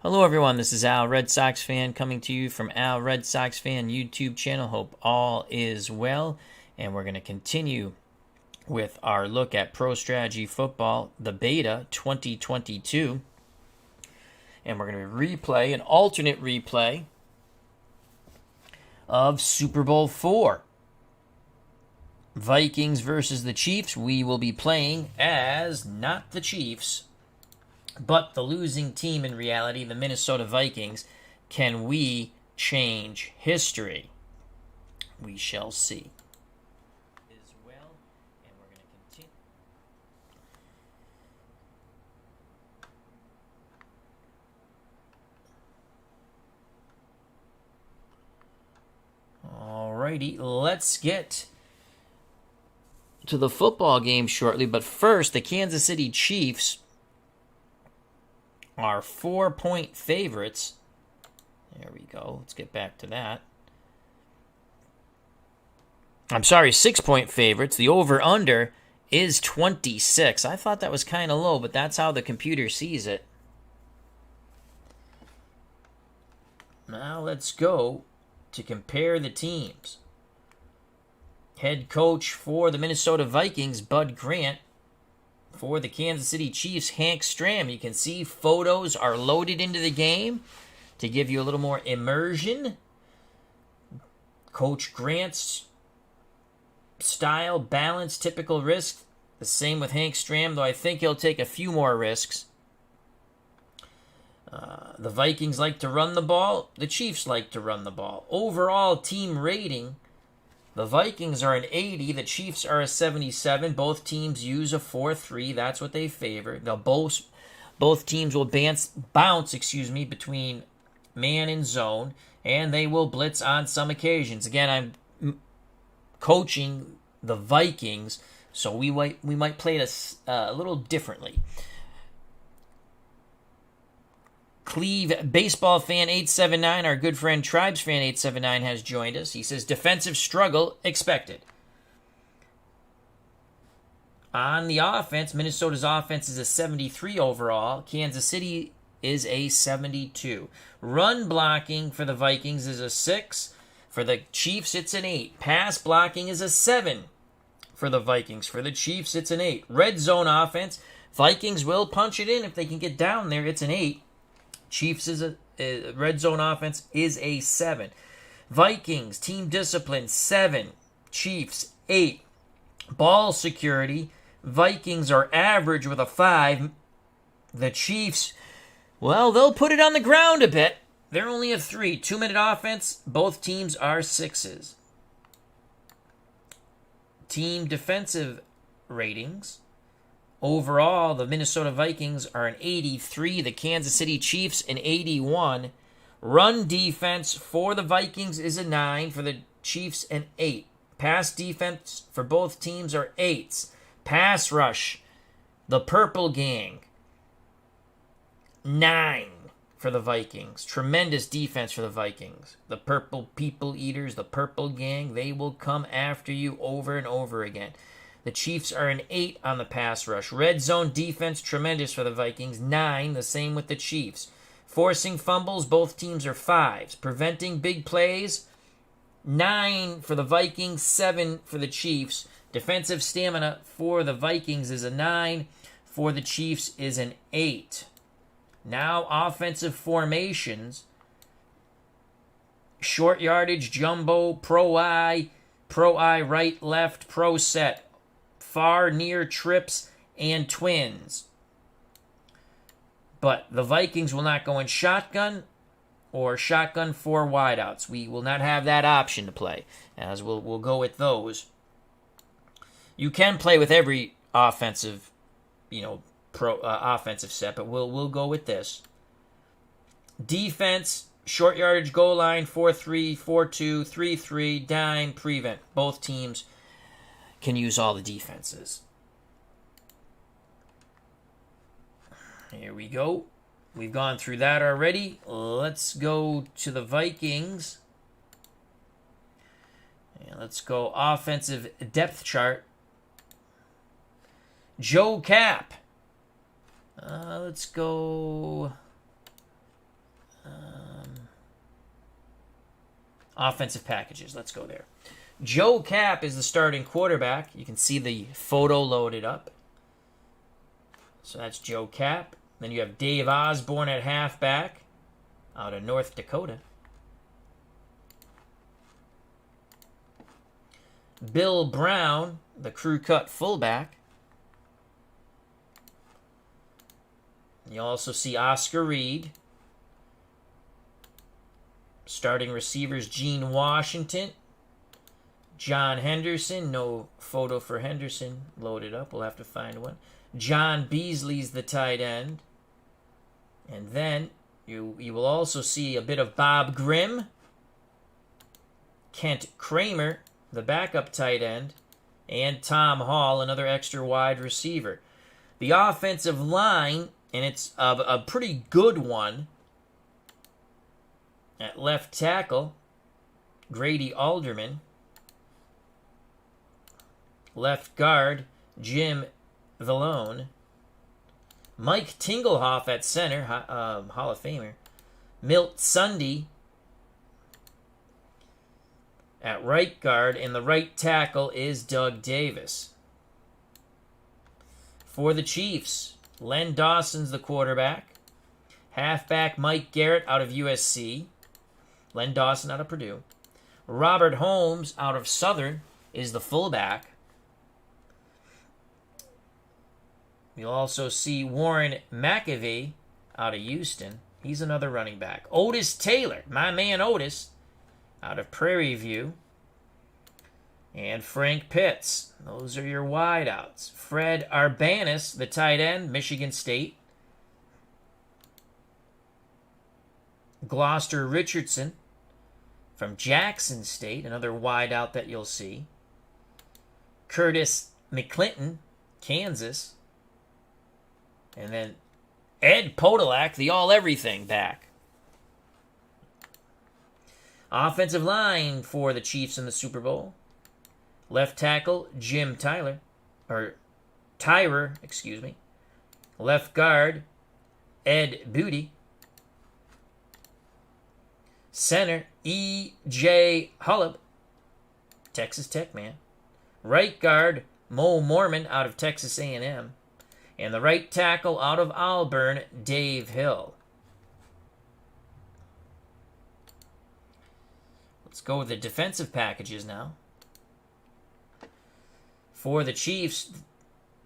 Hello everyone, this is Al, Red Sox fan, coming to you from Al, Red Sox Fan YouTube channel. Hope all is well, and we're going to continue with our look at Pro Strategy Football, the Beta 2022. And we're going to replay, an alternate replay of Super Bowl IV. Vikings versus the Chiefs. We will be playing as not the Chiefs, but the losing team in reality, the Minnesota Vikings. Can we change history? We shall see. As well, and we're going to continue. Alrighty, let's get to the football game shortly, but first, the Kansas City Chiefs are 4-point favorites. There we go. Let's get back to that. I'm sorry, 6-point favorites. The over-under is 26. I thought that was kind of low, but that's how the computer sees it. Now let's go to compare the teams. Head coach for the Minnesota Vikings, Bud Grant. For the Kansas City Chiefs, Hank Stram. You can see photos are loaded into the game to give you a little more immersion. Coach Grant's style, balance, typical risk. The same with Hank Stram, though I think he'll take a few more risks. The Vikings like to run the ball. The Chiefs like to run the ball. Overall team rating, the Vikings are an 80. The Chiefs are a 77. Both teams use a 4-3. That's what they favor. Now both teams will bounce between man and zone, and they will blitz on some occasions. Again, I'm coaching the Vikings, so we might play it a little differently. Cleve Baseball Fan 879, our good friend Tribes Fan 879 has joined us. He says, defensive struggle expected. On the offense, Minnesota's offense is a 73 overall. Kansas City is a 72. Run blocking for the Vikings is a 6. For the Chiefs, it's an 8. Pass blocking is a 7 for the Vikings. For the Chiefs, it's an 8. Red zone offense, Vikings will punch it in if they can get down there. It's an 8. Chiefs is a red zone offense is a 7. Vikings team discipline 7. Chiefs 8. Ball security, Vikings are average with a 5. The Chiefs, well, they'll put it on the ground a bit. They're only a 3. 2-minute offense, both teams are 6s. Team defensive ratings. Overall, the Minnesota Vikings are an 83. The Kansas City Chiefs an 81. Run defense for the Vikings is a 9. For the Chiefs an 8. Pass defense for both teams are 8s. Pass rush, the Purple Gang, 9 for the Vikings. Tremendous defense for the Vikings. The Purple People Eaters, the Purple Gang, they will come after you over and over again. The Chiefs are an 8 on the pass rush. Red zone defense, tremendous for the Vikings. 9, the same with the Chiefs. Forcing fumbles, both teams are 5s. Preventing big plays, 9 for the Vikings, 7 for the Chiefs. Defensive stamina for the Vikings is a 9. For the Chiefs is an 8. Now offensive formations. Short yardage, jumbo, pro I, right, left, pro set. Far, near, trips, and twins. But the Vikings will not go in shotgun or shotgun 4 wideouts. We will not have that option to play, as we'll go with those. You can play with every offensive, offensive set, but we'll go with this. Defense, short yardage, goal line, 4-3, 4-2, 3-3, dime, prevent. Both teams can use all the defenses. Here we go. We've gone through that already. Let's go to the Vikings. And let's go offensive depth chart. Joe Cap. Let's go Offensive packages. Let's go there. Joe Cap is the starting quarterback. You can see the photo loaded up. So that's Joe Cap. Then you have Dave Osborne at halfback out of North Dakota. Bill Brown, the crew cut fullback. You also see Oscar Reed. Starting receivers, Gene Washington. John Henderson. No photo for Henderson loaded up. We'll have to find one. John Beasley's the tight end. And then you will also see a bit of Bob Grimm. Kent Kramer, the backup tight end. And Tom Hall, another extra wide receiver. The offensive line, and it's a pretty good one. At left tackle, Grady Alderman. Left guard, Jim Vallone. Mike Tingelhoff at center, Hall of Famer. Milt Sunday at right guard, and the right tackle is Doug Davis. For the Chiefs, Len Dawson's the quarterback. Halfback Mike Garrett out of USC. Len Dawson out of Purdue. Robert Holmes out of Southern is the fullback. You'll also see Warren McAvee out of Houston. He's another running back. Otis Taylor, my man Otis, out of Prairie View. And Frank Pitts. Those are your wideouts. Fred Arbanis, the tight end, Michigan State. Gloucester Richardson from Jackson State, another wideout that you'll see. Curtis McClinton, Kansas. And then Ed Podolak, the all-everything back. Offensive line for the Chiefs in the Super Bowl. Left tackle, Jim Tyrer. Left guard, Ed Booty. Center, E.J. Hullab, Texas Tech man. Right guard, Mo Mormon out of Texas A&M. And the right tackle out of Auburn, Dave Hill. Let's go with the defensive packages now. For the Chiefs,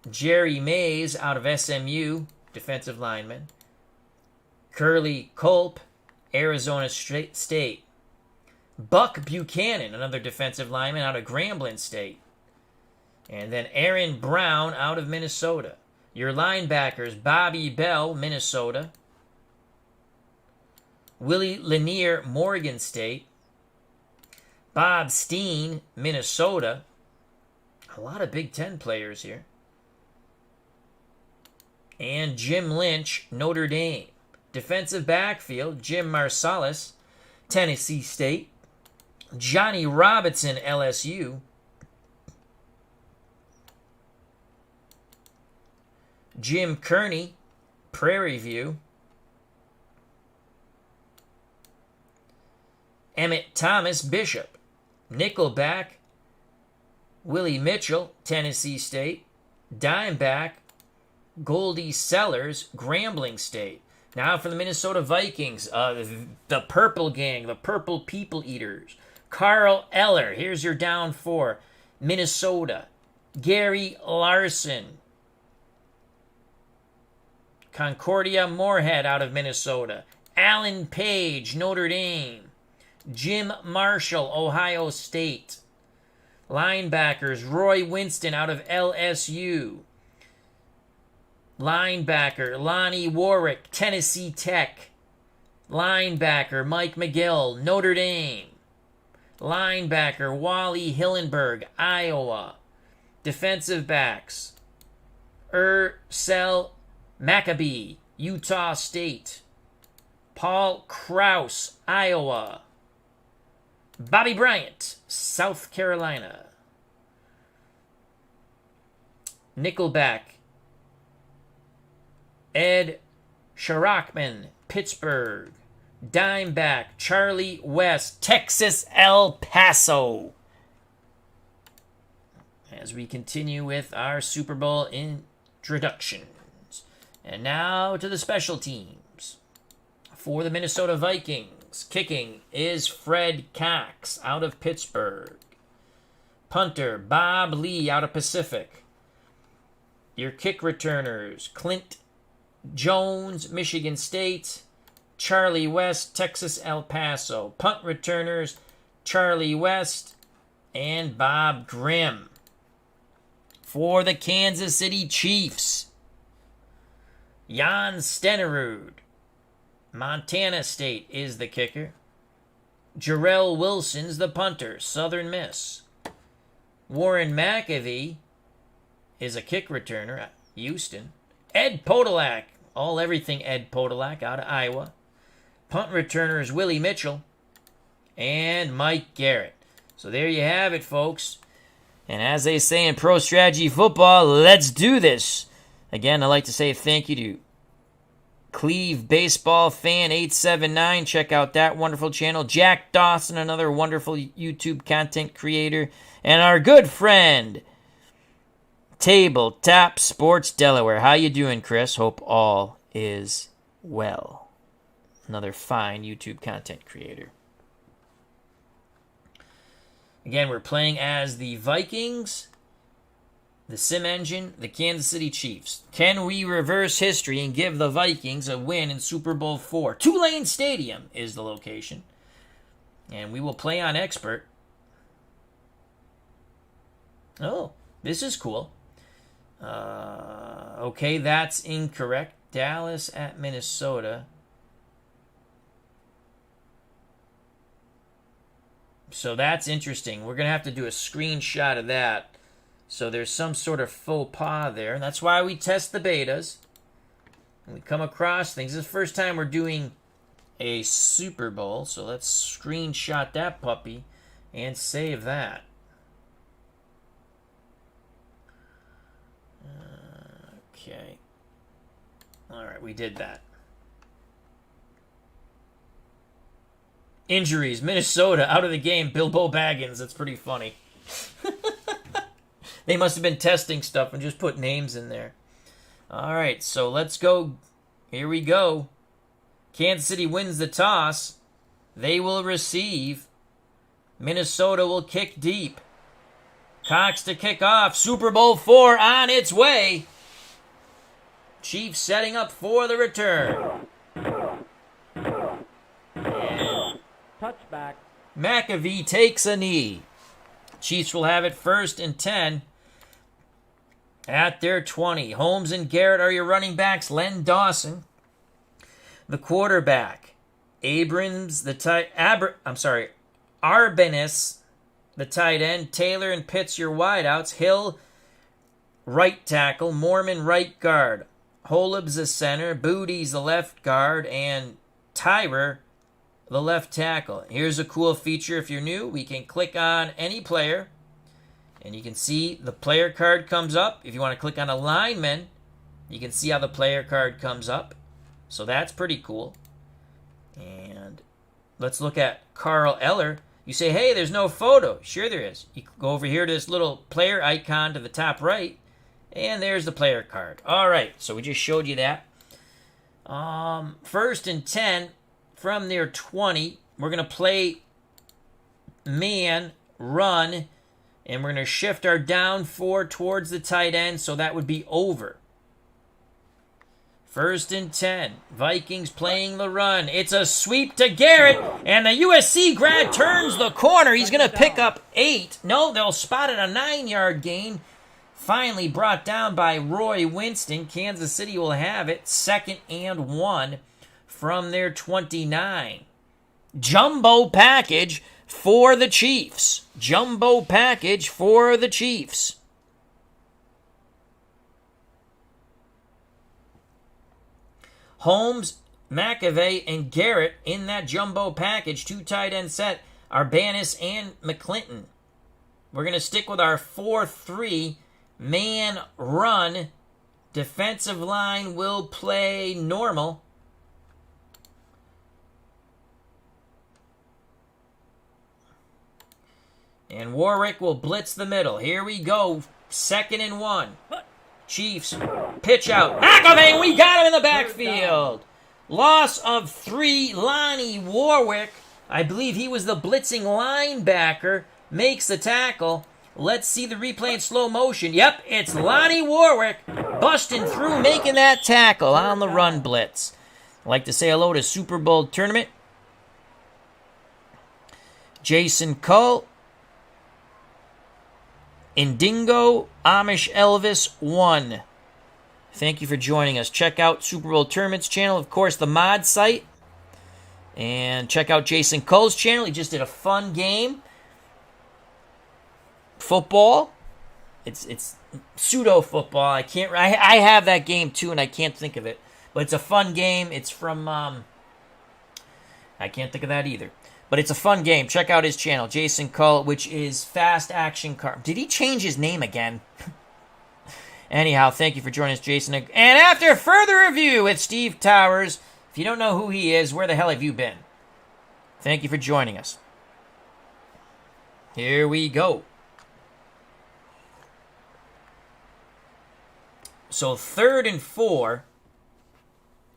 Jerry Mays out of SMU, defensive lineman. Curly Culp, Arizona State. Buck Buchanan, another defensive lineman out of Grambling State. And then Aaron Brown out of Minnesota. Your linebackers, Bobby Bell, Minnesota. Willie Lanier, Morgan State. Bob Steen, Minnesota. A lot of Big Ten players here. And Jim Lynch, Notre Dame. Defensive backfield, Jim Marsalis, Tennessee State. Johnny Robinson, LSU. Jim Kearney, Prairie View. Emmett Thomas, Bishop. Nickelback, Willie Mitchell, Tennessee State. Dimeback, Goldie Sellers, Grambling State. Now for the Minnesota Vikings, the Purple Gang, the Purple People Eaters. Carl Eller, here's your down four. Minnesota. Gary Larson. Concordia Moorhead out of Minnesota. Alan Page, Notre Dame. Jim Marshall, Ohio State. Linebackers, Roy Winston out of LSU. Linebacker, Lonnie Warwick, Tennessee Tech. Linebacker, Mike McGill, Notre Dame. Linebacker, Wally Hillenberg, Iowa. Defensive backs, Ursel Maccabee, Utah State. Paul Krause, Iowa. Bobby Bryant, South Carolina. Nickelback, Ed Sharachman, Pittsburgh. Dime back, Charlie West, Texas El Paso. As we continue with our Super Bowl introductions. And now to the special teams. For the Minnesota Vikings, kicking is Fred Cox out of Pittsburgh. Punter, Bob Lee out of Pacific. Your kick returners, Clint Jones, Michigan State. Charlie West, Texas El Paso. Punt returners, Charlie West and Bob Grimm. For the Kansas City Chiefs, Jan Stenerud, Montana State is the kicker. Jarrell Wilson's the punter, Southern Miss. Warren McAvee is a kick returner, Houston. Ed Podolak, everything Ed Podolak out of Iowa. Punt returners, Willie Mitchell and Mike Garrett. So there you have it, folks. And as they say in Pro Strategy Football, let's do this. Again, I'd like to say thank you to Cleve Baseball Fan 879. Check out that wonderful channel. Jack Dawson, another wonderful YouTube content creator. And our good friend, Tabletop Sports Delaware. How you doing, Chris? Hope all is well. Another fine YouTube content creator. Again, we're playing as the Vikings, the Sim Engine, the Kansas City Chiefs. Can we reverse history and give the Vikings a win in Super Bowl IV? Tulane Stadium is the location. And we will play on Expert. Oh, this is cool. Okay, that's incorrect. Dallas at Minnesota. So that's interesting. We're going to have to do a screenshot of that. So there's some sort of faux pas there. And that's why we test the betas. And we come across things. This is the first time we're doing a Super Bowl. So let's screenshot that puppy and save that. Okay. All right, we did that. Injuries, Minnesota, out of the game, Bilbo Baggins. That's pretty funny. They must have been testing stuff and just put names in there. All right, so let's go. Here we go. Kansas City wins the toss. They will receive. Minnesota will kick deep. Cox to kick off. Super Bowl IV on its way. Chiefs setting up for the return. Touchback. McAvee takes a knee. Chiefs will have it 1st and 10 at their 20. Holmes and Garrett are your running backs. Len Dawson, the quarterback. Arbennis, the tight end. Taylor and Pitts, your wideouts. Hill, right tackle. Mormon, right guard. Holub's the center. Booty's the left guard. And Tyrer, the left tackle. Here's a cool feature if you're new. We can click on any player, and you can see the player card comes up. If you want to click on a lineman, you can see how the player card comes up. So that's pretty cool. And let's look at Carl Eller. You say, hey, there's no photo. Sure there is. You go over here to this little player icon to the top right, and there's the player card. All right, so we just showed you that. 1st and 10 from their 20. We're going to play man, run, and we're going to shift our down 4 towards the tight end, so that would be over. 1st and 10. Vikings playing the run. It's a sweep to Garrett, and the USC grad turns the corner. He's going to pick up 8. No, they'll spot it, a 9-yard gain. Finally brought down by Roy Winston. Kansas City will have it 2nd and 1 from their 29. Jumbo package for the Chiefs. Jumbo package for the Chiefs. Holmes, McAvee, and Garrett in that jumbo package. 2 tight end set. Arbennis and McClinton. We're going to stick with our 4-3 man run. Defensive line will play normal. And Warwick will blitz the middle. Here we go. 2nd and 1. Chiefs. Pitch out. McAvey, we got him in the backfield. Loss of 3. Lonnie Warwick. I believe he was the blitzing linebacker. Makes the tackle. Let's see the replay in slow motion. Yep, it's Lonnie Warwick busting through, making that tackle on the run blitz. I'd like to say hello to Super Bowl tournament. Jason Cull. Indingo Amish Elvis 1. Thank you for joining us. Check out Super Bowl Tournament's channel, of course, the mod site. And check out Jason Cull's channel. He just did a fun game. Football. It's pseudo football. I have that game too, and I can't think of it. But it's a fun game. It's from I can't think of that either. But it's a fun game. Check out his channel, Jason Cull, which is Fast Action Car. Did he change his name again? Anyhow, thank you for joining us, Jason. And after further review with Steve Towers, if you don't know who he is, where the hell have you been? Thank you for joining us. Here we go. So 3rd and 4.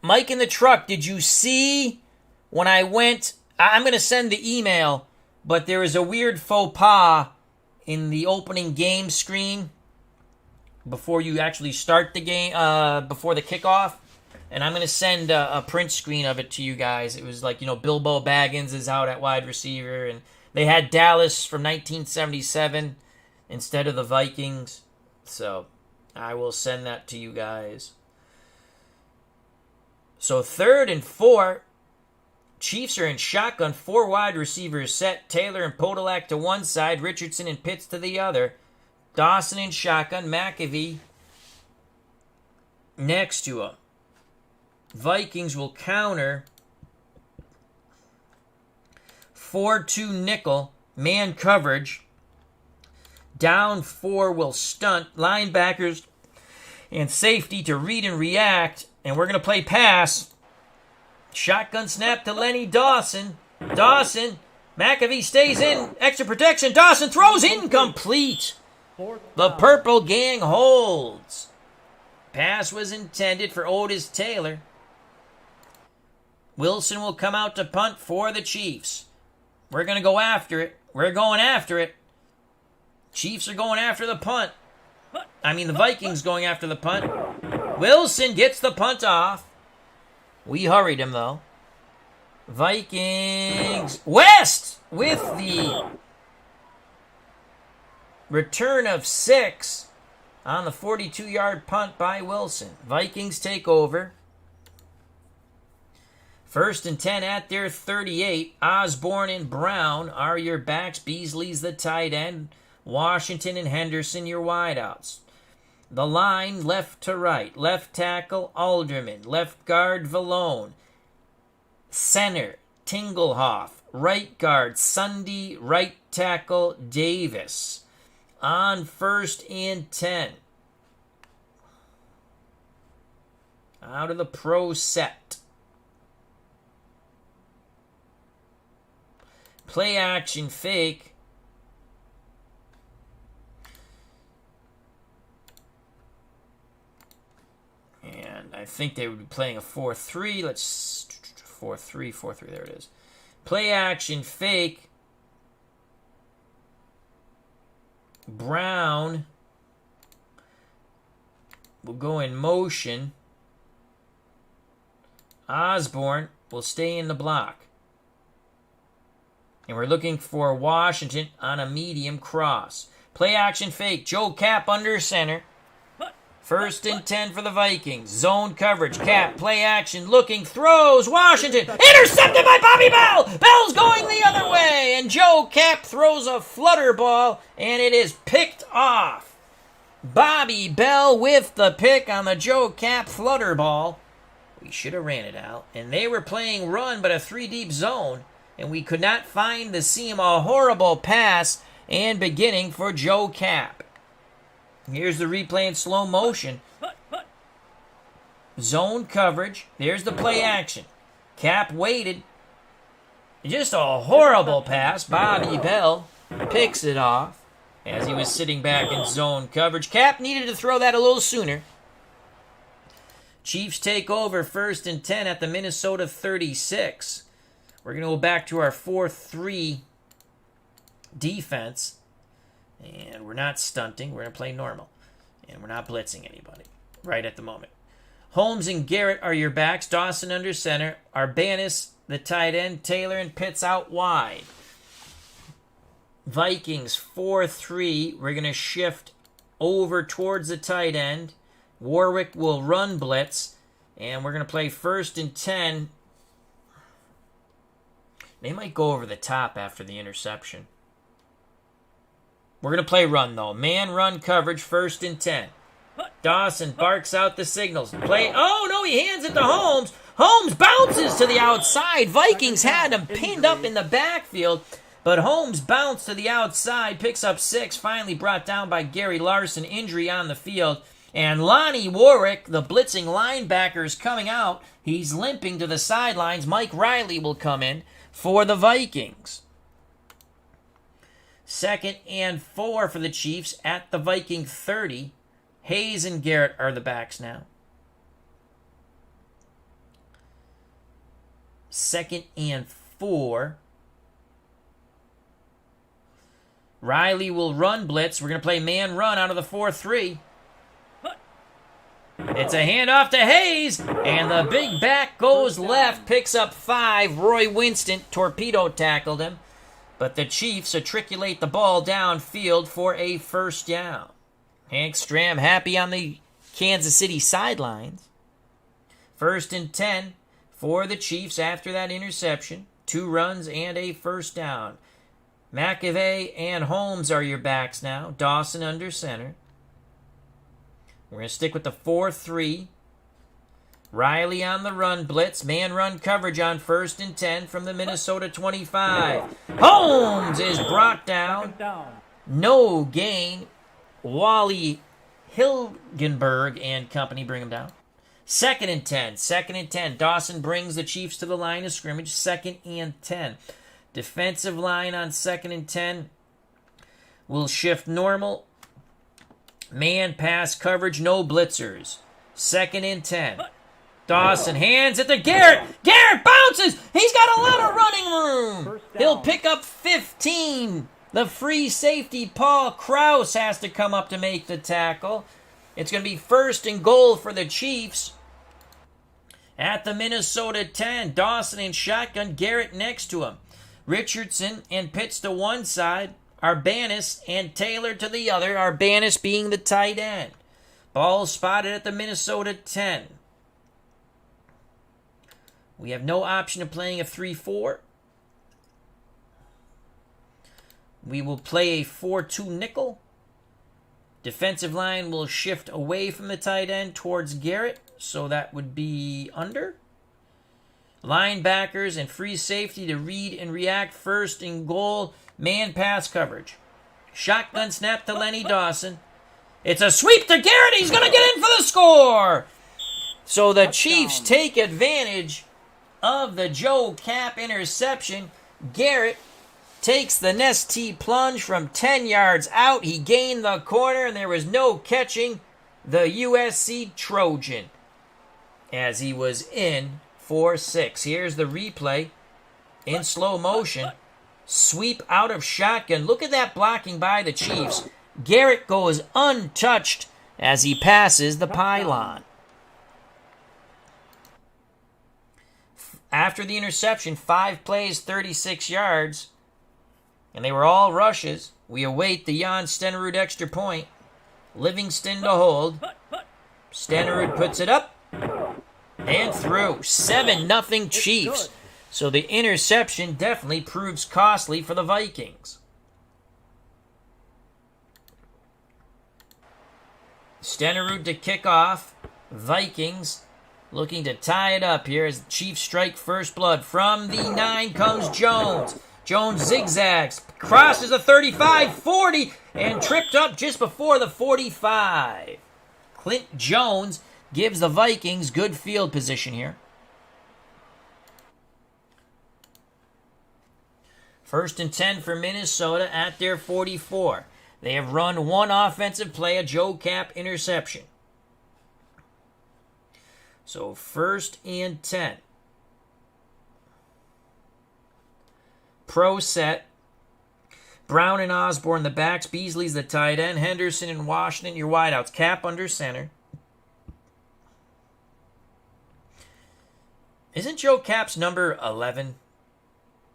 Mike in the truck, did you see when I went... I'm going to send the email, but there is a weird faux pas in the opening game screen before you actually start the game, before the kickoff. And I'm going to send a print screen of it to you guys. It was like, Bilbo Baggins is out at wide receiver, and they had Dallas from 1977 instead of the Vikings. So I will send that to you guys. So 3rd and 4. Chiefs are in shotgun, 4 wide receivers set. Taylor and Podolak to one side, Richardson and Pitts to the other. Dawson in shotgun, McAvey next to him. Vikings will counter 4-2 nickel, man coverage. Down 4 will stunt. Linebackers and safety to read and react. And we're going to play pass. Shotgun snap to Lenny Dawson. Dawson. McAvey stays in. Extra protection. Dawson throws incomplete. The purple gang holds. Pass was intended for Otis Taylor. Wilson will come out to punt for the Chiefs. We're going to go after it. We're going after it. Chiefs are going after the punt. The Vikings going after the punt. Wilson gets the punt off. We hurried him, though. Vikings. West with the return of 6 on the 42-yard punt by Wilson. Vikings take over. 1st and 10 at their 38. Osborne and Brown are your backs. Beasley's the tight end. Washington and Henderson your wideouts. The line left to right. Left tackle, Alderman. Left guard, Vallone. Center, Tinglehoff. Right guard, Sunday. Right tackle, Davis. On 1st and 10. Out of the pro set. Play action fake. And I think they would be playing a 4-3. Let's 4-3. There it is. Play action fake. Brown will go in motion. Osborne will stay in the block. And we're looking for Washington on a medium cross. Play action fake. Joe Cap under center. 1st and 10 for the Vikings. Zone coverage. Cap. Play action. Looking. Throws. Washington. Intercepted by Bobby Bell. Bell's going the other way. And Joe Cap throws a flutter ball. And it is picked off. Bobby Bell with the pick on the Joe Cap flutter ball. We should have ran it out. And they were playing run, but a 3-deep zone. And we could not find the seam. A horrible pass and beginning for Joe Cap. Here's the replay in slow motion. Zone coverage. There's the play action. Cap waited. Just a horrible pass. Bobby Bell. picks it off as he was sitting back in zone coverage. Cap needed to throw that a little sooner. Chiefs take over 1st and 10 at the Minnesota 36. We're going to go back to our 4-3 defense. And we're not stunting. We're going to play normal. And we're not blitzing anybody right at the moment. Holmes and Garrett are your backs. Dawson under center. Arbanis, the tight end. Taylor and Pitts out wide. Vikings 4-3. We're going to shift over towards the tight end. Warwick will run blitz. And we're going to play 1st and 10. They might go over the top after the interception. We're going to play run, though. Man run coverage, 1st and 10. Dawson barks out the signals. Play. Oh, no, he hands it to Holmes. Holmes bounces to the outside. Vikings had him pinned up in the backfield, but Holmes bounced to the outside, picks up 6, finally brought down by Gary Larson. Injury on the field. And Lonnie Warwick, the blitzing linebacker, is coming out. He's limping to the sidelines. Mike Riley will come in for the Vikings. 2nd and 4 for the Chiefs at the Viking 30. Hayes and Garrett are the backs now. 2nd and 4. Riley will run blitz. We're going to play man run out of the 4-3. It's a handoff to Hayes, and the big back goes left, picks up 5. Roy Winston torpedo tackled him, but the Chiefs matriculate the ball downfield for a 1st down. Hank Stram happy on the Kansas City sidelines. 1st and 10 for the Chiefs after that interception. 2 runs and a 1st down. McAvey and Holmes are your backs now. Dawson under center. We're going to stick with the 4-3. Riley on the run blitz. Man run coverage on 1st and 10 from the Minnesota 25. Holmes is brought down. No gain. Wally Hilgenberg and company bring him down. 2nd and 10. 2nd and 10. Dawson brings the Chiefs to the line of scrimmage. 2nd and 10. Defensive line on 2nd and 10 will shift normal. Man pass coverage, no blitzers. 2nd and 10. Dawson hands it to Garrett. Garrett bounces. He's got a lot of running room. He'll pick up 15. The free safety, Paul Krause, has to come up to make the tackle. It's going to be 1st and goal for the Chiefs. At the Minnesota 10, Dawson in shotgun, Garrett next to him. Richardson and Pitts to one side. Arbanis and Taylor to the other. Arbanis being the tight end. Ball spotted at the Minnesota 10. We have no option of playing a 3-4. We will play a 4-2 nickel. Defensive line will shift away from the tight end towards Garrett, so that would be under. Linebackers and free safety to read and react. 1st and goal. Man pass coverage. Shotgun snap to Lenny Dawson. It's a sweep to Garrett. He's going to get in for the score. So the Chiefs take advantage of the Joe Cap interception. Garrett takes the Nestea plunge from 10 yards out. He gained the corner, and there was no catching the USC Trojan as he was in for 6. Here's the replay in slow motion. Sweep out of shotgun. Look at that blocking by the Chiefs. Garrett goes untouched as he passes the pylon. After the interception, 5 plays, 36 yards, and they were all rushes. We await the Jan Stenerud extra point. Livingston to hold. Stenerud puts it up and through. 7-0 Chiefs. So the interception definitely proves costly for the Vikings. Stenerud to kick off. Vikings looking to tie it up here as the Chiefs strike first blood. From the 9 comes Jones. Jones zigzags, crosses the 35, 40, and tripped up just before the 45. Clint Jones gives the Vikings good field position here. First and 10 for Minnesota at their 44. They have run one offensive play, a Joe Cap interception. So first and 10. Pro set. Brown and Osborne, the backs. Beasley's the tight end. Henderson and Washington, your wideouts. Cap under center. Isn't Joe Cap's number 11?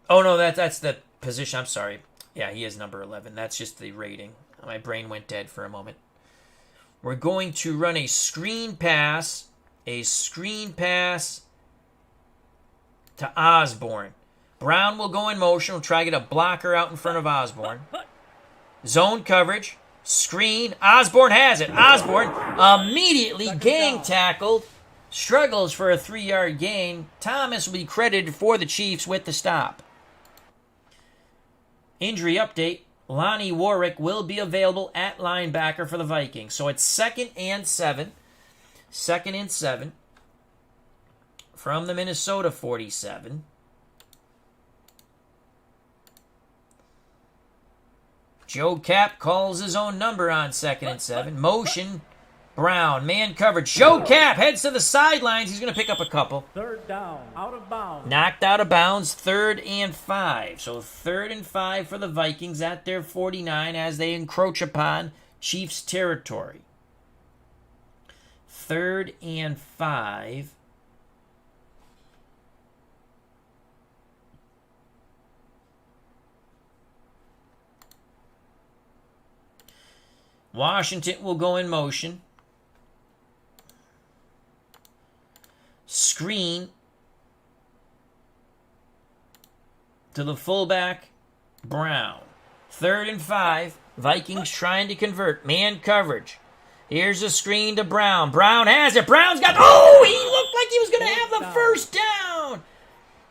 Oh, no, that's the position. I'm sorry. Yeah, he is number 11. That's just the rating. My brain went dead for a moment. We're going to run a screen pass. A screen pass to Osborne. Brown will go in motion. We'll try to get a blocker out in front of Osborne. Zone coverage. Screen. Osborne has it. Osborne immediately gang tackled. Struggles for a 3-yard gain. Thomas will be credited for the Chiefs with the stop. Injury update. Lonnie Warwick will be available at linebacker for the Vikings. So it's 2nd and 7. 2nd and 7 from the Minnesota 47. Joe Cap calls his own number on 2nd and 7. Motion. Brown, man coverage. Joe Cap heads to the sidelines. He's going to pick up a couple. Third down, out of bounds. Knocked out of bounds, 3rd and 5. So 3rd and 5 for the Vikings at their 49 as they encroach upon Chiefs territory. 3rd and 5. Washington will go in motion. Screen to the fullback, Brown. 3rd and 5. Vikings trying to convert. Man coverage. Here's a screen to Brown. Brown has it. Brown's got... Oh, he looked like he was going to have the first down.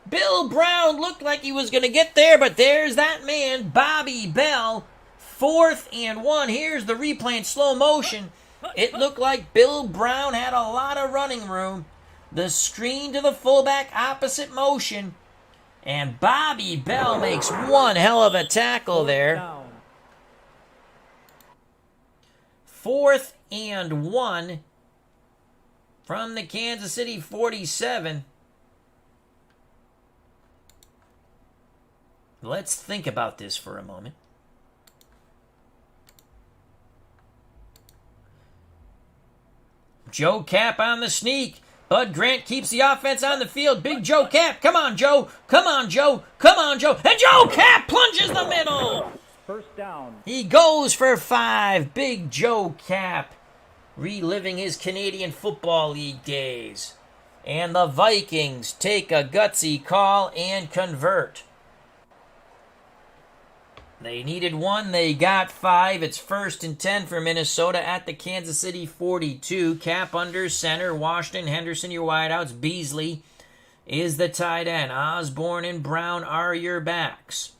Bill Brown looked like he was going to get there, but there's that man, Bobby Bell. 4th and 1. Here's the replay in slow motion. It looked like Bill Brown had a lot of running room. The screen to the fullback, opposite motion. And Bobby Bell makes one hell of a tackle there. 4th and 1 from the Kansas City 47. Let's think about this for a moment. Joe Cap on the sneak. Bud Grant keeps the offense on the field. Big Joe Cap. Come on, Joe. Come on, Joe. Come on, Joe. And Joe Cap plunges the middle. First down. He goes for 5. Big Joe Cap reliving his Canadian Football League days. And the Vikings take a gutsy call and convert. They needed 1. They got 5. It's 1st and 10 for Minnesota at the Kansas City 42. Cap under center. Washington, Henderson, your wideouts. Beasley is the tight end. Osborne and Brown are your backs.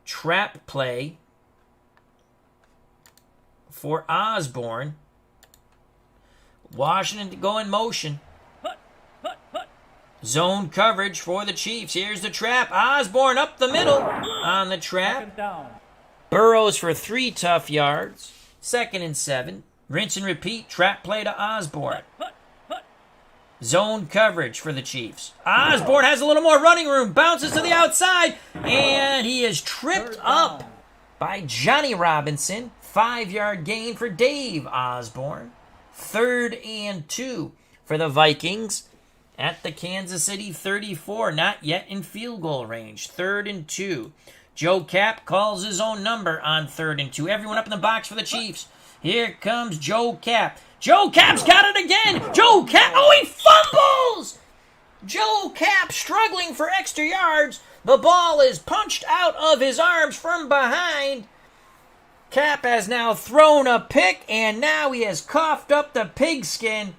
Trap play for Osborne. Washington to go in motion. Zone coverage for the Chiefs. Here's the trap. Osborne up the middle on the trap. Burrows for 3 tough yards. 2nd and 7. Rinse and repeat. Trap play to Osborne. Zone coverage for the Chiefs. Osborne has a little more running room. Bounces to the outside. And he is tripped up by Johnny Robinson. 5-yard gain for Dave Osborne. 3rd and 2 for the Vikings at the Kansas City 34, not yet in field goal range. 3rd and 2. Joe Cap calls his own number on 3rd and 2. Everyone up in the box for the Chiefs. Here comes Joe Cap. Joe Cap's got it again. Joe Cap. Oh, he fumbles. Joe Cap struggling for extra yards. The ball is punched out of his arms from behind. Cap has now thrown a pick, and now he has coughed up the pigskin,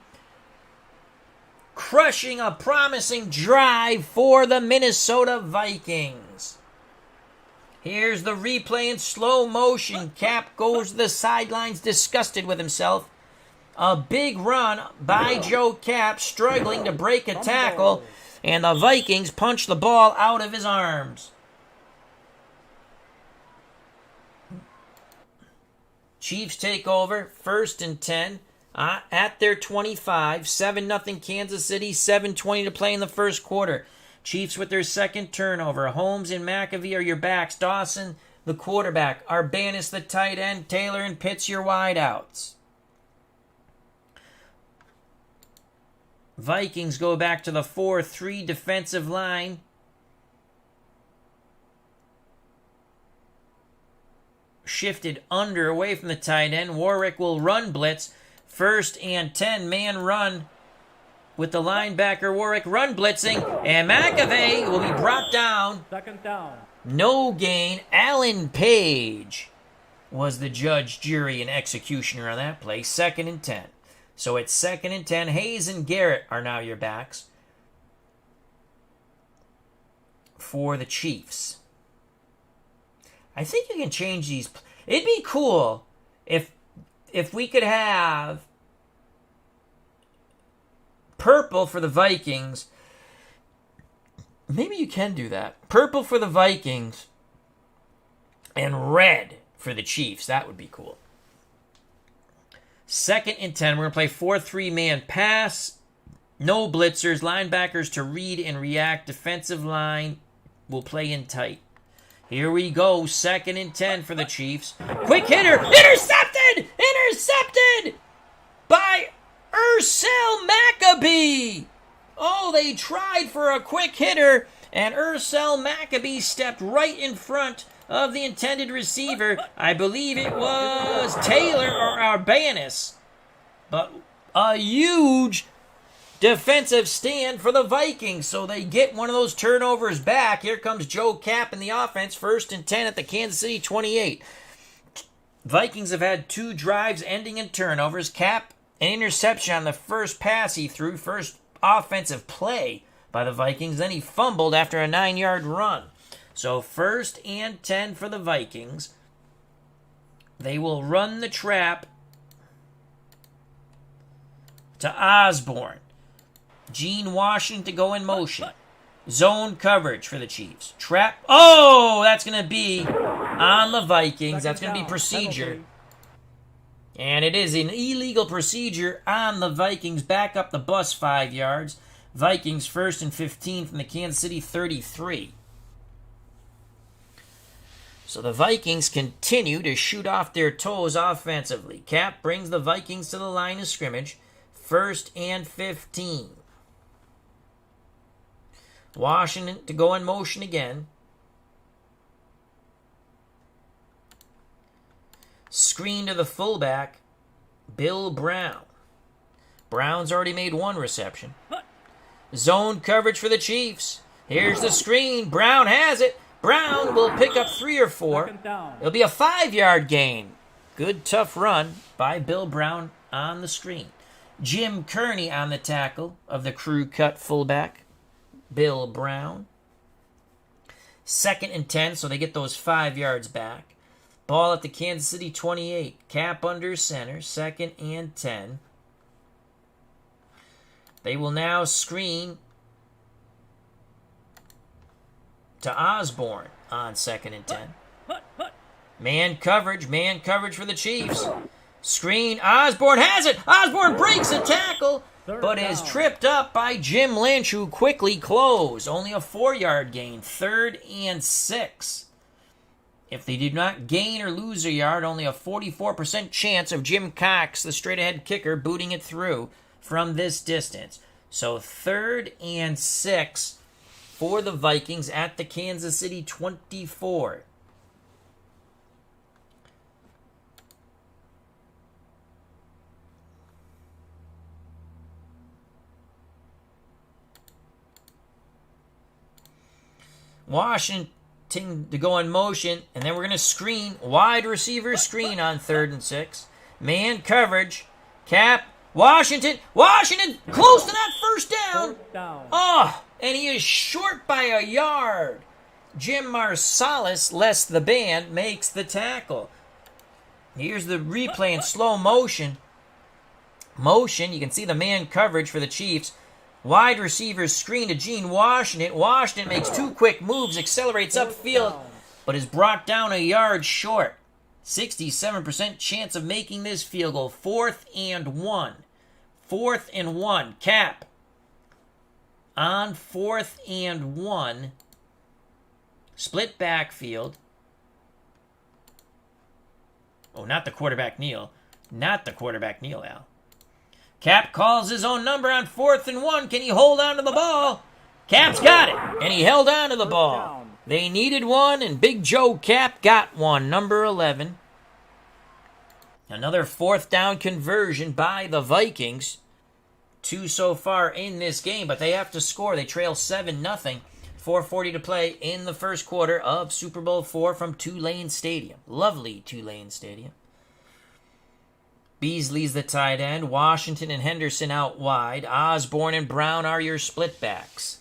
crushing a promising drive for the Minnesota Vikings. Here's the replay in slow motion. Cap goes to the sidelines disgusted with himself. A big run by Joe Cap, struggling to break a tackle. and the Vikings punch the ball out of his arms. Chiefs take over, 1st and 10 at their 25. 7-0 Kansas City, 7:20 to play in the first quarter. Chiefs with their second turnover. Holmes and McAvee are your backs. Dawson, the quarterback. Arbanis, the tight end. Taylor and Pitts, your wideouts. Vikings go back to the 4-3 defensive line. Shifted under away from the tight end. Warwick will run blitz. 1st and 10, man run with the linebacker Warwick run blitzing, and McAvey will be brought down. 2nd down. No gain. Alan Page was the judge, jury, and executioner on that play. 2nd and 10. So it's 2nd and 10. Hayes and Garrett are now your backs for the Chiefs. I think you can change these. It'd be cool if we could have purple for the Vikings. Maybe you can do that. Purple for the Vikings and red for the Chiefs. That would be cool. 2nd and 10. We're going to play 4-3 man pass. No blitzers. Linebackers to read and react. Defensive line will play in tight. Here we go. 2nd and 10 for the Chiefs. Quick hitter. Intercepted! Intercepted! By Ursel Maccabee! Oh, they tried for a quick hitter, and Ursel Maccabee stepped right in front of the intended receiver. I believe it was Taylor or Arbanis. But a huge defensive stand for the Vikings, so they get one of those turnovers back. Here comes Joe Kapp in the offense, 1st and 10 at the Kansas City 28. Vikings have had 2 drives ending in turnovers. Kapp, an interception on the first pass he threw, first offensive play by the Vikings. Then he fumbled after a 9-yard run. So 1st and 10 for the Vikings. They will run the trap to Osborne. Gene Washington to go in motion. Zone coverage for the Chiefs. Trap. Oh, that's going to be on the Vikings. That's going to be procedure. And it is an illegal procedure on the Vikings. Back up the bus 5 yards. Vikings 1st and 15 from the Kansas City 33. So the Vikings continue to shoot off their toes offensively. Cap brings the Vikings to the line of scrimmage. 1st and 15. Washington to go in motion again. Screen to the fullback, Bill Brown. Brown's already made 1 reception. Zone coverage for the Chiefs. Here's the screen. Brown has it. Brown will pick up 3 or 4. It'll be a 5-yard gain. Good tough run by Bill Brown on the screen. Jim Kearney on the tackle of the crew cut fullback, Bill Brown. 2nd and 10, so they get those 5 yards back. Ball at the Kansas City 28. Cap under center. 2nd and 10. They will now screen to Osborne on 2nd and 10. Man coverage for the Chiefs. Screen. Osborne has it. Osborne breaks a tackle, but is tripped up by Jim Lynch, who quickly closed. Only a 4-yard gain. 3rd and 6. If they did not gain or lose a yard, only a 44% chance of Jim Cox, the straight-ahead kicker, booting it through from this distance. So 3rd and 6 for the Vikings at the Kansas City 24. Washington to go in motion, and then we're going to screen, wide receiver screen on 3rd and 6. Man coverage, Cap, Washington, close to that first down. Oh, and he is short by a yard. Jim Marsalis, less the band, makes the tackle. Here's the replay in slow motion. You can see the man coverage for the Chiefs. Wide receivers screen to Gene Washington. Washington makes 2 quick moves, accelerates upfield, but is brought down a yard short. 67% chance of making this field goal. 4th and 1. 4th and 1. Cap. On 4th and 1. Split backfield. Oh, not the quarterback kneel. Not the quarterback kneel, Al. Cap calls his own number on 4th and 1. Can he hold on to the ball? Cap's got it, and he held on to the ball. They needed one, and Big Joe Cap got one, number 11. Another 4th down conversion by the Vikings. 2 so far in this game, but they have to score. They trail 7-0. 4:40 to play in the first quarter of Super Bowl IV from Tulane Stadium. Lovely Tulane Stadium. Beasley's the tight end. Washington and Henderson out wide. Osborne and Brown are your split backs.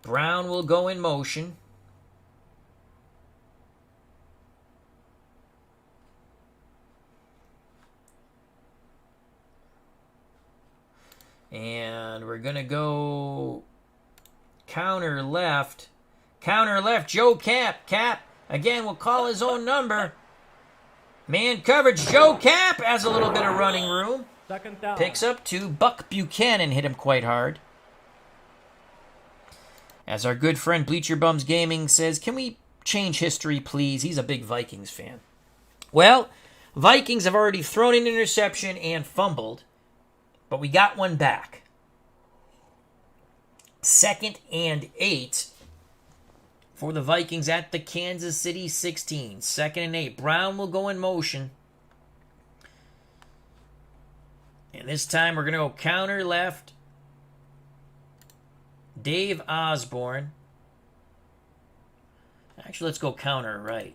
Brown will go in motion. And we're going to go counter left. Counter left, Joe Cap. Cap, again, will call his own number. Man coverage, Joe Cap has a little bit of running room. Second down. Picks up 2. Buck Buchanan hit him quite hard. As our good friend Bleacher Bums Gaming says, can we change history, please? He's a big Vikings fan. Well, Vikings have already thrown an interception and fumbled, but we got one back. 2nd and 8 for the Vikings at the Kansas City 16. 2nd and 8. Brown will go in motion. And this time we're going to go counter left. Dave Osborne. Actually, let's go counter right.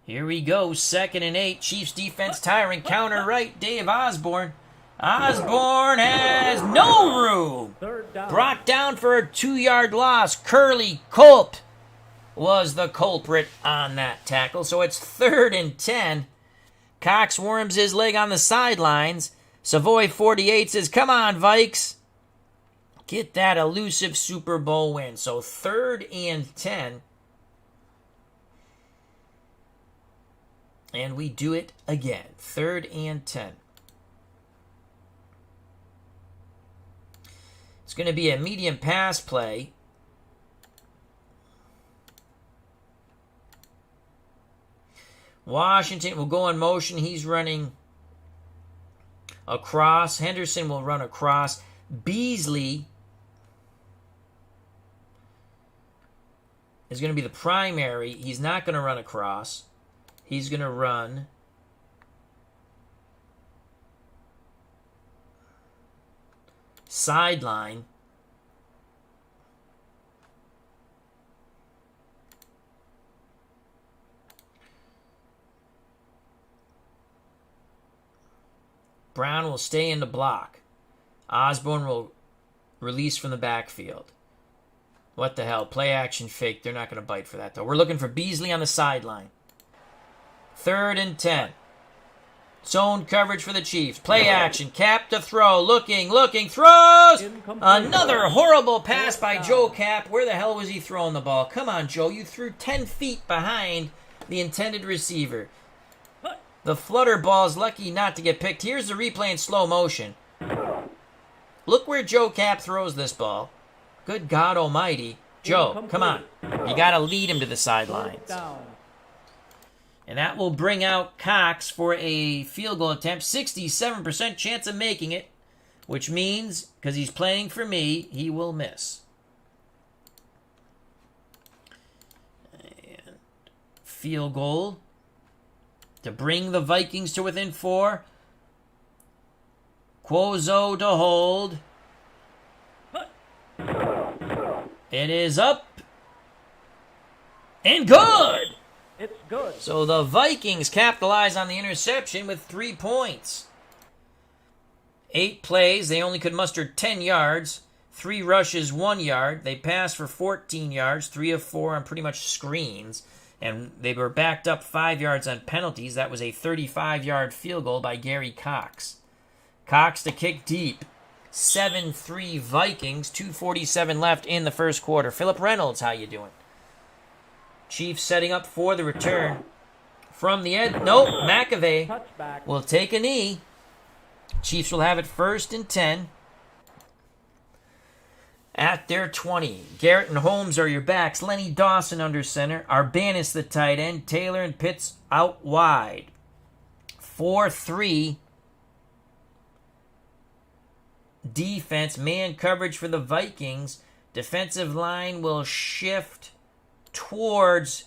Here we go. 2nd and 8. Chiefs defense tiring. Counter right. Dave Osborne. Osborne has no room. Third down. Brought down for a 2-yard loss. Curly Culp was the culprit on that tackle. So it's 3rd and 10. Cox worms his leg on the sidelines. Savoy 48 says, come on, Vikes. Get that elusive Super Bowl win. So 3rd and 10. And we do it again. 3rd and 10. It's going to be a medium pass play. Washington will go in motion. He's running across. Henderson will run across. Beasley is going to be the primary. He's not going to run across. He's going to run sideline. Brown will stay in the block. Osborne will release from the backfield. What the hell? Play action fake. They're not going to bite for that, though. We're looking for Beasley on the sideline. 3rd and 10. Zone coverage for the Chiefs. Play action. Cap to throw. Looking. Throws! Another horrible pass by Joe Cap. Where the hell was he throwing the ball? Come on, Joe. You threw 10 feet behind the intended receiver. The flutter ball's lucky not to get picked. Here's the replay in slow motion. Look where Joe Cap throws this ball. Good God almighty. Joe, come on. You got to lead him to the sidelines. And that will bring out Cox for a field goal attempt. 67% chance of making it, which means, because he's playing for me, he will miss. And field goal to bring the Vikings to within 4. Quozo to hold. It is up. And good! It's good. So the Vikings capitalize on the interception with 3 points. 8 plays. They only could muster 10 yards. 3 rushes, 1 yard. They passed for 14 yards. 3 of 4 on pretty much screens. And they were backed up 5 yards on penalties. That was a 35-yard field goal by Gary Cox. Cox to kick deep. 7-3 Vikings. 2:47 left in the first quarter. Philip Reynolds, how you doing? Chiefs setting up for the return. From the end. Nope, McAvey will take a knee. Chiefs will have it 1st and 10. At their 20. Garrett and Holmes are your backs. Lenny Dawson under center. Arbanis the tight end. Taylor and Pitts out wide. 4-3 defense. Man coverage for the Vikings. Defensive line will shift towards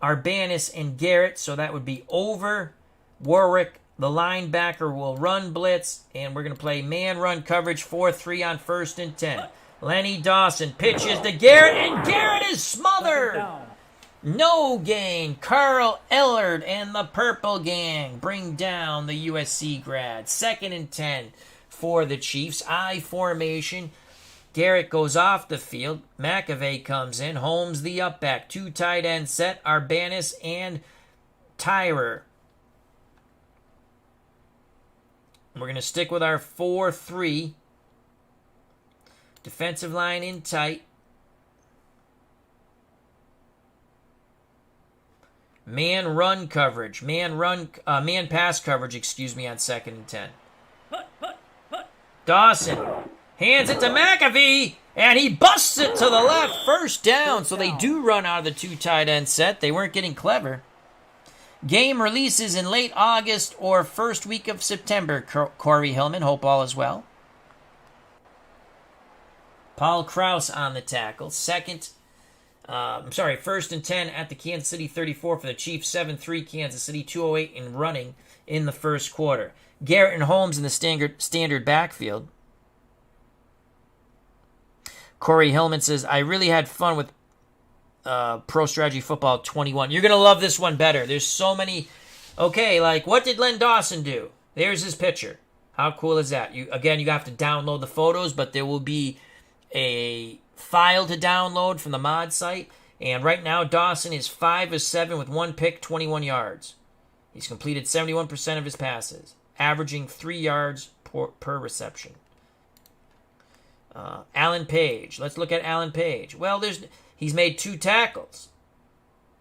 Arbanis and Garrett. So that would be over. Warwick, the linebacker, will run blitz. And we're going to play man run coverage 4-3 on 1st and 10. Lenny Dawson pitches to Garrett, and Garrett is smothered. No gain. Carl Ellard and the Purple Gang bring down the USC grad. 2nd and 10 for the Chiefs. I formation. Garrett goes off the field. McAvey comes in. Holmes the up back. 2 tight end set. Arbanis and Tyrer. We're going to stick with our 4-3. Defensive line in tight. Man run coverage. Man pass coverage, on 2nd and 10. Dawson hands it to McAfee, and he busts it to the left. 1st down. So they do run out of the 2 tight end set. They weren't getting clever. Game releases in late August or 1st week of September. Corey Hillman, hope all is well. Paul Krause on the tackle. 1st and 10 at the Kansas City 34 for the Chiefs. 7-3 Kansas City. 2:08 in running in the first quarter. Garrett and Holmes in the standard backfield. Corey Hillman says, I really had fun with Pro Strategy Football 21. You're going to love this one better. There's so many. Okay, like, what did Len Dawson do? There's his picture. How cool is that? You have to download the photos, but there will be a file to download from the mod site. And right now, Dawson is 5 of 7 with 1 pick, 21 yards. He's completed 71% of his passes, averaging 3 yards per reception. Alan Page. Let's look at Alan Page. Well, he's made 2 tackles.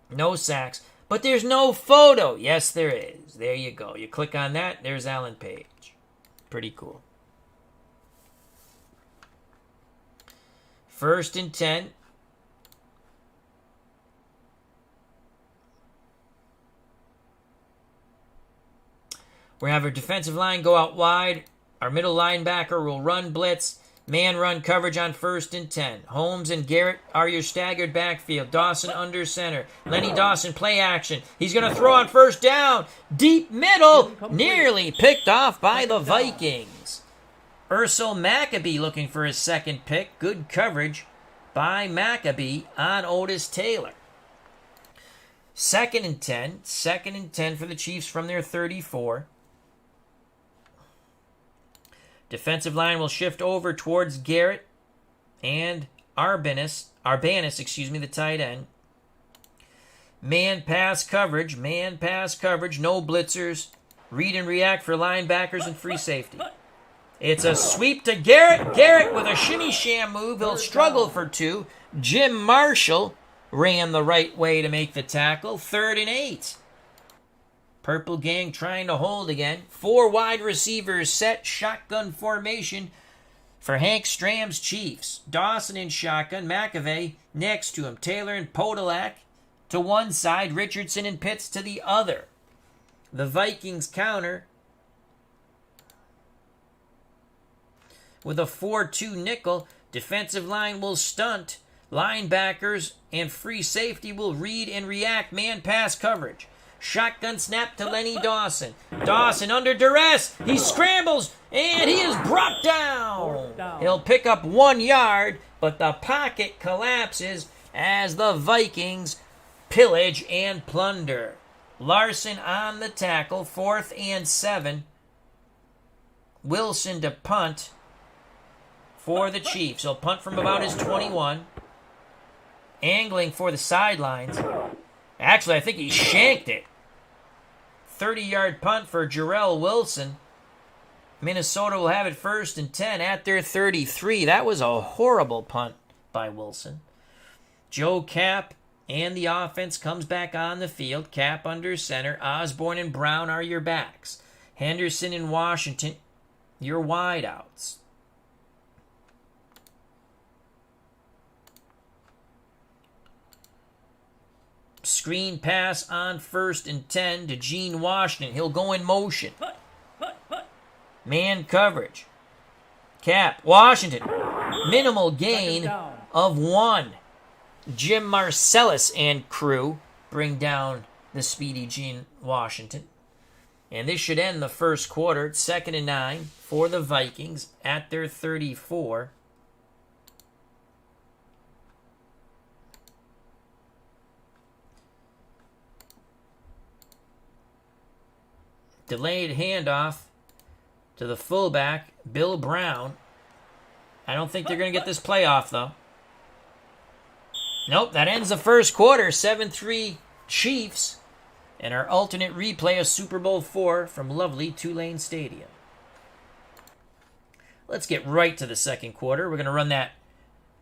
No sacks. But there's no photo. Yes, there is. There you go. You click on that. There's Alan Page. Pretty cool. 1st and 10. We're going to have our defensive line go out wide. Our middle linebacker will run blitz. Man run coverage on 1st and 10. Holmes and Garrett are your staggered backfield. Dawson under center. Lenny Dawson play action. He's going to throw on 1st down. Deep middle. Nearly picked off by the Vikings. Ursel Maccabee looking for his 2nd pick. Good coverage by Maccabee on Otis Taylor. 2nd and 10. 2nd and 10 for the Chiefs from their 34. Defensive line will shift over towards Garrett and Arbanis, the tight end. Man pass coverage, no blitzers. Read and react for linebackers and free safety. It's a sweep to Garrett. Garrett with a shimmy sham move. He'll struggle for 2. Jim Marshall ran the right way to make the tackle. 3rd and 8. Purple Gang trying to hold again. 4 wide receivers set. Shotgun formation for Hank Stram's Chiefs. Dawson in shotgun. McAvey next to him. Taylor and Podolak to one side. Richardson and Pitts to the other. The Vikings counter with a 4-2 nickel. Defensive line will stunt. Linebackers and free safety will read and react. Man pass coverage. Shotgun snap to Lenny Dawson. Dawson under duress. He scrambles, and he is brought down. He'll pick up 1 yard, but the pocket collapses as the Vikings pillage and plunder. Larson on the tackle. 4th and 7. Wilson to punt for the Chiefs. He'll punt from about his 21. Angling for the sidelines. Actually, I think he shanked it. 30-yard punt for Jarrell Wilson. Minnesota will have it 1st and 10 at their 33. That was a horrible punt by Wilson. Joe Cap and the offense comes back on the field. Cap under center. Osborne and Brown are your backs. Henderson and Washington, your wideouts. Screen pass on 1st and 10 to Gene Washington. He'll go in motion. Man coverage. Cap. Washington. Minimal gain of 1. Jim Marcellus and crew bring down the speedy Gene Washington. And this should end the first quarter. 2nd and 9 for the Vikings at their 34. Delayed handoff to the fullback, Bill Brown. I don't think they're going to get this play off, though. Nope, that ends the first quarter. 7-3 Chiefs. And our alternate replay of Super Bowl IV from lovely Tulane Stadium. Let's get right to the second quarter. We're going to run that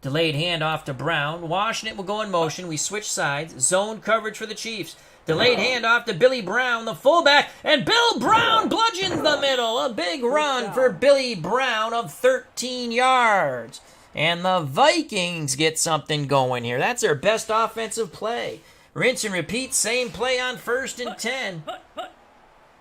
delayed handoff to Brown. Washington will go in motion. We switch sides. Zone coverage for the Chiefs. Delayed handoff to Billy Brown, the fullback, and Bill Brown bludgeons the middle. A big run for Billy Brown of 13 yards. And the Vikings get something going here. That's their best offensive play. Rinse and repeat, same play on 1st and 10.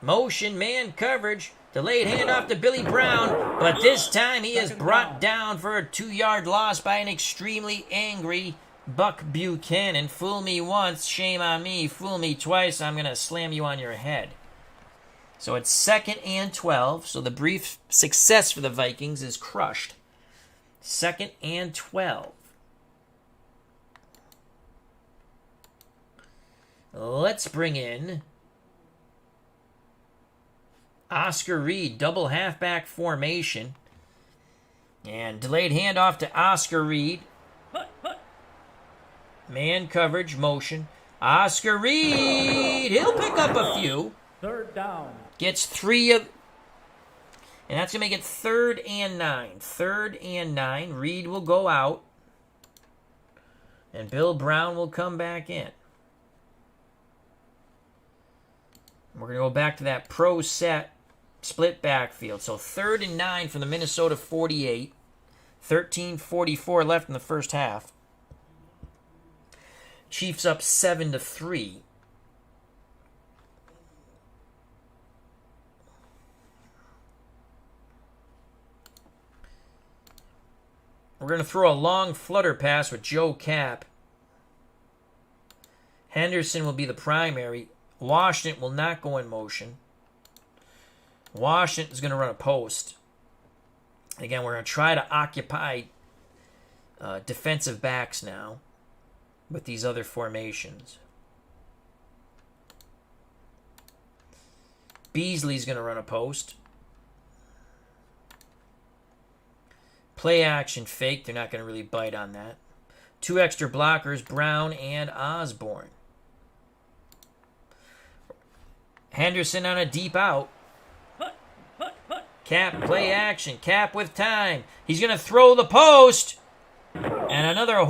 Motion, man coverage. Delayed handoff to Billy Brown, but this time he is brought down for a 2-yard loss by an extremely angry Buck Buchanan. Fool me once, shame on me. Fool me twice, I'm going to slam you on your head. So it's 2nd and 12, so the brief success for the Vikings is crushed. 2nd and 12. Let's bring in Oscar Reed, double halfback formation. And delayed handoff to Oscar Reed. Man coverage, motion. Oscar Reed, he'll pick up a few. 3rd down. Gets 3 of... And that's going to make it 3rd and 9. 3rd and 9. Reed will go out. And Bill Brown will come back in. We're going to go back to that pro set split backfield. So 3rd and 9 from the Minnesota 48. 13:44 left in the first half. Chiefs up 7-3. We're going to throw a long flutter pass with Joe Cap. Henderson will be the primary. Washington will not go in motion. Washington's going to run a post. Again, we're going to try to occupy defensive backs now with these other formations. Beasley's going to run a post. Play action fake. They're not going to really bite on that. 2 extra blockers, Brown and Osborne. Henderson on a deep out. Cap, play action. Cap with time. He's going to throw the post. And another...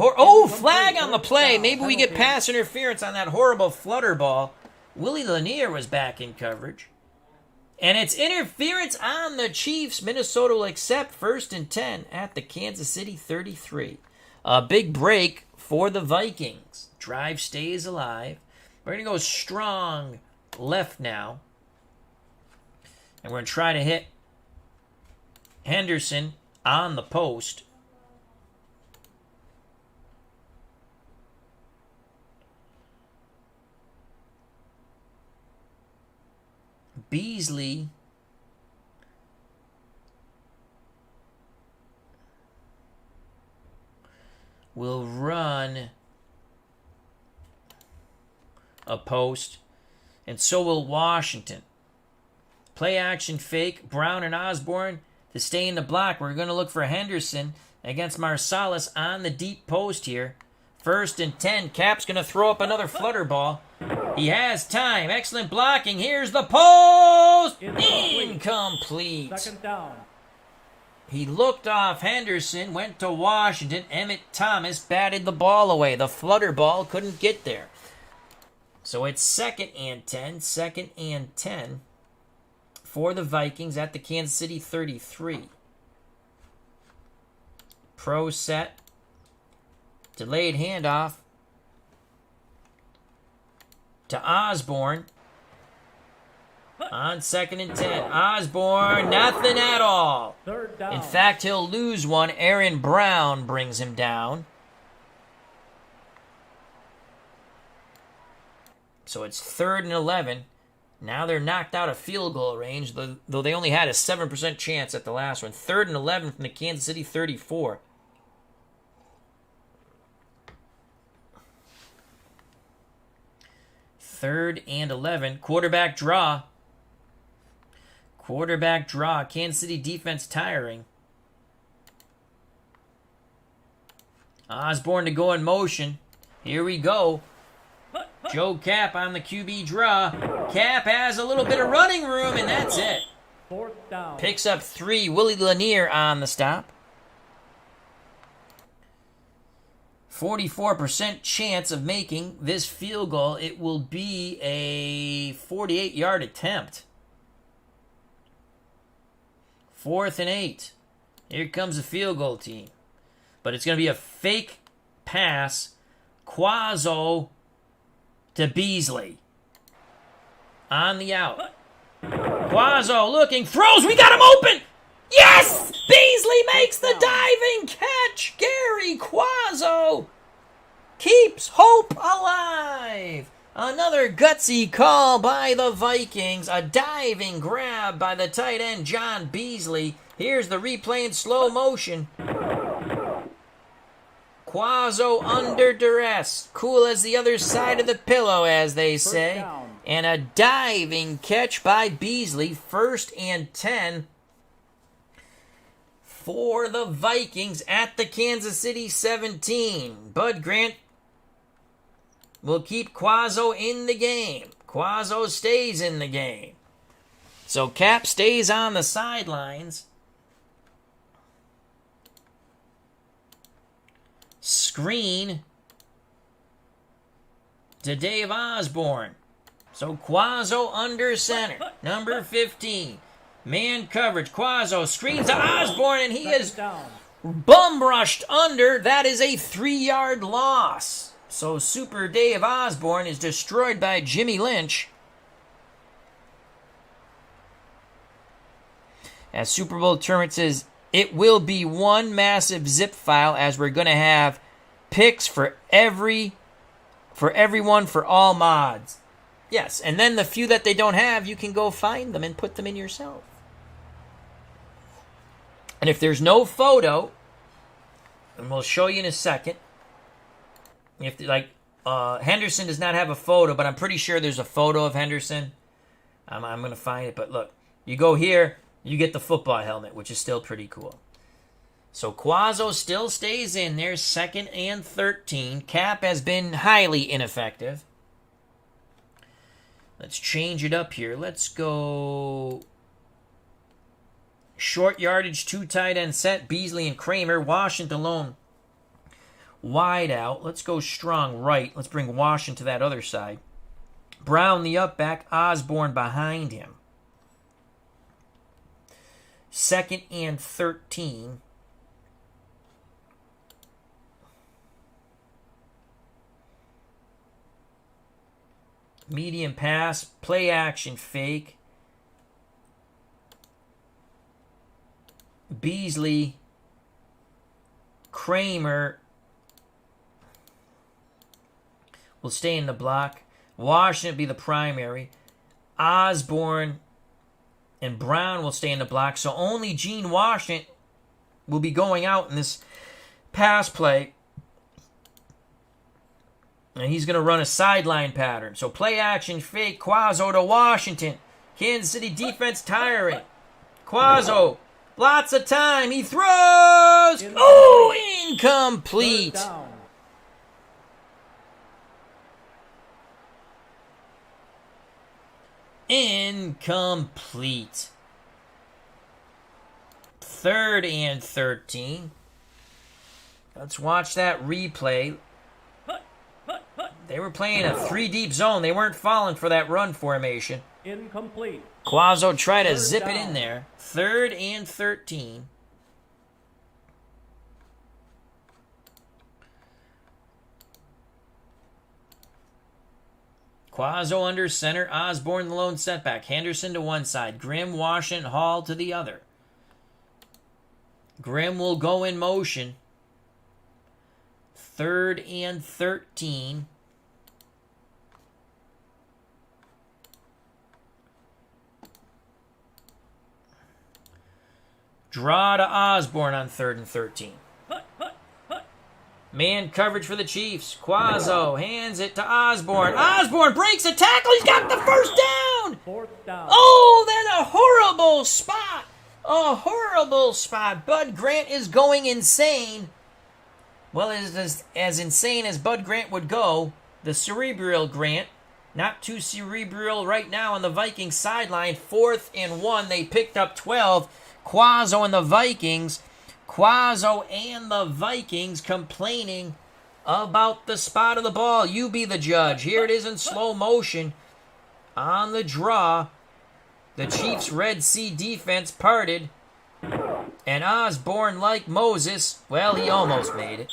flag on the play. Maybe we get pass interference on that horrible flutter ball. Willie Lanier was back in coverage. And it's interference on the Chiefs. Minnesota will accept 1st and 10 at the Kansas City 33. A big break for the Vikings. Drive stays alive. We're going to go strong left now. And we're going to try to hit Henderson on the post. Beasley will run a post, and so will Washington. Play action fake. Brown and Osborne to stay in the block. We're going to look for Henderson against Marsalis on the deep post here. 1st and 10. Cap's going to throw up another flutter ball. He has time. Excellent blocking. Here's the post. Incomplete. Incomplete. Second down. He looked off Henderson, went to Washington. Emmett Thomas batted the ball away. The flutter ball couldn't get there. So it's 2nd and 10. 2nd and 10 for the Vikings at the Kansas City 33. Pro set. Delayed handoff to Osborne. On 2nd and 10. Osborne, nothing at all. Third down. In fact, he'll lose one. Aaron Brown brings him down. So it's 3rd and 11. Now they're knocked out of field goal range, though they only had a 7% chance at the last one. 3rd and 11 from the Kansas City 34. Third and 11. Quarterback draw. Quarterback draw. Kansas City defense tiring. Osborne to go in motion. Here we go. Joe Cap on the QB draw. Cap has a little bit of running room, and that's it. Fourth down. Picks up 3. Willie Lanier on the stop. 44% chance of making this field goal. It will be a 48-yard attempt. 4th and 8. Here comes the field goal team. But it's going to be a fake pass. Quazzo to Beasley. On the out. Quazzo looking, throws, we got him open! Yes! Beasley makes the diving catch! Gary Quazzo keeps hope alive! Another gutsy call by the Vikings. A diving grab by the tight end, John Beasley. Here's the replay in slow motion. Quazzo under duress. Cool as the other side of the pillow, as they say. And a diving catch by Beasley. 1st and 10 for the Vikings at the Kansas City 17. Bud Grant will keep Quazzo in the game. Quazzo stays in the game. So Cap stays on the sidelines. Screen to Dave Osborne. So Quazzo under center. Number 15. Man coverage. Quazzo screens to Osborne, and he is bum rushed under. That is a 3-yard loss. So Super Dave Osborne is destroyed by Jimmy Lynch. As Super Bowl Tournament says, it will be one massive zip file, as we're going to have picks for everyone for all mods. Yes, and then the few that they don't have, you can go find them and put them in yourself. And if there's no photo, and we'll show you in a second, if Henderson does not have a photo, but I'm pretty sure there's a photo of Henderson. I'm going to find it, but look, you go here, you get the football helmet, which is still pretty cool. So Quazzo still stays in there, 2nd and 13. Cap has been highly ineffective. Let's change it up here. Let's go short yardage, 2 tight end set. Beasley and Kramer. Washington alone. Wide out. Let's go strong right. Let's bring Washington to that other side. Brown the up back. Osborne behind him. 2nd and 13. Medium pass, play action fake. Beasley, Kramer will stay in the block. Washington be the primary. Osborne and Brown will stay in the block. So only Gene Washington will be going out in this pass play. And he's going to run a sideline pattern. So play action fake. Quazzo to Washington. Kansas City defense tiring. Quazzo. Lots of time. He throws. Oh, incomplete. Incomplete. 3rd and 13. Let's watch that replay. They were playing a 3-deep zone. They weren't falling for that run formation. Incomplete. Quazzo tried to Third zip it down. in there. 3rd and 13. Quazzo under center. Osborne the lone setback. Henderson to one side. Grimm, Washington, Hall to the other. Grimm will go in motion. 3rd and 13. Draw to Osborne on 3rd and 13. Man coverage for the Chiefs. Quazzo hands it to Osborne. Osborne breaks a tackle. He's got the first down. 4th down. Oh, then a horrible spot. A horrible spot. Bud Grant is going insane. Well, it is as insane as Bud Grant would go. The cerebral Grant. Not too cerebral right now on the Vikings sideline. 4th and 1. They picked up 12. Quazzo and the Vikings. Quazzo and the Vikings complaining about the spot of the ball. You be the judge. Here it is in slow motion. On the draw. The Chiefs' Red Sea defense parted. And Osborne, like Moses, well, he almost made it.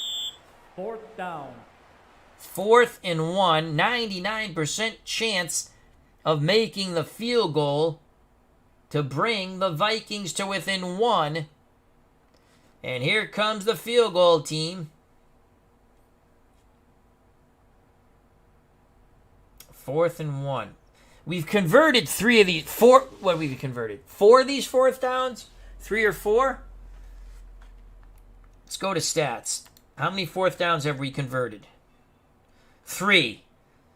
4th down. 4th and 1. 99% chance of making the field goal to bring the Vikings to within 1. And here comes the field goal team. 4th and 1. We've converted 3 of these. 4. What have we converted? 4 of these 4th downs? 3 or 4? Let's go to stats. How many 4th downs have we converted? 3.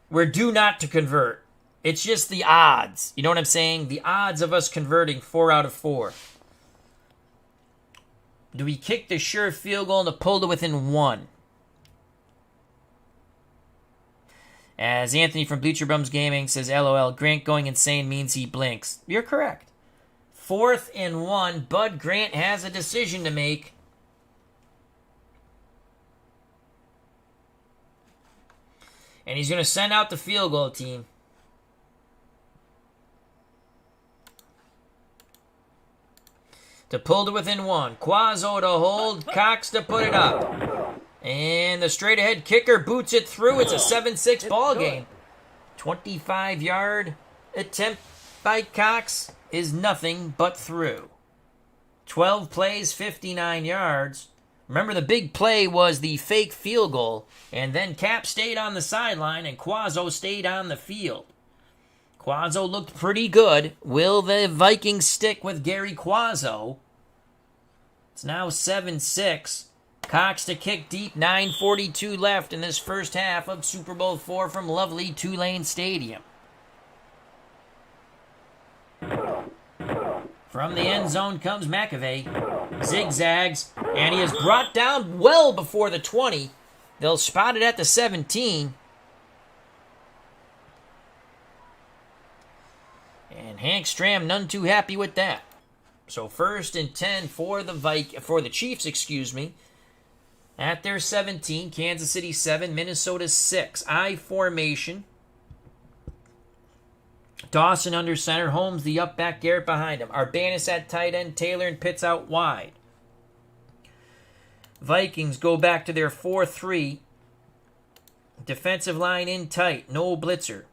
We're due not to convert. It's just the odds. You know what I'm saying? The odds of us converting 4 out of 4. Do we kick the sure field goal to pull to within 1? As Anthony from Bleacher Bums Gaming says, LOL, Grant going insane means he blinks. You're correct. 4th and 1. Bud Grant has a decision to make. And he's going to send out the field goal team. To pull to within 1. Quazzo to hold. Cox to put it up. And the straight-ahead kicker boots it through. It's a 7-6 ball game. 25-yard attempt by Cox is nothing but through. 12 plays, 59 yards. Remember, the big play was the fake field goal. And then Cap stayed on the sideline and Quazzo stayed on the field. Quazzo looked pretty good. Will the Vikings stick with Gary Quazzo? It's now 7-6. Cox to kick deep. 9:42 left in this first half of Super Bowl IV from lovely Tulane Stadium. From the end zone comes McAvey. Zigzags. And he is brought down well before the 20. They'll spot it at the 17. And Hank Stram none too happy with that. So 1st and 10 for the Chiefs, at their 17. Kansas City 7, Minnesota 6. I formation. Dawson under center. Holmes the up back. Garrett behind him. Arbanis at tight end. Taylor and Pitts out wide. Vikings go back to their 4-3. Defensive line in tight. No blitzer.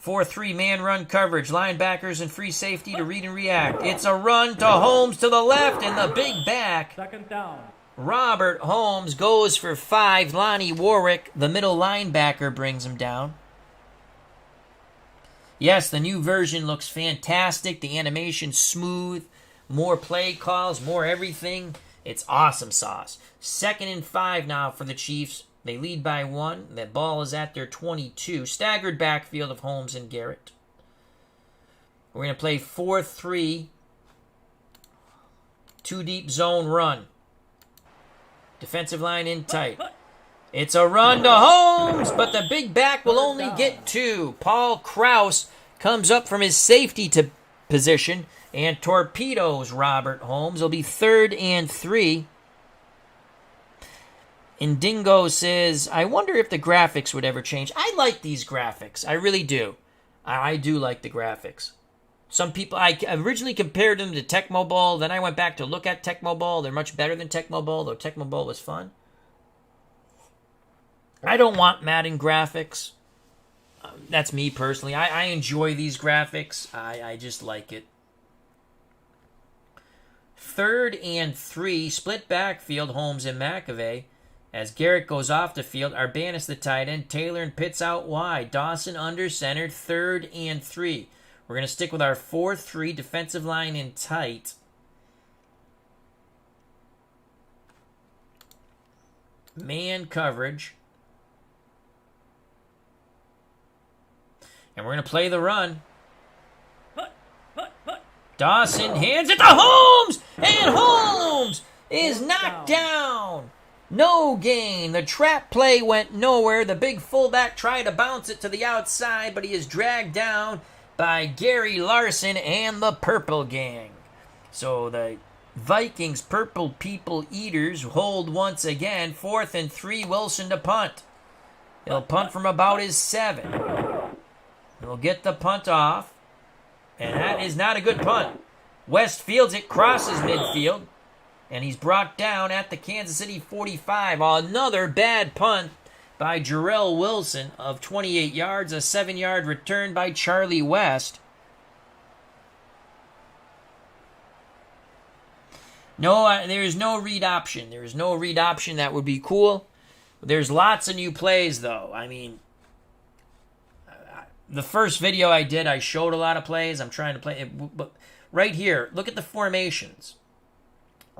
4-3 man run coverage. Linebackers and free safety to read and react. It's a run to Holmes to the left and the big back. 2nd down. Robert Holmes goes for 5. Lonnie Warwick, the middle linebacker, brings him down. Yes, the new version looks fantastic. The animation smooth. More play calls, more everything. It's awesome sauce. 2nd and 5 now for the Chiefs. They lead by 1. That ball is at their 22. Staggered backfield of Holmes and Garrett. We're going to play 4-3. 2 deep zone run. Defensive line in tight. It's a run to Holmes, but the big back will only get 2. Paul Krause comes up from his safety position and torpedoes Robert Holmes. It'll be 3rd and 3. Indingo says, I wonder if the graphics would ever change. I like these graphics. I really do. I do like the graphics. Some people, I originally compared them to Tecmo Bowl. Then I went back to look at Tecmo Bowl. They're much better than Tecmo Bowl, though Tecmo Bowl was fun. I don't want Madden graphics. That's me personally. I enjoy these graphics. I just like it. 3rd and 3, split backfield, Holmes and McAvey. As Garrett goes off the field, Arbanis the tight end, Taylor and Pitts out wide. Dawson under center, 3rd and 3. We're going to stick with our 4-3 defensive line in tight. Man coverage. And we're going to play the run. Dawson hands it to Holmes! And Holmes is knocked down. No gain. The trap play went nowhere. The big fullback tried to bounce it to the outside, but he is dragged down by Gary Larson and the Purple Gang. So the Vikings Purple People Eaters hold once again. 4th and 3, Wilson to punt. He'll punt from about his 7. He'll get the punt off. And that is not a good punt. West fields it, crosses midfield. And he's brought down at the Kansas City 45. Another bad punt by Jarrell Wilson of 28 yards. A 7-yard return by Charlie West. No, there is no read option. There is no read option. That would be cool. There's lots of new plays, though. I mean, the first video I did, I showed a lot of plays. I'm trying to play it. But right here, look at the formations.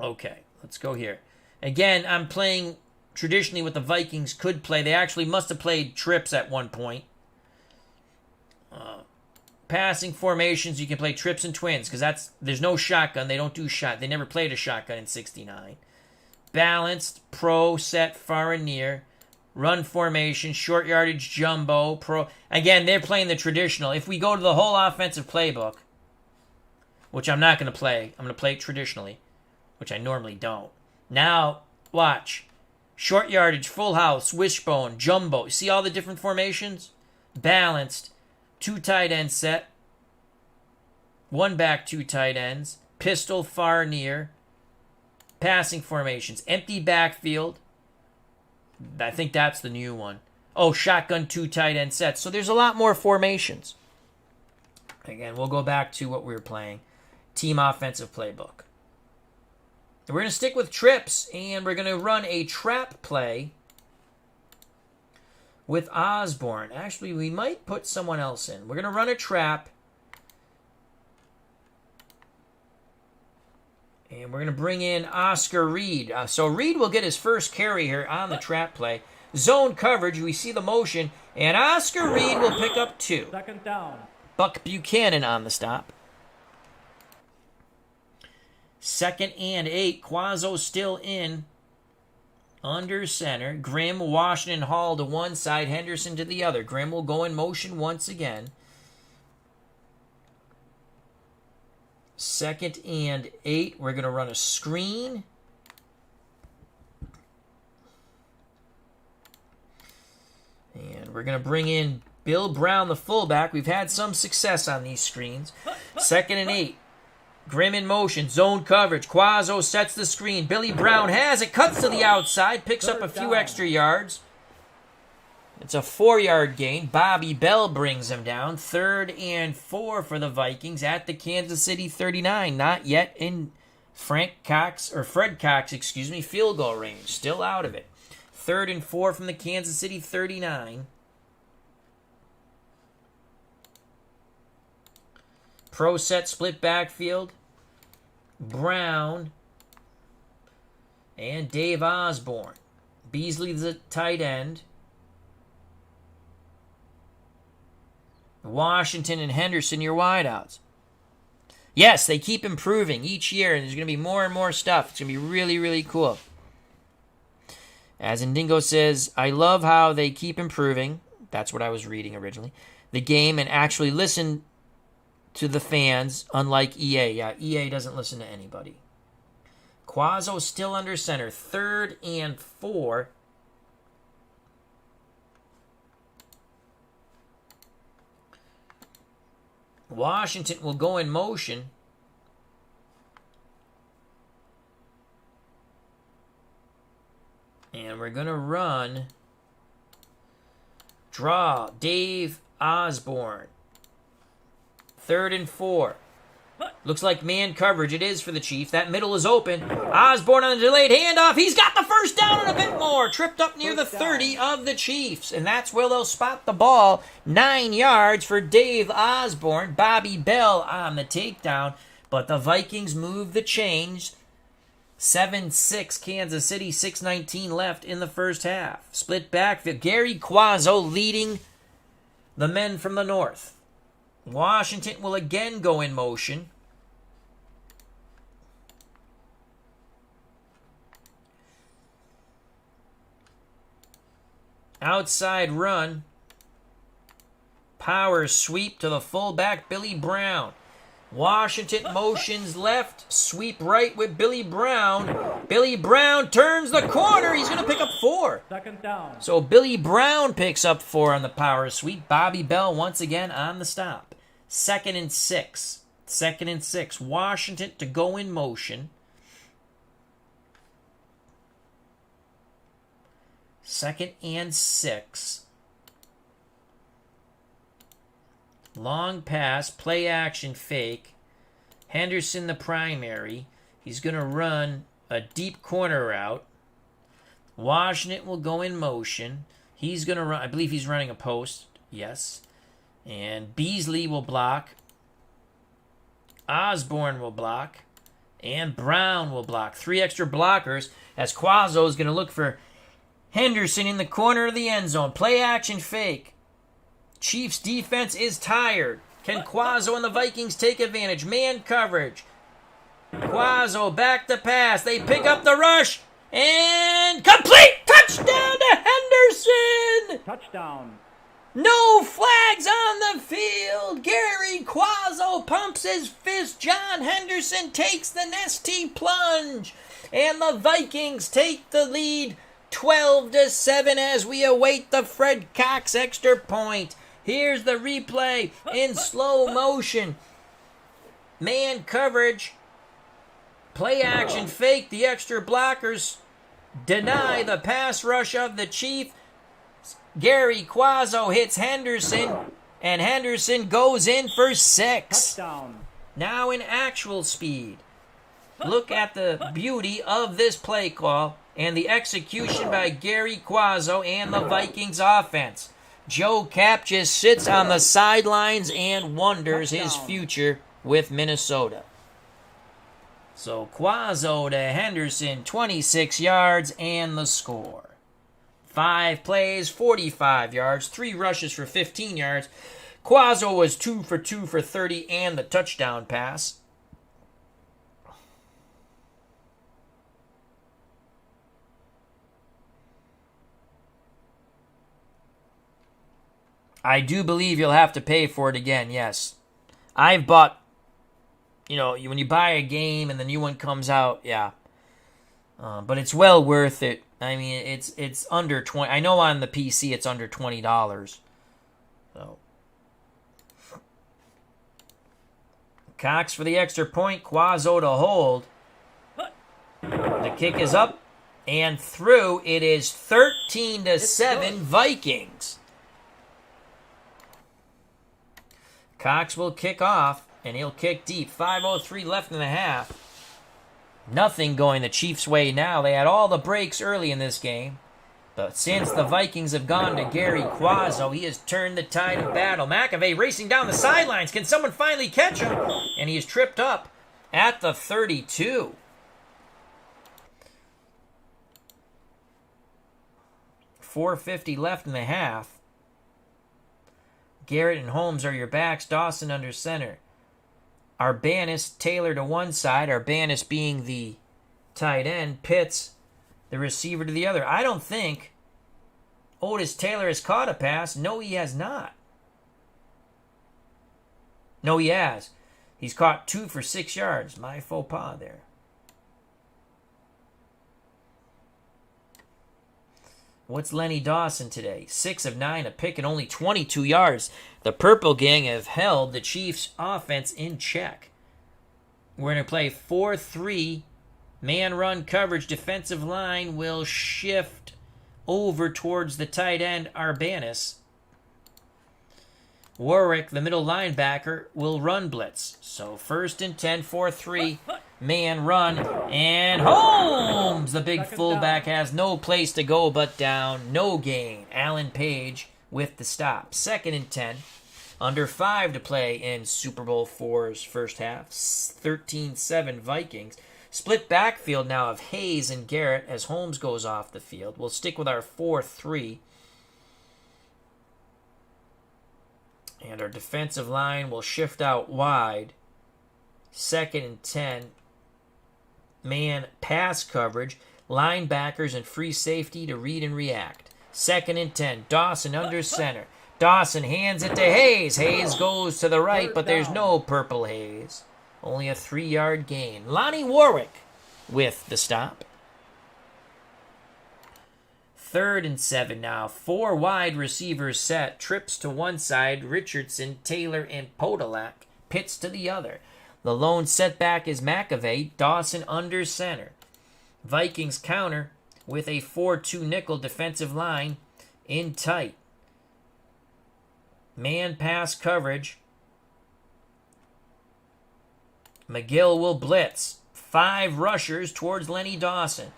Okay, let's go here. Again, I'm playing traditionally what the Vikings could play. They actually must have played trips at one point. Passing formations, you can play trips and twins because there's no shotgun. They don't do shot. They never played a shotgun in '69. Balanced, pro, set, far and near. Run formation, short yardage, jumbo, pro. Again, they're playing the traditional. If we go to the whole offensive playbook, which I'm not going to play, I'm going to play it traditionally, which I normally don't. Now, watch. Short yardage, full house, wishbone, jumbo. See all the different formations? Balanced. 2 tight end set. 1 back, 2 tight ends. Pistol, far, near. Passing formations. Empty backfield. I think that's the new one. Oh, shotgun, 2 tight end sets. So there's a lot more formations. Again, we'll go back to what we were playing. Team offensive playbook. We're going to stick with trips, and we're going to run a trap play with Osborne. Actually, we might put someone else in. We're going to run a trap. And we're going to bring in Oscar Reed. So Reed will get his first carry here on the trap play. Zone coverage, we see the motion. And Oscar Reed will pick up 2. 2nd down. Buck Buchanan on the stop. 2nd and 8. Quazzo still in. Under center. Grimm, Washington, Hall to one side. Henderson to the other. Grimm will go in motion once again. 2nd and 8. We're going to run a screen. And we're going to bring in Bill Brown, the fullback. We've had some success on these screens. 2nd and 8. Grimm in motion. Zone coverage. Quazzo sets the screen. Billy Brown has it. Cuts to the outside. Picks up a few extra yards. It's a 4-yard gain. Bobby Bell brings him down. 3rd and 4 for the Vikings at the Kansas City 39. Not yet in Fred Cox, field goal range. Still out of it. 3rd and 4 from the Kansas City 39. Pro set split backfield. Brown and Dave Osborne. Beasley the tight end. Washington and Henderson, your wideouts. Yes, they keep improving each year, and there's going to be more and more stuff. It's going to be really, really cool. As Indingo says, I love how they keep improving. That's what I was reading originally. The game and actually listen to the fans, unlike EA. Yeah, EA doesn't listen to anybody. Quazzo still under center. 3rd and 4. Washington will go in motion. And we're going to run. Draw. Dave Osborne. 3rd and 4. Looks like man coverage. It is for the Chiefs. That middle is open. Osborne on the delayed handoff. He's got the first down and a bit more. Tripped up near the 30 of the Chiefs. And that's where they'll spot the ball. 9 yards for Dave Osborne. Bobby Bell on the takedown. But the Vikings move the chains. 7-6 Kansas City. 6:19 left in the first half. Split backfield. Gary Quazzo leading the men from the north. Washington will again go in motion. Outside run. Power sweep to the fullback, Billy Brown. Washington motions left. Sweep right with Billy Brown. Billy Brown turns the corner. He's going to pick up 4. 2nd down. So Billy Brown picks up 4 on the power sweep. Bobby Bell once again on the stop. 2nd and 6. 2nd and 6. Washington to go in motion. 2nd and 6. Long pass, play action fake. Henderson the primary. He's going to run a deep corner route. Washington will go in motion. He's going to run, I believe he's running a post. Yes. And Beasley will block. Osborne will block. And Brown will block. 3 extra blockers as Quazzo is going to look for Henderson in the corner of the end zone. Play action fake. Chiefs defense is tired. Can Quazzo and the Vikings take advantage? Man coverage. Quazzo back to pass. They pick up the rush. And complete! Touchdown to Henderson! Touchdown. No flags on the field. Gary Quazzo pumps his fist. John Henderson takes the nasty plunge. And the Vikings take the lead 12-7 as we await the Fred Cox extra point. Here's the replay in slow motion. Man coverage. Play action fake. The extra blockers deny the pass rush of the Chief. Gary Quazzo hits Henderson, and Henderson goes in for 6. Touchdown. Now in actual speed. Look at the beauty of this play call and the execution by Gary Quazzo and the Vikings offense. Joe Cap just sits on the sidelines and wonders his future with Minnesota. So Quazzo to Henderson, 26 yards and the score. 5 plays, 45 yards, 3 rushes for 15 yards. Quazzo was 2 for 2 for 30 and the touchdown pass. I do believe you'll have to pay for it again, yes. I've bought, when you buy a game and the new one comes out, yeah. But it's well worth it. I mean, it's under 20. I know on the PC it's under $20. So Cox for the extra point, Quazzo to hold. The kick is up and through. It is 13-7 Vikings. Cox will kick off, and he'll kick deep. 5:03 left in the half. Nothing going the Chiefs' way now. They had all the breaks early in this game. But since the Vikings have gone to Gary Quazzo, he has turned the tide of battle. McAvey racing down the sidelines. Can someone finally catch him? And he is tripped up at the 32. $4:50 left in the half. Garrett and Holmes are your backs. Dawson under center. Arbanis, Taylor to one side. Arbanis being the tight end. Pitts the receiver to the other. I don't think Otis Taylor has caught a pass. No, he has not. No, he has. He's caught 2 for 6 yards. My faux pas there. What's Lenny Dawson today? 6 of 9, a pick, and only 22 yards. The Purple Gang have held the Chiefs' offense in check. We're going to play 4-3. Man run coverage. Defensive line will shift over towards the tight end, Arbanis. Warwick, the middle linebacker, will run blitz. So 1st and 10, 4-3. Man run, and Holmes, the big fullback, has no place to go but down. No gain. Alan Page with the stop. 2nd and 10. Under 5 to play in Super Bowl IV's first half. 13-7 Vikings. Split backfield now of Hayes and Garrett as Holmes goes off the field. We'll stick with our 4-3. And our defensive line will shift out wide. 2nd and 10. Man pass coverage. Linebackers and free safety to read and react. 2nd and 10. Dawson under center. Dawson hands it to Hayes. Hayes goes to the right, but there's no purple Hayes. Only a 3-yard gain. Lonnie Warwick with the stop. 3rd and 7 now. 4 wide receivers set. Trips to one side. Richardson, Taylor, and Podolak. Pitts to the other. The lone setback is McAvey. Dawson under center. Vikings counter with a 4-2 nickel defensive line in tight. Man pass coverage. McGill will blitz. 5 rushers towards Lenny Dawson.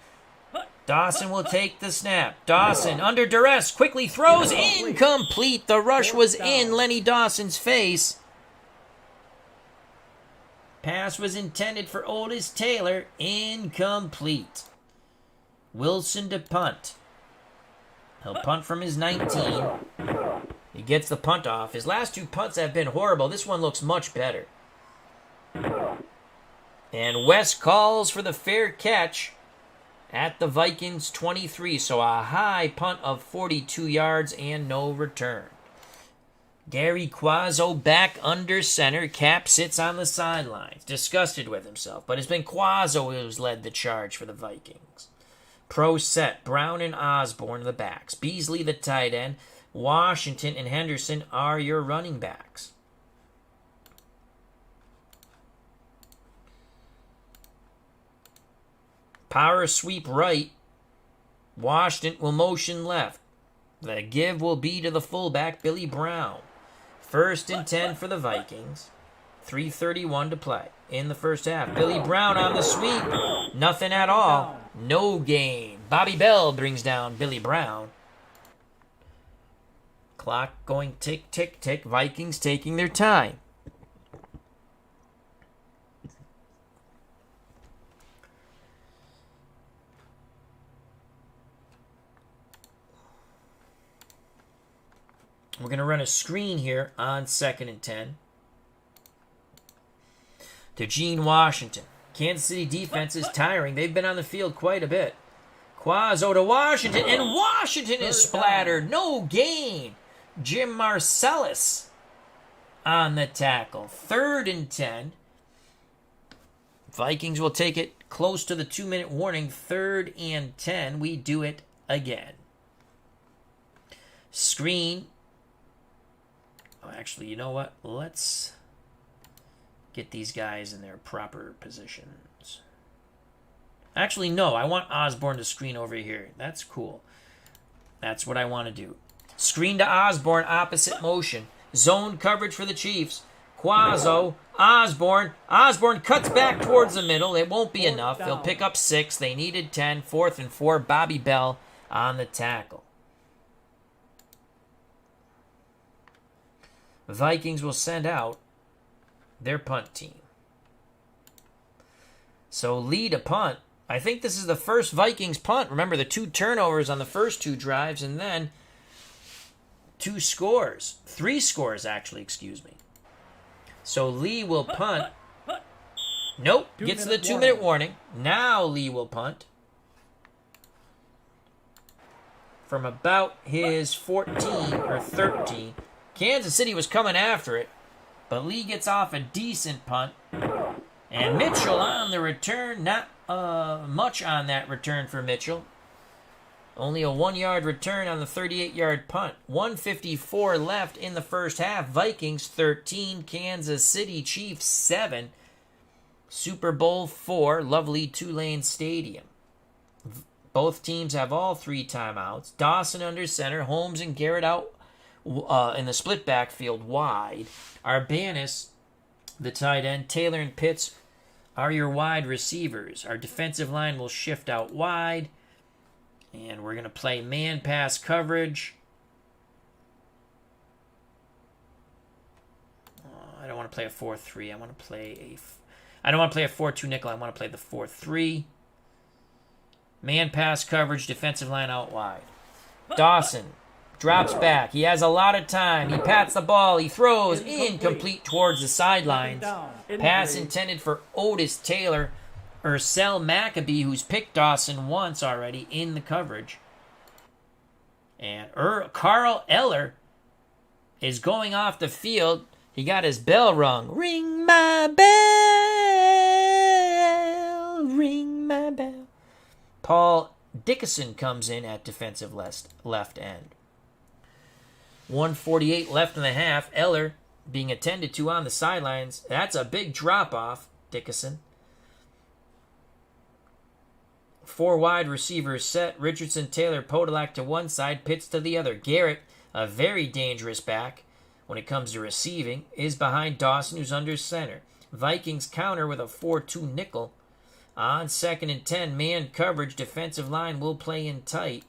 Dawson will take the snap. Dawson under duress quickly throws. Incomplete. The rush was in Lenny Dawson's face. Pass was intended for Otis Taylor. Incomplete. Wilson to punt. He'll punt from his 19. He gets the punt off. His last 2 punts have been horrible. This one looks much better. And West calls for the fair catch at the Vikings 23. So a high punt of 42 yards and no return. Gary Quazzo back under center. Cap sits on the sidelines, disgusted with himself. But it's been Quazzo who's led the charge for the Vikings. Pro set. Brown and Osborne the backs. Beasley the tight end. Washington and Henderson are your running backs. Power sweep right. Washington will motion left. The give will be to the fullback, Billy Brown. 1st and 10 for the Vikings. 3:31 to play in the first half. Billy Brown on the sweep. Nothing at all. No gain. Bobby Bell brings down Billy Brown. Clock going tick, tick, tick. Vikings taking their time. We're going to run a screen here on 2nd and 10. To Gene Washington. Kansas City defense is tiring. They've been on the field quite a bit. Quazzo to Washington, and Washington is splattered. No gain. Jim Marcellus on the tackle. 3rd and 10. Vikings will take it close to the 2-minute warning. 3rd and 10. We do it again. Screen. Oh, actually, you know what? Let's get these guys in their proper positions. Actually, no. I want Osborne to screen over here. That's cool. That's what I want to do. Screen to Osborne, opposite motion. Zone coverage for the Chiefs. Quazzo, Osborne. Osborne cuts back towards the middle. It won't be enough. They'll pick up 6. They needed 10. 4th and 4. Bobby Bell on the tackle. The Vikings will send out their punt team. So Lee to punt. I think this is the first Vikings punt. Remember the 2 turnovers on the first 2 drives and then 2 scores. 3 scores, actually, excuse me. So Lee will punt. Nope, gets the 2-minute warning. Now Lee will punt. from about his 14 or 13. Kansas City was coming after it, but Lee gets off a decent punt. And Mitchell on the return. Not much on that return for Mitchell. Only a 1-yard return on the 38-yard punt. 1:54 left in the first half. Vikings 13, Kansas City Chiefs 7. Super Bowl 4, lovely Tulane Stadium. Both teams have all 3 timeouts. Dawson under center. Holmes and Garrett out in the split backfield wide. Arbanis, the tight end. Taylor and Pitts are your wide receivers. Our defensive line will shift out wide. And we're going to play man pass coverage. I don't want to play a 4-3. I want to play I don't want to play a 4-2 nickel. I want to play the 4-3. Man pass coverage, defensive line out wide. Dawson drops back. He has a lot of time. He pats the ball. He throws incomplete towards the sidelines. Pass intended for Otis Taylor. Ursel Maccabee, who's picked Dawson once already in the coverage. And Carl Eller is going off the field. He got his bell rung. Ring my bell. Ring my bell. Paul Dickinson comes in at defensive left end. 1:48 left in the half. Eller being attended to on the sidelines. That's a big drop-off, Dickinson. 4 wide receivers set. Richardson, Taylor, Podolak to one side, Pitts to the other. Garrett, a very dangerous back when it comes to receiving, is behind Dawson, who's under center. Vikings counter with a 4-2 nickel. On 2nd and 10, man coverage. Defensive line will play in tight.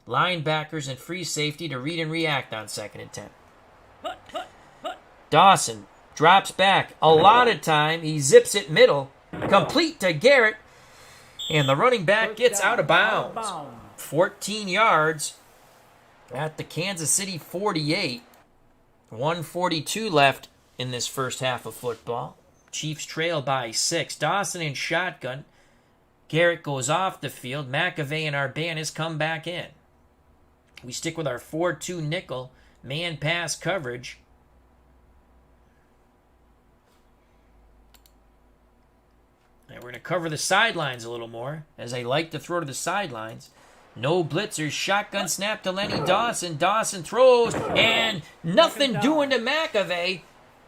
Linebackers and free safety to read and react on 2nd and 10. Dawson drops back. A lot of time. He zips it middle. Complete to Garrett. And the running back gets out of bounds. 14 yards at the Kansas City 48. 1:42 left in this first half of football. Chiefs trail by 6. Dawson in shotgun. Garrett goes off the field. McAvey and Arbanis come back in. We stick with our 4-2 nickel. Man pass coverage. And we're going to cover the sidelines a little more, as I like to throw to the sidelines. No blitzers. Shotgun snap to Lenny Dawson. Dawson throws, and nothing doing to McAvey.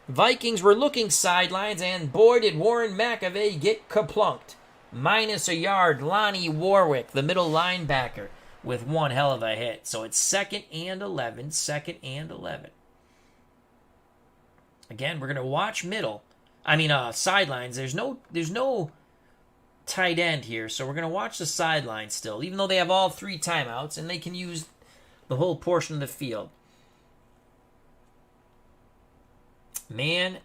Vikings were looking sidelines, and boy, did Warren McAvey get kaplunked. Minus a yard. Lonnie Warwick, the middle linebacker, with one hell of a hit. So it's 2nd and 11. 2nd and 11. Again, we're going to watch sidelines. There's no tight end here, so we're going to watch the sidelines still, even though they have all 3 timeouts, and they can use the whole portion of the field. Man,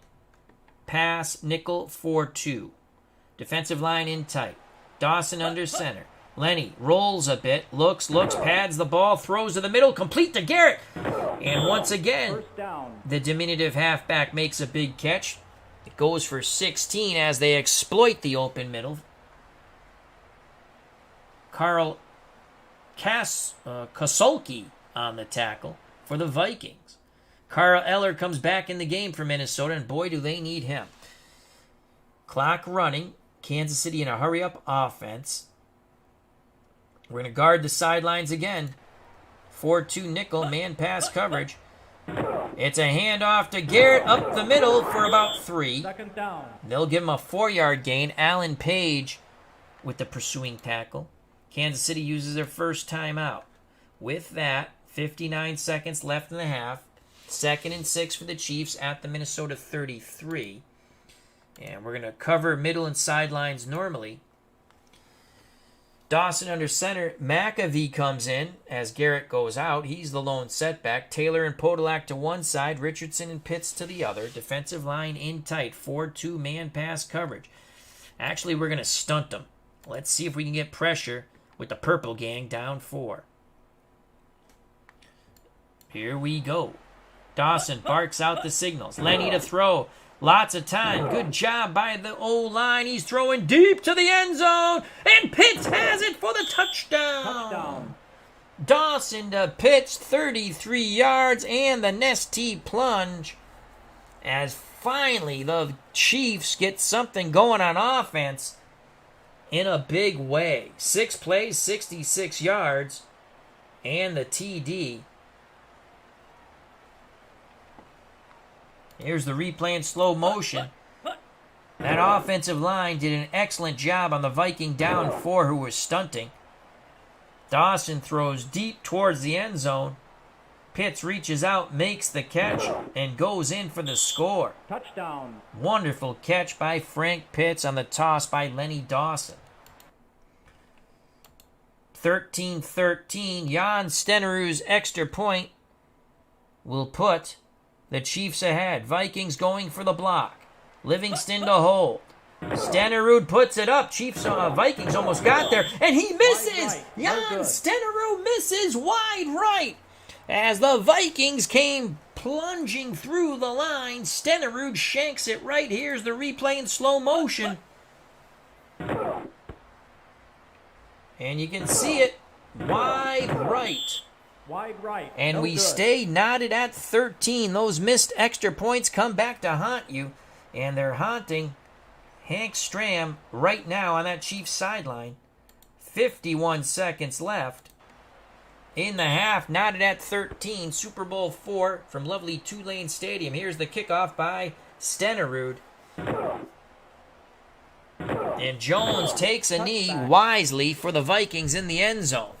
pass, nickel, 4-2. Defensive line in tight. Dawson under center. Lenny rolls a bit, looks, pads the ball, throws to the middle, complete to Garrett. And once again, the diminutive halfback makes a big catch. It goes for 16 as they exploit the open middle. Carl Kosolke on the tackle for the Vikings. Carl Eller comes back in the game for Minnesota, and boy, do they need him. Clock running. Kansas City in a hurry-up offense. We're going to guard the sidelines again. 4-2 nickel, man pass coverage. It's a handoff to Garrett up the middle for about 3. Second down. They'll give him a 4-yard gain. Allen Page with the pursuing tackle. Kansas City uses their first timeout. With that, 59 seconds left in the half. 2nd and 6 for the Chiefs at the Minnesota 33. And we're going to cover middle and sidelines normally. Dawson under center. McAvey comes in as Garrett goes out. He's the lone setback. Taylor and Podolak to one side. Richardson and Pitts to the other. Defensive line in tight. 4-2 man pass coverage. Actually, we're going to stunt them. Let's see if we can get pressure with the purple gang down 4. Here we go. Dawson barks out the signals. Lenny to throw. Lots of time. Good job by the O-line. He's throwing deep to the end zone. And Pitts has it for the touchdown. Dawson to pitch, 33 yards, and the Nestea plunge. As finally the Chiefs get something going on offense in a big way. 6 plays, 66 yards, and the TD. Here's the replay in slow motion. That offensive line did an excellent job on the Viking down 4 who was stunting. Dawson throws deep towards the end zone. Pitts reaches out, makes the catch, and goes in for the score. Touchdown. Wonderful catch by Frank Pitts on the toss by Lenny Dawson. 13-13, Jan Stenerud's extra point will put the Chiefs ahead. Vikings going for the block. Livingston to hold. Stenerud puts it up. Vikings almost got there, and he misses. Jan Stenerud misses wide right. As the Vikings came plunging through the line, Stenerud shanks it right. Here's the replay in slow motion. And you can see it wide right. Wide right. And no we good. stay knotted at 13. Those missed extra points come back to haunt you. And they're haunting Hank Stram right now on that Chiefs sideline. 51 seconds left in the half, knotted at 13. Super Bowl 4 from lovely Tulane Stadium. Here's the kickoff by Stenerud. And Jones takes a knee wisely for the Vikings in the end zone.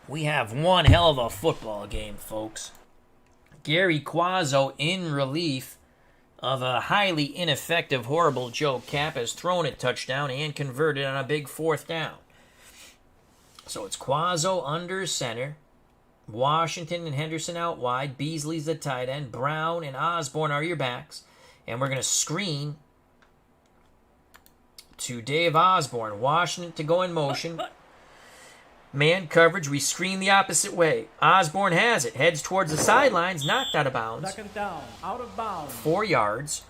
We have one hell of a football game, folks. Gary Quazzo, in relief of a highly ineffective, horrible Joe Kapp, has thrown a touchdown and converted on a big 4th down. So it's Quazzo under center. Washington and Henderson out wide. Beasley's the tight end. Brown and Osborne are your backs. And we're going to screen to Dave Osborne. Washington to go in motion. Man coverage, we screen the opposite way. Osborne has it. Heads towards the sidelines. Knocked out of bounds. 2nd down. Out of bounds. 4 yards.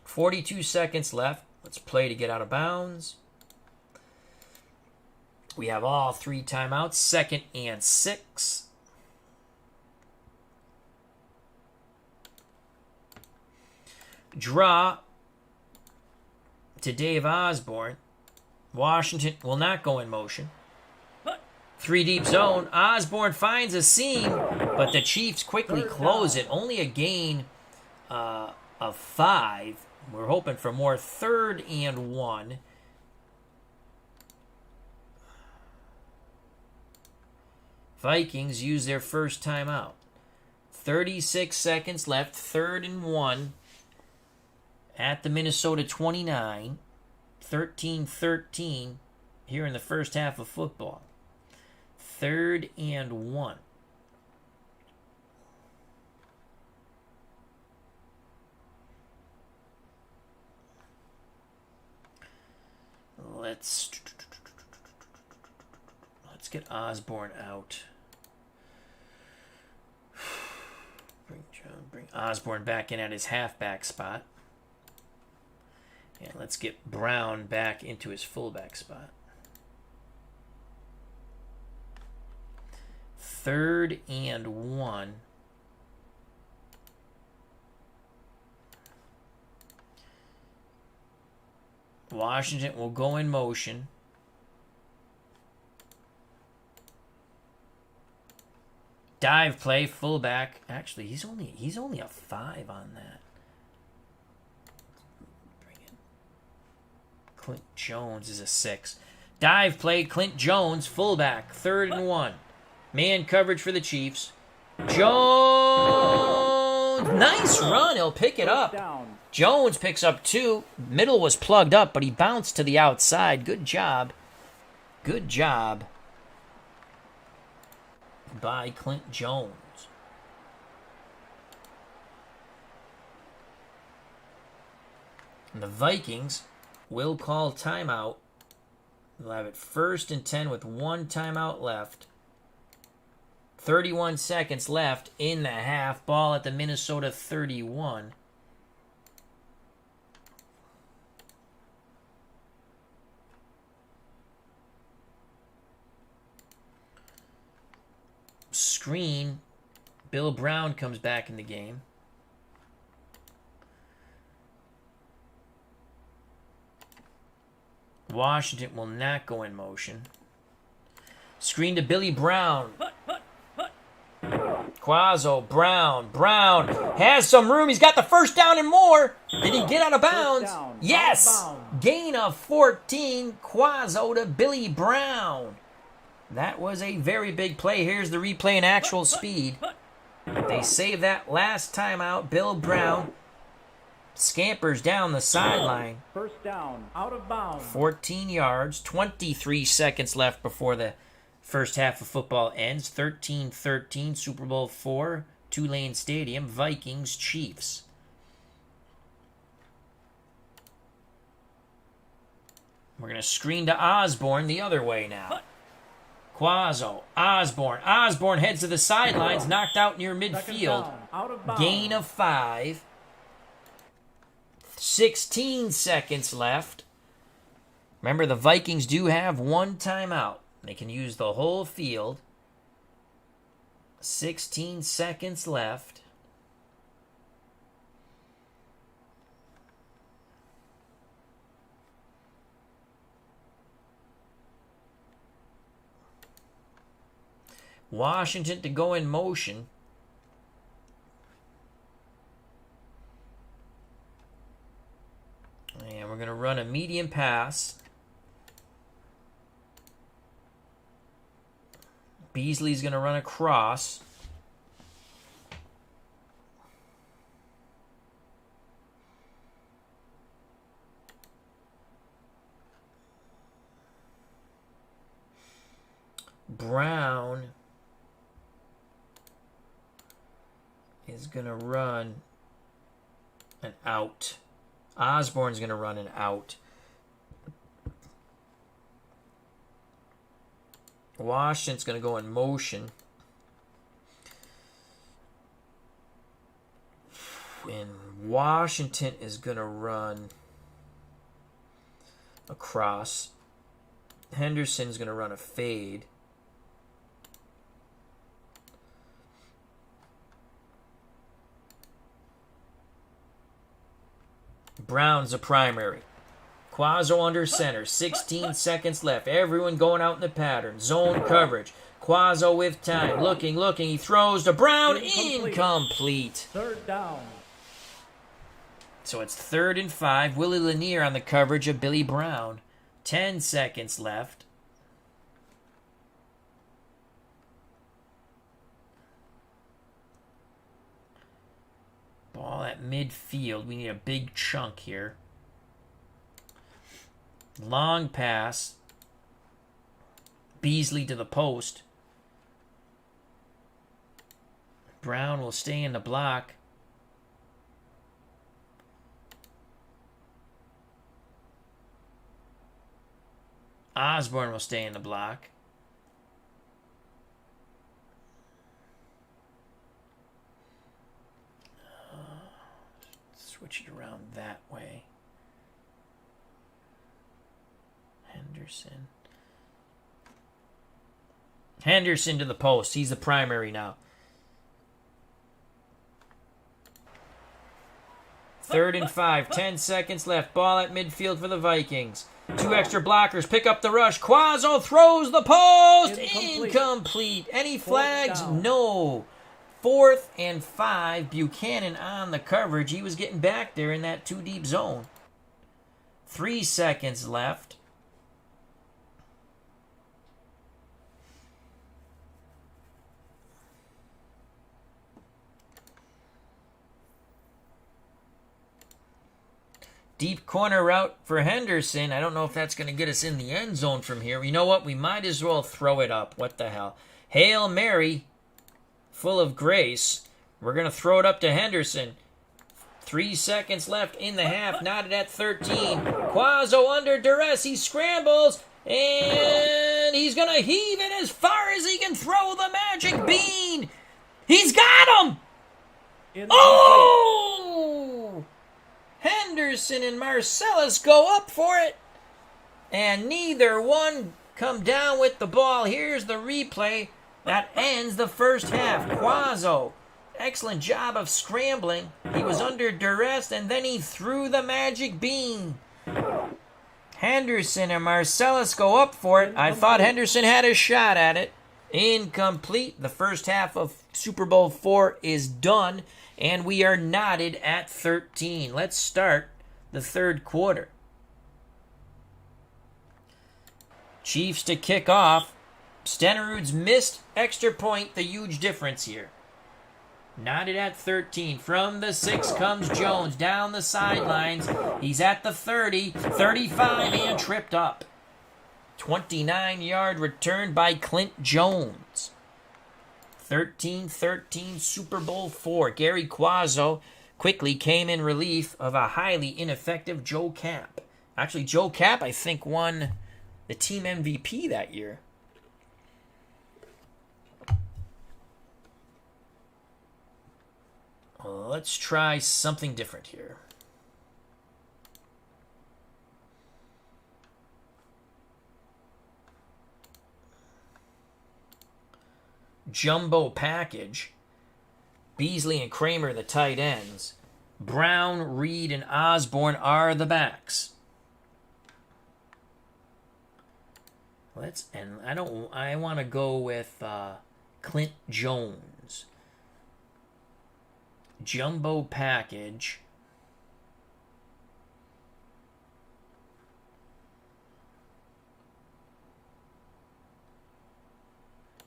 42 seconds left. Let's play to get out of bounds. We have all 3 timeouts. 2nd and 6. Draw to Dave Osborne. Washington will not go in motion. 3 deep zone. Osborne finds a seam, but the Chiefs quickly close it. Only a gain of 5. We're hoping for more. 3rd and 1. Vikings use their first timeout. 36 seconds left. 3rd and 1 at the Minnesota 29. 13-13 here in the first half of football. 3rd and 1. Let's get Osborne out. Bring Osborne back in at his halfback spot. And let's get Brown back into his fullback spot. 3rd and 1. Washington will go in motion. Dive play, fullback. Actually, he's only a 5 on that. Clint Jones is a 6. Dive play, Clint Jones, fullback, 3rd and 1. Man coverage for the Chiefs. Jones, nice run. He'll pick it up. Jones picks up 2. Middle was plugged up, but he bounced to the outside. Good job. Good job by Clint Jones. And the Vikings will call timeout. They'll have it 1st and 10 with 1 timeout left. 31 seconds left in the half. Ball at the Minnesota 31. screen. Bill Brown comes back in the game. Washington will not go in motion. Screen to Billy Brown. Quazzo, Brown has some room. He's got the first down and more. Did he get out of bounds? Yes! Gain of 14. Quazzo to Billy Brown. That was a very big play. Here's the replay in actual speed. They saved that last time out. Bill Brown scampers down the sideline. First down, out of bounds. 14 yards, 23 seconds left before the first half of football ends. 13-13, Super Bowl IV, Tulane Stadium, Vikings, Chiefs. We're going to screen to Osborne the other way now. Quazzo, Osborne heads to the sidelines, knocked out near midfield. Gain of 5. 16 seconds left. Remember, the Vikings do have one timeout. They can use the whole field. 16 seconds left. Washington to go in motion. And we're going to run a medium pass. Beasley's going to run across. Brown is going to run an out. Osborne's going to run an out. Washington's going to go in motion. And Washington is going to run across. Henderson's going to run a fade. Brown's a primary. Quazzo under center. 16 seconds left. Everyone going out in the pattern. Zone coverage. Quazzo with time. Looking. He throws to Brown. Incomplete. Third down. So it's 3rd and 5. Willie Lanier on the coverage of Billy Brown. 10 seconds left. Ball at midfield. We need a big chunk here. Long pass. Beasley to the post. Brown will stay in the block. Osborne will stay in the block. Switch it around that way. Henderson to the post. He's the primary now. 3rd and 5. 10 seconds left. Ball at midfield for the Vikings. 2 extra blockers. Pick up the rush. Quazzo throws the post. Incomplete. Any flags? No. 4th and 5. Buchanan on the coverage. He was getting back there in that 2 deep zone. 3 seconds left. Deep corner route for Henderson. I don't know if that's going to get us in the end zone from here. You know what? We might as well throw it up. What the hell? Hail Mary, full of grace. We're going to throw it up to Henderson. 3 seconds left in the half. Knotted at 13. Quazzo under duress. He scrambles. And he's going to heave it as far as he can throw the magic bean. He's got him. Oh! Henderson and Marcellus go up for it, and neither one come down with the ball. Here's the replay. That ends the first half. Quazzo, excellent job of scrambling. He was under duress, and then he threw the magic bean. Henderson and Marcellus go up for it. I thought Henderson had a shot at it. Incomplete. The first half of Super Bowl IV is done, and we are knotted at 13. Let's start the third quarter. Chiefs to kick off. Stenerud's missed extra point, the huge difference here. Knotted at 13. From the 6 comes Jones down the sidelines. He's at the 30, 35, and tripped up. 29-yard return by Clint Jones. 13-13 Super Bowl IV. Gary Quazzo quickly came in relief of a highly ineffective Joe Kapp. Actually, Joe Kapp, I think, won the team MVP that year. Let's try something different here. Jumbo package. Beasley and Kramer, the tight ends. Brown, Reed, and Osborne are the backs. I want to go with Clint Jones. Jumbo package.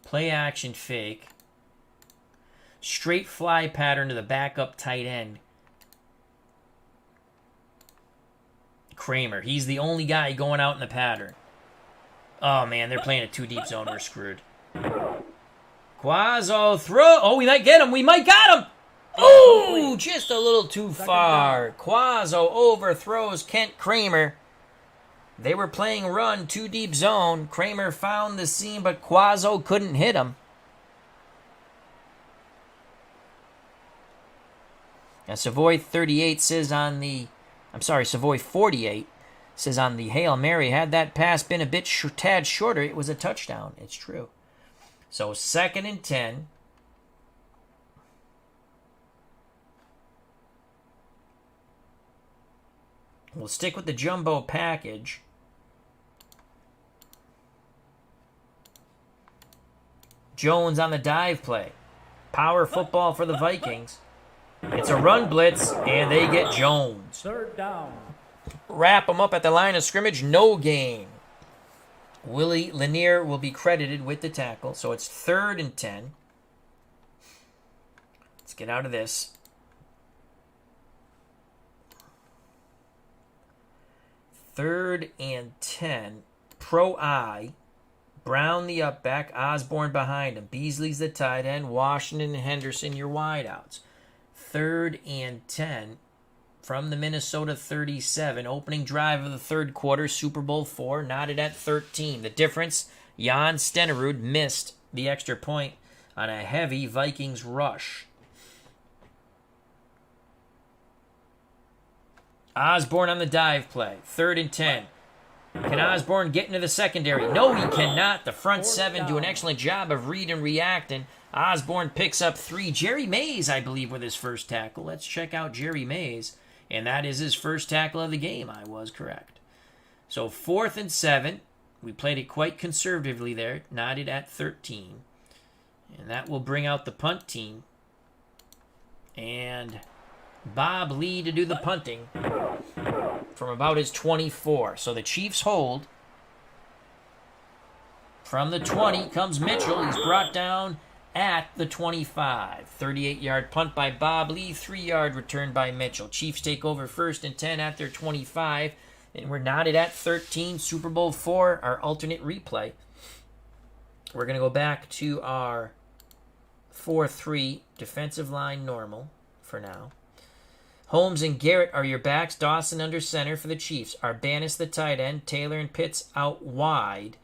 Play action fake. Straight fly pattern to the backup tight end. Kramer. He's the only guy going out in the pattern. Oh, man, they're playing a too deep zone. We're screwed. Quazzo throw. Oh, we might get him. We might got him. Oh, just a little too far. Quazzo overthrows Kent Kramer. They were playing run, too deep zone. Kramer found the seam, but Quazzo couldn't hit him. Now, Savoy 38 says on the... Savoy 48 says on the Hail Mary, had that pass been a bit tad shorter, it was a touchdown. It's true. So 2nd and 10. We'll stick with the jumbo package. Jones on the dive play. Power football for the Vikings. It's a run blitz, and they get Jones. 3rd down. Wrap them up at the line of scrimmage. No gain. Willie Lanier will be credited with the tackle. So it's 3rd and 10. Let's get out of this. 3rd and 10. Pro I. Brown the up back. Osborne behind him. Beasley's the tight end. Washington and Henderson your wideouts. 3rd and 10 from the Minnesota 37. Opening drive of the third quarter. Super Bowl IV. Knotted at 13. The difference, Jan Stenerud missed the extra point on a heavy Vikings rush. Osborne on the dive play. 3rd and 10. Can Osborne get into the secondary? No, he cannot. The front 7 do an excellent job of read and reacting. Osborne picks up 3. Jerry Mays, I believe, with his first tackle. Let's check out Jerry Mays. And that is his first tackle of the game. I was correct. So 4th and 7. We played it quite conservatively there. Knotted at 13. And that will bring out the punt team. And Bob Lee to do the punting from about his 24. So the Chiefs hold. From the 20 comes Mitchell. He's brought down at the 25. 38-yard punt by Bob Lee. 3-yard return by Mitchell. Chiefs take over 1st and 10 at their 25. And we're knotted at 13. Super Bowl IV, our alternate replay. We're going to go back to our 4-3 defensive line normal for now. Holmes and Garrett are your backs. Dawson under center for the Chiefs. Arbanis the tight end. Taylor and Pitts out wide.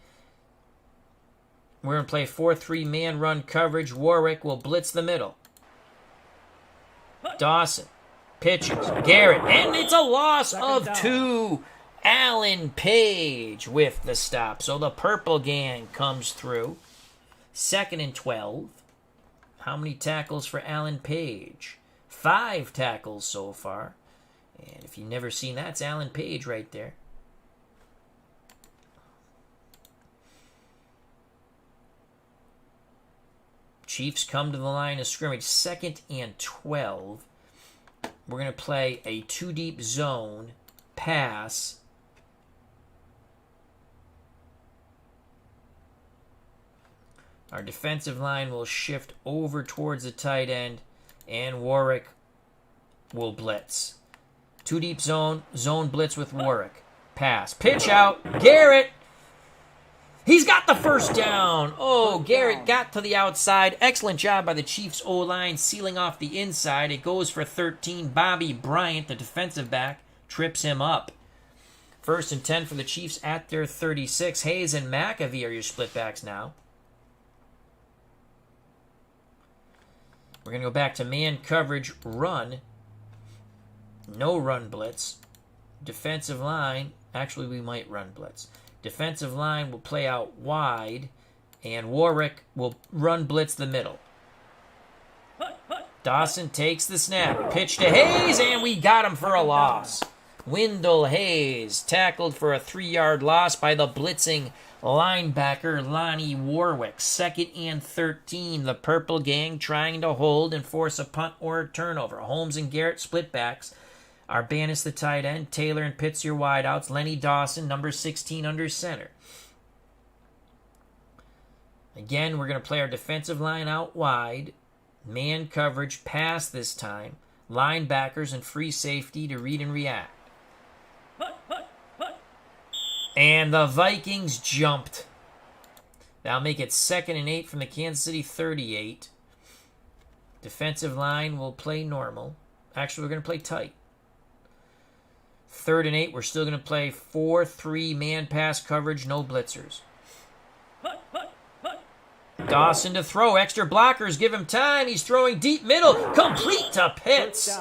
We're going to play 4-3 man run coverage. Warwick will blitz the middle. Dawson pitches. Garrett. And it's a loss of 2. Allen Page with the stop. So the purple gang comes through. 2nd and 12. How many tackles for Alan Page? 5 tackles so far. And if you've never seen that, it's Alan Page right there. Chiefs come to the line of scrimmage, 2nd and 12. We're going to play a 2-deep zone pass. Our defensive line will shift over towards the tight end, and Warwick will blitz. 2-deep zone blitz with Warwick. Pass. Pitch out. Garrett. He's got the first down. Oh, Garrett got to the outside. Excellent job by the Chiefs O-line sealing off the inside. It goes for 13. Bobby Bryant, the defensive back, trips him up. 1st and 10 for the Chiefs at their 36. Hayes and McAvee are your split backs now. We're going to go back to man coverage run. No run blitz. Defensive line. Actually, we might run blitz. Defensive line will play out wide, and Warwick will run blitz the middle. Dawson takes the snap. Pitch to Hayes, and we got him for a loss. Wendell Hayes tackled for a 3-yard loss by the blitzing linebacker Lonnie Warwick. 2nd and 13. The Purple Gang trying to hold and force a punt or a turnover. Holmes and Garrett split backs. Arbanis the tight end. Taylor and Pitts your wideouts. Lenny Dawson, number 16, under center. Again, we're going to play our defensive line out wide. Man coverage pass this time. Linebackers and free safety to read and react. And the Vikings jumped. That'll make it 2nd and 8 from the Kansas City 38. Defensive line will play normal. Actually, we're going to play tight. 3rd and 8, we're still going to play 4-3 man pass coverage, no blitzers. Dawson to throw. Extra blockers give him time. He's throwing deep middle. Complete to Pitts.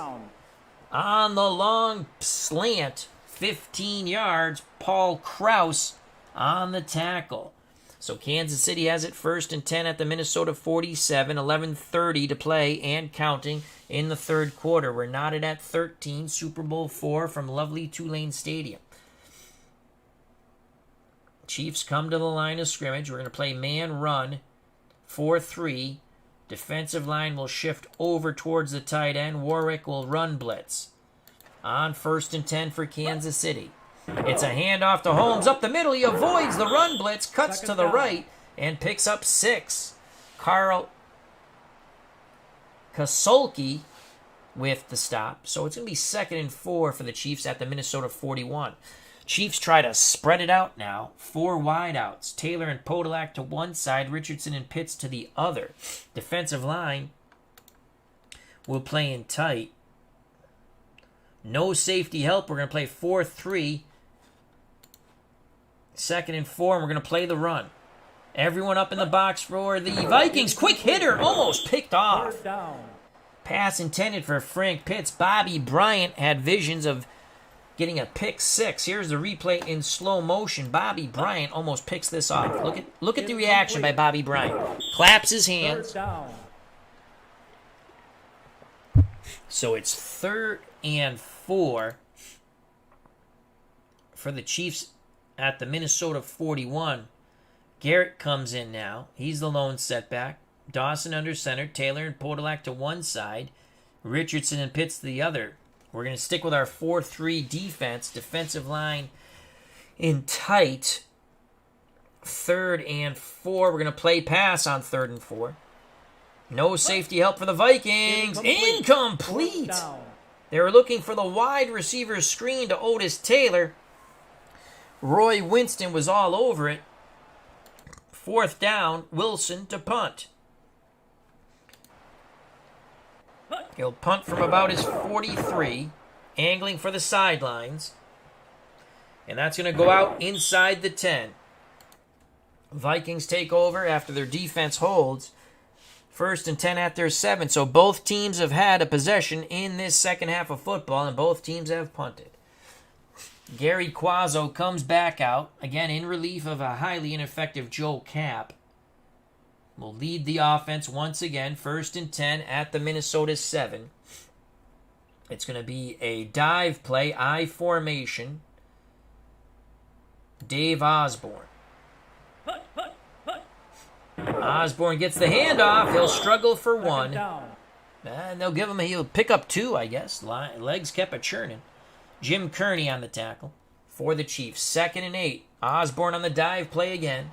On the long slant, 15 yards. Paul Krause on the tackle. So Kansas City has it 1st and 10 at the Minnesota 47. 11:30 to play and counting in the 3rd quarter. We're knotted at 13. Super Bowl 4 from lovely Tulane Stadium. Chiefs come to the line of scrimmage. We're going to play man run. 4-3. Defensive line will shift over towards the tight end. Warwick will run blitz. On 1st and 10 for Kansas City. It's a handoff to Holmes up the middle. He avoids the run blitz, cuts to the right, and picks up 6. Carl Kasolke with the stop. So it's going to be 2nd and 4 for the Chiefs at the Minnesota 41. Chiefs try to spread it out now. 4 wideouts. Taylor and Podolak to one side. Richardson and Pitts to the other. Defensive line will play in tight. No safety help. We're going to play 4-3. 2nd and 4, and we're going to play the run. Everyone up in the box for the Vikings. Quick hitter, almost picked off. Pass intended for Frank Pitts. Bobby Bryant had visions of getting a pick 6. Here's the replay in slow motion. Bobby Bryant almost picks this off. Look at the reaction by Bobby Bryant. Claps his hands. So it's 3rd and 4 for the Chiefs at the Minnesota 41. Garrett comes in now. He's the lone setback. Dawson under center. Taylor and Podolak to one side. Richardson and Pitts to the other. We're going to stick with our 4-3 defense. Defensive line in tight. 3rd and 4. We're going to play pass on 3rd and 4. No safety help for the Vikings. Incomplete. They were looking for the wide receiver screen to Otis Taylor. Roy Winston was all over it. 4th down, Wilson to punt. He'll punt from about his 43, angling for the sidelines. And that's going to go out inside the 10. Vikings take over after their defense holds. 1st and 10 at their 7. So both teams have had a possession in this second half of football, and both teams have punted. Gary Quazzo comes back out, again in relief of a highly ineffective Joe Kapp. will lead the offense once again. 1st and 10 at the Minnesota 7. It's going to be a dive play, I formation. Dave Osborne. Osborne gets the handoff. He'll struggle for 1. And they'll give him he'll pick up 2, I guess. Legs kept a churning. Jim Kearney on the tackle for the Chiefs. 2nd and 8. Osborne on the dive play again.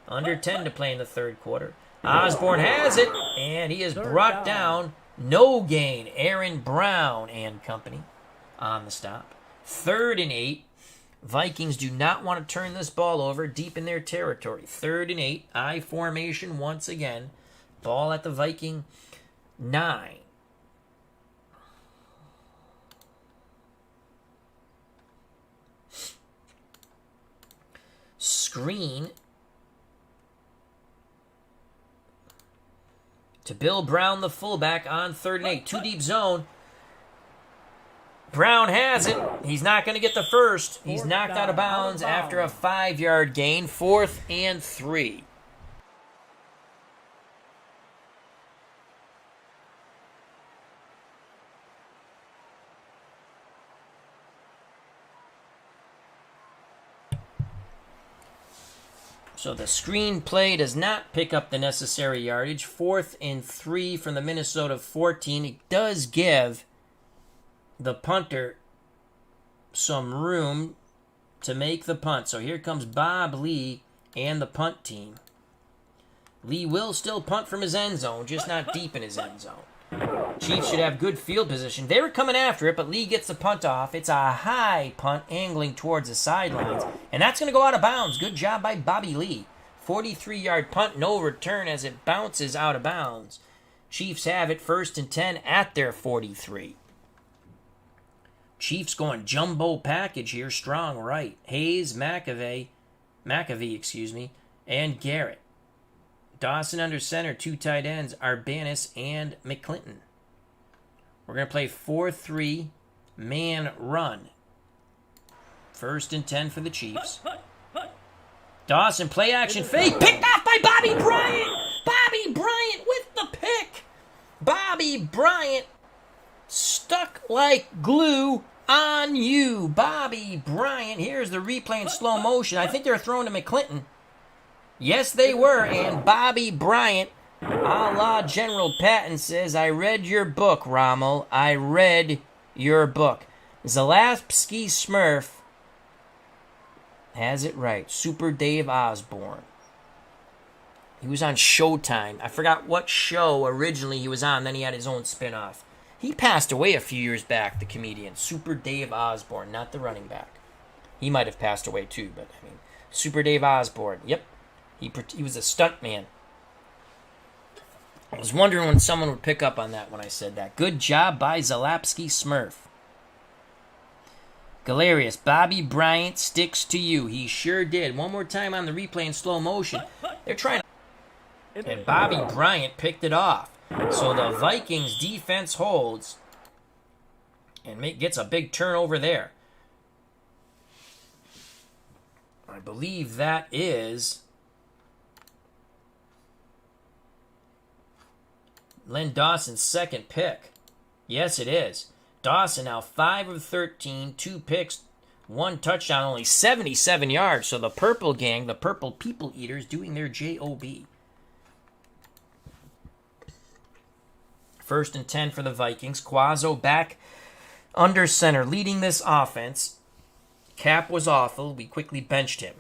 Under 10 to play in the 3rd quarter. Osborne has it, and he is brought down. No gain. Aaron Brown and company on the stop. 3rd and 8. Vikings do not want to turn this ball over deep in their territory. 3rd and 8. I formation once again. Ball at the Viking 9. Screen to Bill Brown, the fullback, on 3rd and 8. 2 deep zone. Brown has it. He's not going to get the first. He's knocked out of bounds after a 5-yard gain. 4th and 3. So the screen play does not pick up the necessary yardage. 4th and 3 from the Minnesota 14. It does give the punter some room to make the punt. So here comes Bob Lee and the punt team. Lee will still punt from his end zone, just not deep in his end zone. Chiefs should have good field position. They were coming after it, but Lee gets the punt off. It's a high punt angling towards the sidelines, and that's going to go out of bounds. Good job by Bobby Lee. 43-yard punt, no return as it bounces out of bounds. Chiefs have it 1st and 10 at their 43. Chiefs going jumbo package here, strong right. Hayes, McAvee, and Garrett. Dawson under center, 2 tight ends, Arbanis and McClinton. We're going to play 4-3 man run. 1st and 10 for the Chiefs. Dawson, play action fake, picked off by Bobby Bryant. Bobby Bryant with the pick. Bobby Bryant stuck like glue on you. Bobby Bryant. Here's the replay in slow motion. I think they were throwing to McClinton. Yes, they were. And Bobby Bryant, a la General Patton, says, I read your book, Rommel. I read your book. Zalapsky Smurf has it right. Super Dave Osborne. He was on Showtime. I forgot what show originally he was on. Then he had his own spinoff. He passed away a few years back, the comedian. Super Dave Osborne, not the running back. He might have passed away too, but I mean, Super Dave Osborne. Yep. He was a stunt man. I was wondering when someone would pick up on that when I said that. Good job by Zalapsky Smurf. Galerius, Bobby Bryant sticks to you. He sure did. One more time on the replay in slow motion. They're trying to... And Bobby Bryant picked it off. So the Vikings defense holds and gets a big turnover there. I believe that is Len Dawson's 2nd pick. Yes, it is. Dawson now 5 of 13, 2 picks, 1 touchdown, only 77 yards. So the Purple Gang, the Purple People Eaters, doing their job. 1st and 10 for the Vikings. Quazzo back under center, leading this offense. Cap was awful. We quickly benched him.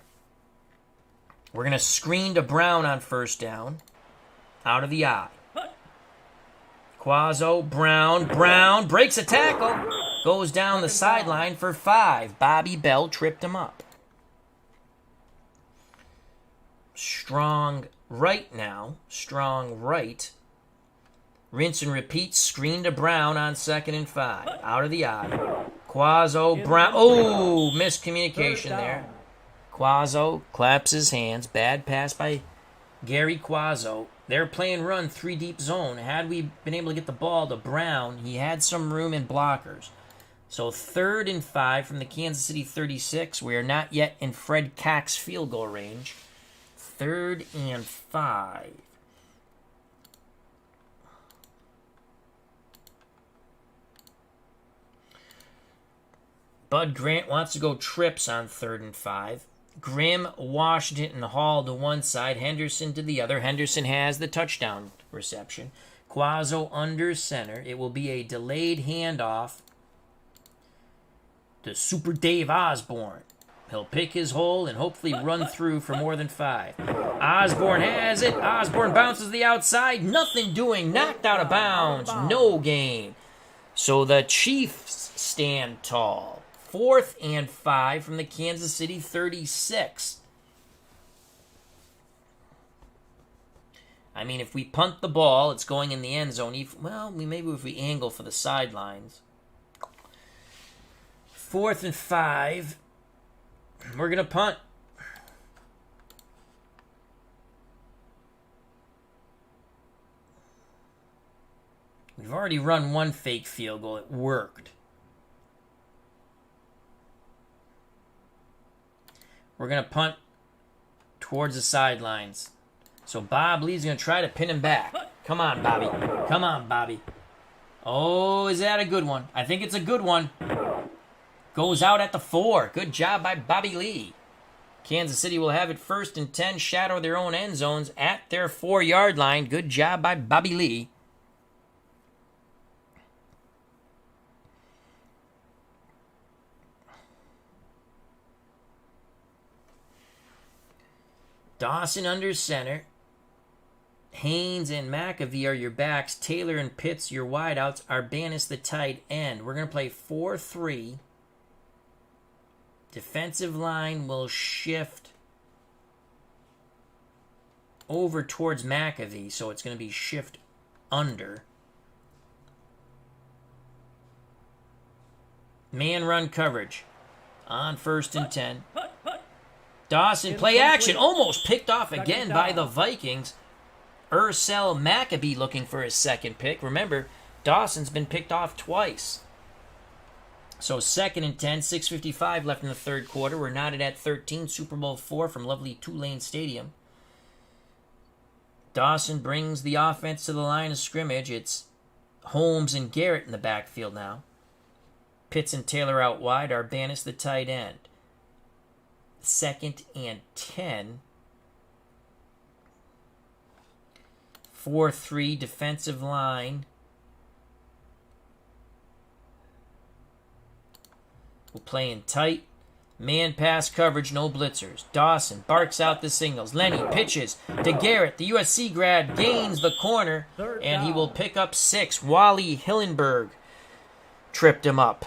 We're going to screen to Brown on 1st down. Out of the eye. Quazzo, Brown breaks a tackle. Goes down the sideline for 5. Bobby Bell tripped him up. Strong right now. Strong right. Rinse and repeat. Screen to Brown on 2nd and 5. Out of the eye. Quazzo, Brown. Oh, miscommunication there. Quazzo claps his hands. Bad pass by Gary Quazzo. They're playing run 3 deep zone. Had we been able to get the ball to Brown, he had some room in blockers. So 3rd and 5 from the Kansas City 36. We are not yet in Fred Cox field goal range. 3rd and 5. Bud Grant wants to go trips on 3rd and 5. Grimm, Washington, and Hall to one side. Henderson to the other. Henderson has the touchdown reception. Quazzo under center. It will be a delayed handoff to Super Dave Osborne. He'll pick his hole and hopefully run through for more than 5. Osborne has it. Osborne bounces to the outside. Nothing doing. Knocked out of bounds. No gain. So the Chiefs stand tall. 4th and 5 from the Kansas City 36. I mean, if we punt the ball, it's going in the end zone. Maybe if we angle for the sidelines. 4th and 5. We're going to punt. We've already run one fake field goal. It worked. We're going to punt towards the sidelines. So Bob Lee's going to try to pin him back. Come on, Bobby. Come on, Bobby. Oh, is that a good one? I think it's a good one. Goes out at the 4. Good job by Bobby Lee. Kansas City will have it 1st and 10, shadow their own end zones at their 4-yard line. Good job by Bobby Lee. Dawson under center. Haynes and McAvee are your backs. Taylor and Pitts your wideouts. Arbanis the tight end. We're going to play 4-3. Defensive line will shift over towards McAvee, so it's going to be shift under. Man run coverage on 1st and 10. Dawson, play action, almost picked off again by the Vikings. Ursel Maccabee looking for his 2nd pick. Remember, Dawson's been picked off twice. So 2nd and 10, 6:55 left in the 3rd quarter. We're knotted at 13, Super Bowl 4 from lovely Tulane Stadium. Dawson brings the offense to the line of scrimmage. It's Holmes and Garrett in the backfield now. Pitts and Taylor out wide. Arbanis the tight end. 2nd and 10. 4-3 defensive line. We'll play in tight. Man pass coverage, no blitzers. Dawson barks out the signals. Lenny pitches to Garrett. The USC grad gains the corner, and he will pick up 6. Wally Hillenberg tripped him up.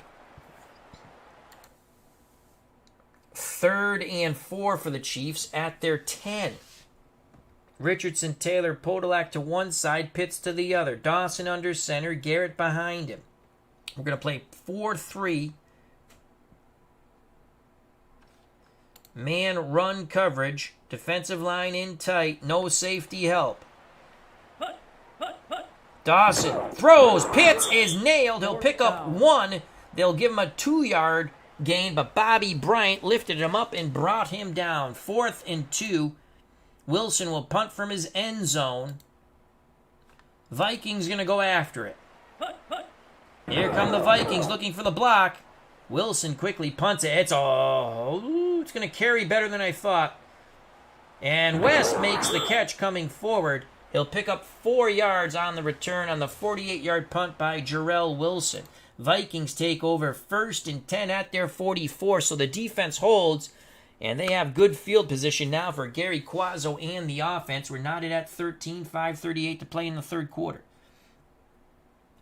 3rd and 4 for the Chiefs at their 10. Richardson, Taylor, Podolak to one side, Pitts to the other. Dawson under center, Garrett behind him. We're going to play 4-3. Man run coverage. Defensive line in tight. No safety help. Dawson throws. Pitts is nailed. He'll pick up 1. They'll give him a 2-yard gain, but Bobby Bryant lifted him up and brought him down. 4th and 2. Wilson will punt from his end zone. Vikings going to go after it. Here come the Vikings looking for the block. Wilson quickly punts it. It's going to carry better than I thought. And West makes the catch coming forward. He'll pick up 4 yards on the return on the 48-yard punt by Jarrell Wilson. Vikings take over 1st and 10 at their 44, so the defense holds, and they have good field position now for Gary Quazzo and the offense. We're knotted at 13, 5:38 to play in the 3rd quarter.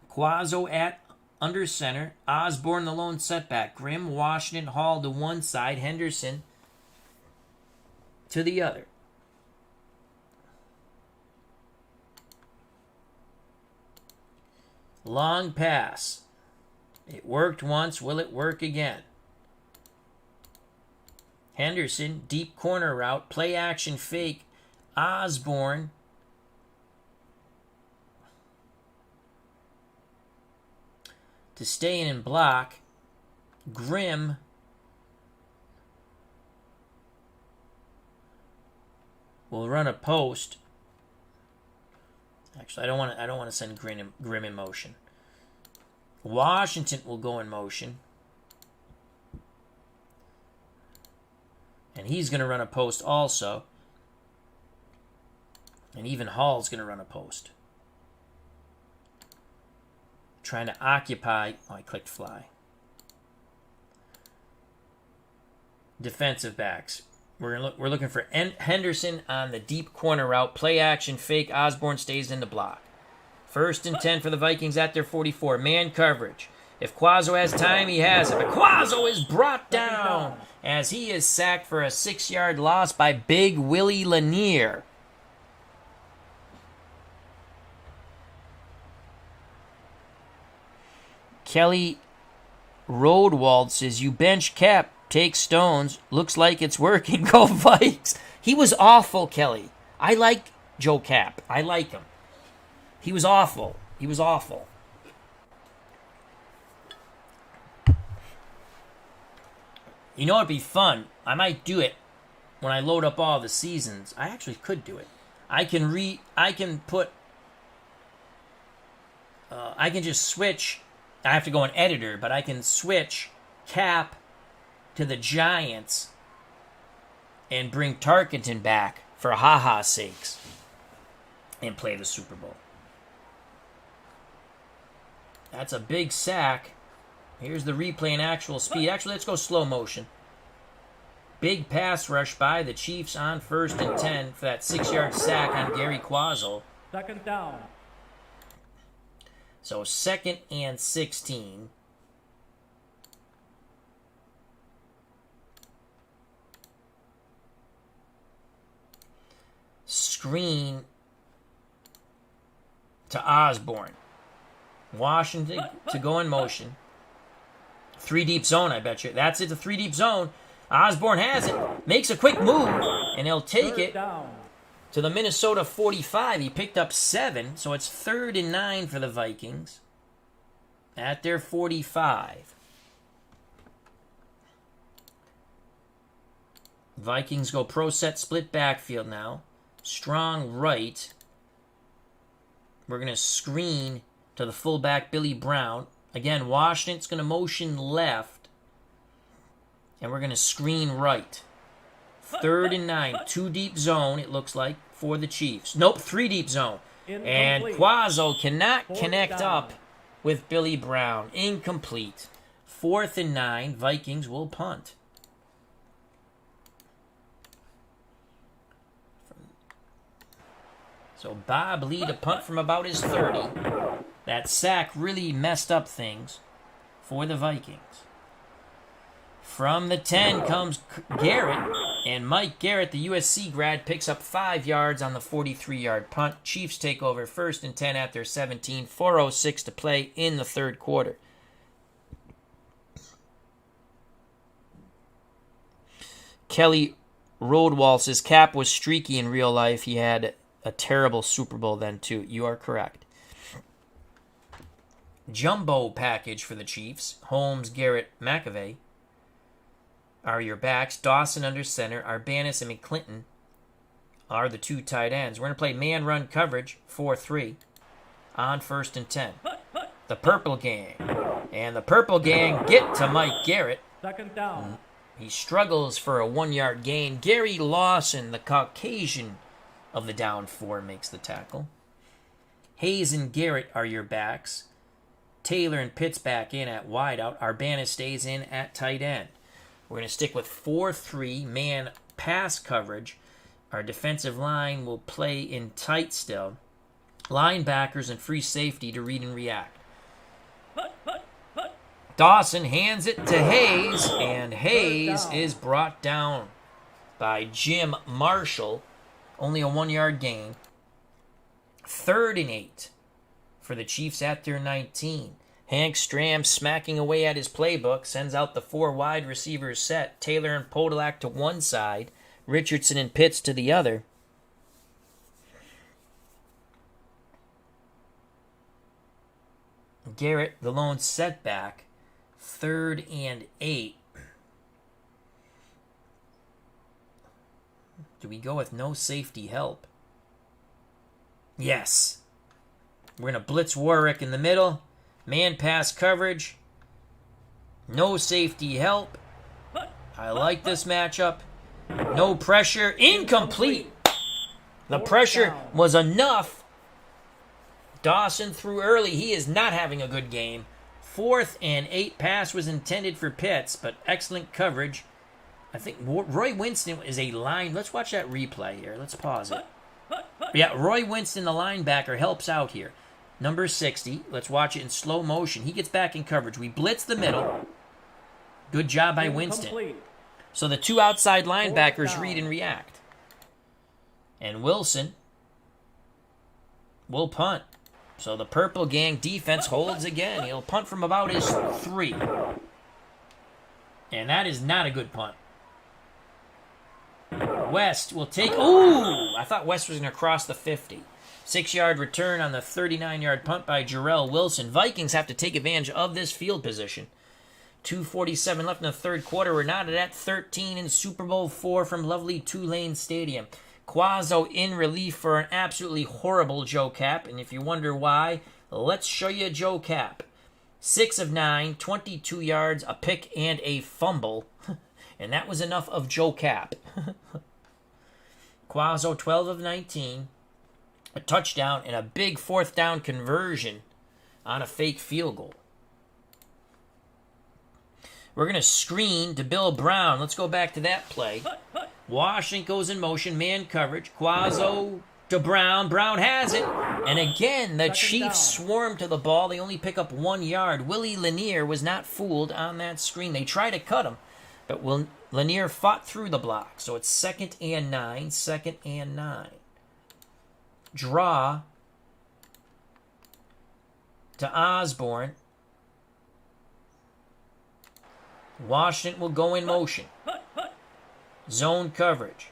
Quazzo at under center. Osborne the lone setback. Grimm, Washington, Hall to one side. Henderson to the other. Long pass. It worked once. Will it work again? Henderson, deep corner route. Play action fake. Osborne. To stay in and block. Grimm. Will run a post. Actually, I don't want to send Grimm in motion. Washington will go in motion. And he's going to run a post also. And even Hall's going to run a post. Trying to occupy. Oh, I clicked fly. Defensive backs. We're looking for Henderson on the deep corner route. Play action fake. Osborne stays in the block. 1st and 10 for the Vikings at their 44. Man coverage. If Quazzo has time, he has it. But Quazzo is brought down as he is sacked for a 6-yard loss by Big Willie Lanier. Kelly Roadwald says, you bench Cap, take Stones. Looks like it's working. Go Vikes. He was awful, Kelly. I like Joe Cap. I like him. He was awful. He was awful. You know, it'd be fun. I might do it when I load up all the seasons. I actually could do it. I can just switch. I have to go in editor, but I can switch Cap to the Giants and bring Tarkenton back for ha-ha sakes and play the Super Bowl. That's a big sack. Here's the replay in actual speed. Actually, let's go slow motion. Big pass rush by the Chiefs on 1st and 10 for that 6-yard sack on Gary Quazzo. 2nd down. So 2nd and 16. Screen to Osborne. Washington to go in motion. 3 deep zone, I bet you. That's it, the 3 deep zone. Osborne has it. Makes a quick move, and he'll take it to the Minnesota 45. He picked up 7, so it's 3rd and 9 for the Vikings at their 45. Vikings go pro set split backfield now. Strong right. We're going to screen to the fullback, Billy Brown. Again, Washington's going to motion left. And we're going to screen right. 3rd and 9. 2 deep zone, it looks like, for the Chiefs. Nope, 3 deep zone. And Quazzo cannot connect up with Billy Brown. Incomplete. 4th and 9. Vikings will punt. So Bob Lee to punt from about his 30. That sack really messed up things for the Vikings. From the 10 comes Garrett, and Mike Garrett, the USC grad, picks up 5 yards on the 43-yard punt. Chiefs take over 1st and 10 at their 17, 4:06 to play in the 3rd quarter. Kelly Roadwall says Cap was streaky in real life. He had a terrible Super Bowl then, too. You are correct. Jumbo package for the Chiefs. Holmes, Garrett, McAvey are your backs. Dawson under center. Arbanis and McClinton are the 2 tight ends. We're going to play man-run coverage, 4-3, on 1st and 10. The Purple Gang. And the Purple Gang get to Mike Garrett. 2nd down. He struggles for a 1-yard gain. Gary Lawson, the Caucasian of the down 4, makes the tackle. Hayes and Garrett are your backs. Taylor and Pitts back in at wideout. Arbanis stays in at tight end. We're going to stick with 4-3 man pass coverage. Our defensive line will play in tight still. Linebackers and free safety to read and react. Dawson hands it to Hayes, and Hayes is brought down by Jim Marshall. Only a 1-yard gain. 3rd and 8 for the Chiefs at their 19. Hank Stram smacking away at his playbook, sends out the 4 wide receivers set. Taylor and Podolak to one side, Richardson and Pitts to the other. Garrett, the lone setback, 3rd and 8. Do we go with no safety help? Yes. We're going to blitz Warwick in the middle. Man pass coverage. No safety help. I like this matchup. No pressure. Incomplete. The pressure was enough. Dawson threw early. He is not having a good game. 4th and 8 pass was intended for Pitts, but excellent coverage. I think Roy Winston is a line. Let's watch that replay here. Let's pause it. Yeah, Roy Winston, the linebacker, helps out here. Number 60. Let's watch it in slow motion. He gets back in coverage. We blitz the middle. Good job by Winston. So the 2 outside linebackers read and react. And Wilson will punt. So the Purple Gang defense holds again. He'll punt from about his 3. And that is not a good punt. West will take... Ooh! I thought West was going to cross the 50. 6-yard return on the 39-yard punt by Jarrell Wilson. Vikings have to take advantage of this field position. 2:47 left in the third quarter. We're knotted at 13 in Super Bowl 4 from lovely Tulane Stadium. Quazzo in relief for an absolutely horrible Joe Cap. And if you wonder why, let's show you Joe Cap. 6 of 9, 22 yards, a pick, and a fumble. And that was enough of Joe Cap. Quazzo 12 of 19, a touchdown, and a big 4th down conversion on a fake field goal. We're going to screen to Bill Brown. Let's go back to that play. Washington goes in motion, man coverage. Quazzo to Brown. Brown has it. And again, the Chiefs swarm to the ball. They only pick up 1 yard. Willie Lanier was not fooled on that screen. They try to cut him, but Lanier fought through the block. So it's 2nd and 9. 2nd and 9. Draw to Osborne. Washington will go in motion. Zone coverage.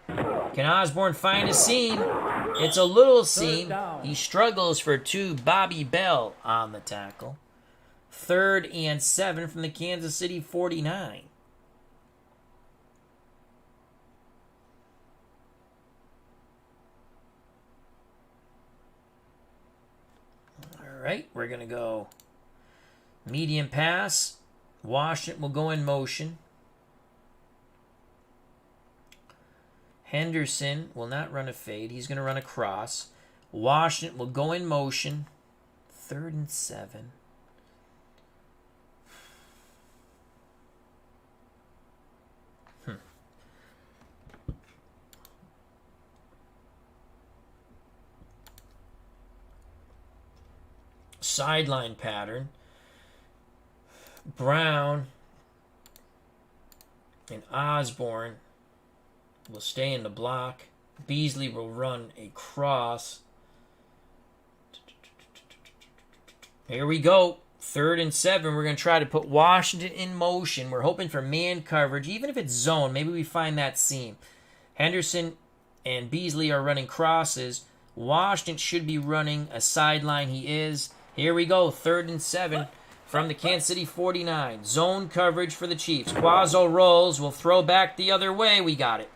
Can Osborne find a seam? It's a little seam. He struggles for 2. Bobby Bell on the tackle. 3rd and 7 from the Kansas City 49. All right, we're going to go medium pass. Washington will go in motion. Henderson will not run a fade. He's going to run a cross. Washington will go in motion. 3rd and 7. Sideline pattern. Brown and Osborne will stay in the block. Beasley will run a cross. Here we go. 3rd and 7. We're going to try to put Washington in motion. We're hoping for man coverage. Even if it's zone, maybe we find that seam. Henderson and Beasley are running crosses. Washington should be running a sideline. He is. Here we go. 3rd and 7. From the Kansas City 49. Zone coverage for the Chiefs. Quazzo rolls. Will throw back the other way. We got it.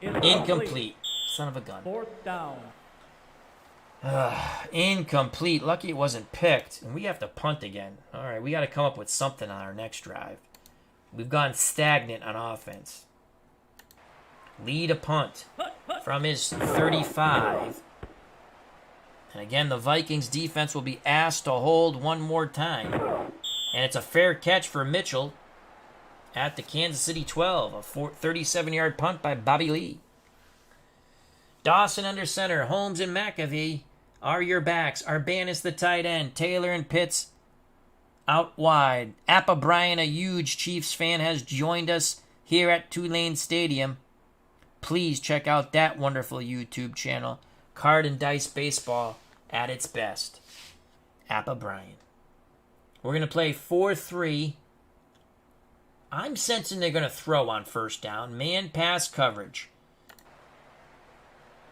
Incomplete. Son of a gun. 4th down. Incomplete. Lucky it wasn't picked. And we have to punt again. All right, we got to come up with something on our next drive. We've gone stagnant on offense. Lead a punt from his 35. And again, the Vikings defense will be asked to hold one more time. And it's a fair catch for Mitchell at the Kansas City 12. A 37-yard punt by Bobby Lee. Dawson under center. Holmes and McAfee are your backs. Arbanis the tight end. Taylor and Pitts out wide. Appa Bryan, a huge Chiefs fan, has joined us here at Tulane Stadium. Please check out that wonderful YouTube channel. Card and Dice Baseball at its best. Appa Bryan. We're going to play 4-3. I'm sensing they're going to throw on 1st down. Man pass coverage.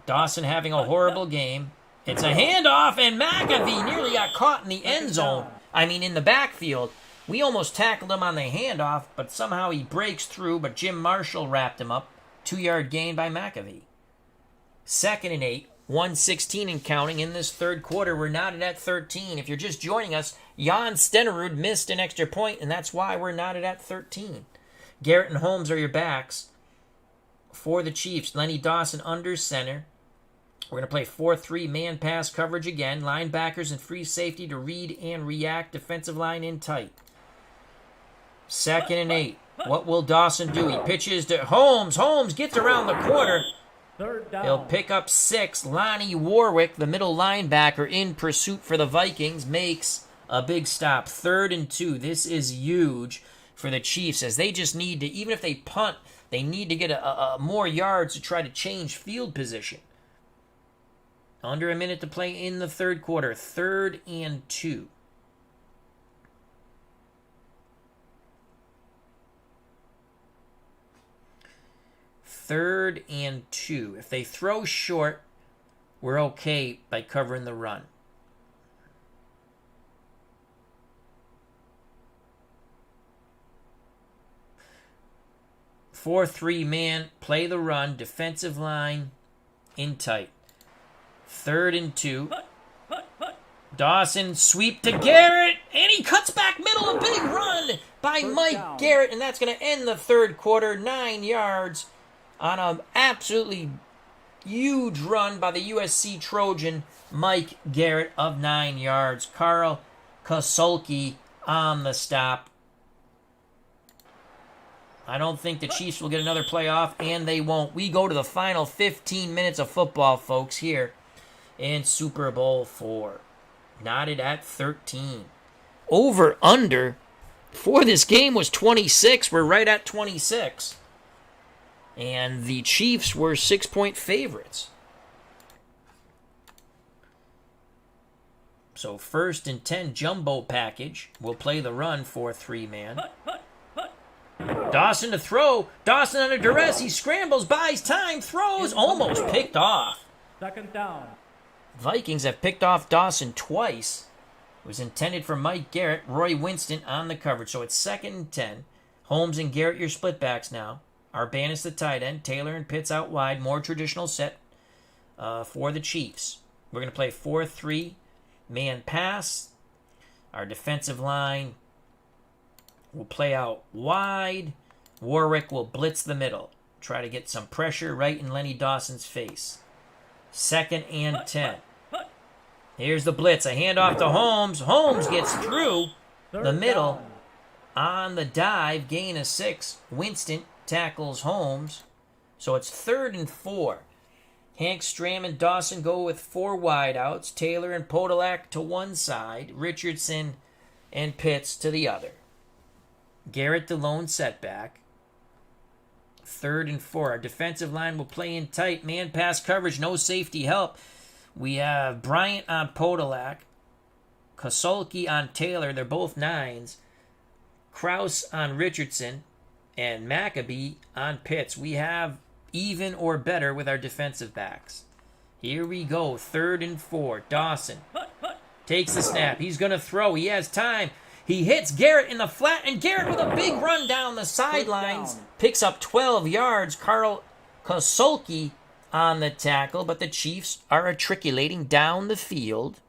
Dawson having a horrible game. It's a handoff, and McAfee nearly got caught in the end zone. I mean, in the backfield. We almost tackled him on the handoff, but somehow he breaks through, but Jim Marshall wrapped him up. 2-yard gain by McAfee. 2nd and 8. 1:16 and counting in this third quarter. We're knotted at 13. If you're just joining us, Jan Stenerud missed an extra point, and that's why we're knotted at 13. Garrett and Holmes are your backs. for the Chiefs. Lenny Dawson under center. We're going to play 4-3 man pass coverage again. Linebackers and free safety to read and react. Defensive line in tight. 2nd and 8. What will Dawson do? He pitches to Holmes. Holmes gets around the corner. Third down. He'll pick up 6. Lonnie Warwick, the middle linebacker in pursuit for the Vikings, makes a big stop. 3rd and 2. This is huge for the Chiefs as they just need to, even if they punt, they need to get a more yards to try to change field position. Under a minute to play in the third quarter. 3rd and 2. Third and 2. If they throw short, we're okay by covering the run. Four, 3 man, play the run, defensive line in tight. 3rd and 2. Dawson sweep to Garrett, and he cuts back middle. A big run by Mike Garrett, and that's going to end the third quarter. 9 yards on an absolutely huge run by the USC Trojan, Mike Garrett of 9 yards. Carl Kosulki on the stop. I don't think the Chiefs will get another playoff, and they won't. We go to the final 15 minutes of football, folks, here in Super Bowl IV. Knotted at 13. Over under for this game was 26. We're right at 26. And the Chiefs were 6-point favorites. So 1st and 10 jumbo package. We'll play the run 4-3 man. Dawson to throw. Dawson under duress. He scrambles, buys time, throws, almost picked off. 2nd down. Vikings have picked off Dawson twice. It was intended for Mike Garrett. Roy Winston on the coverage. So it's 2nd and 10. Holmes and Garrett, your split backs now. Arbanis the tight end. Taylor and Pitts out wide. More traditional set for the Chiefs. We're going to play 4-3 man pass. Our defensive line will play out wide. Warwick will blitz the middle. Try to get some pressure right in Lenny Dawson's face. 2nd and 10. Here's the blitz. A handoff to Holmes. Holmes gets through the middle on the dive. Gain of 6. Winston tackles Holmes. So it's 3rd and 4. Hank, Stram, and Dawson go with 4 wideouts. Taylor and Podolak to one side. Richardson and Pitts to the other. Garrett the lone setback. 3rd and 4. Our defensive line will play in tight. Man pass coverage. No safety help. We have Bryant on Podolak. Kosulki on Taylor. They're both 9s. Kraus on Richardson. And Maccabee on Pitts. We have even or better with our defensive backs. Here we go. 3rd and 4. Dawson takes the snap. He's going to throw. He has time. He hits Garrett in the flat, and Garrett with a big run down the sidelines. Picks up 12 yards. Carl Kosulki on the tackle, but the Chiefs are matriculating down the field.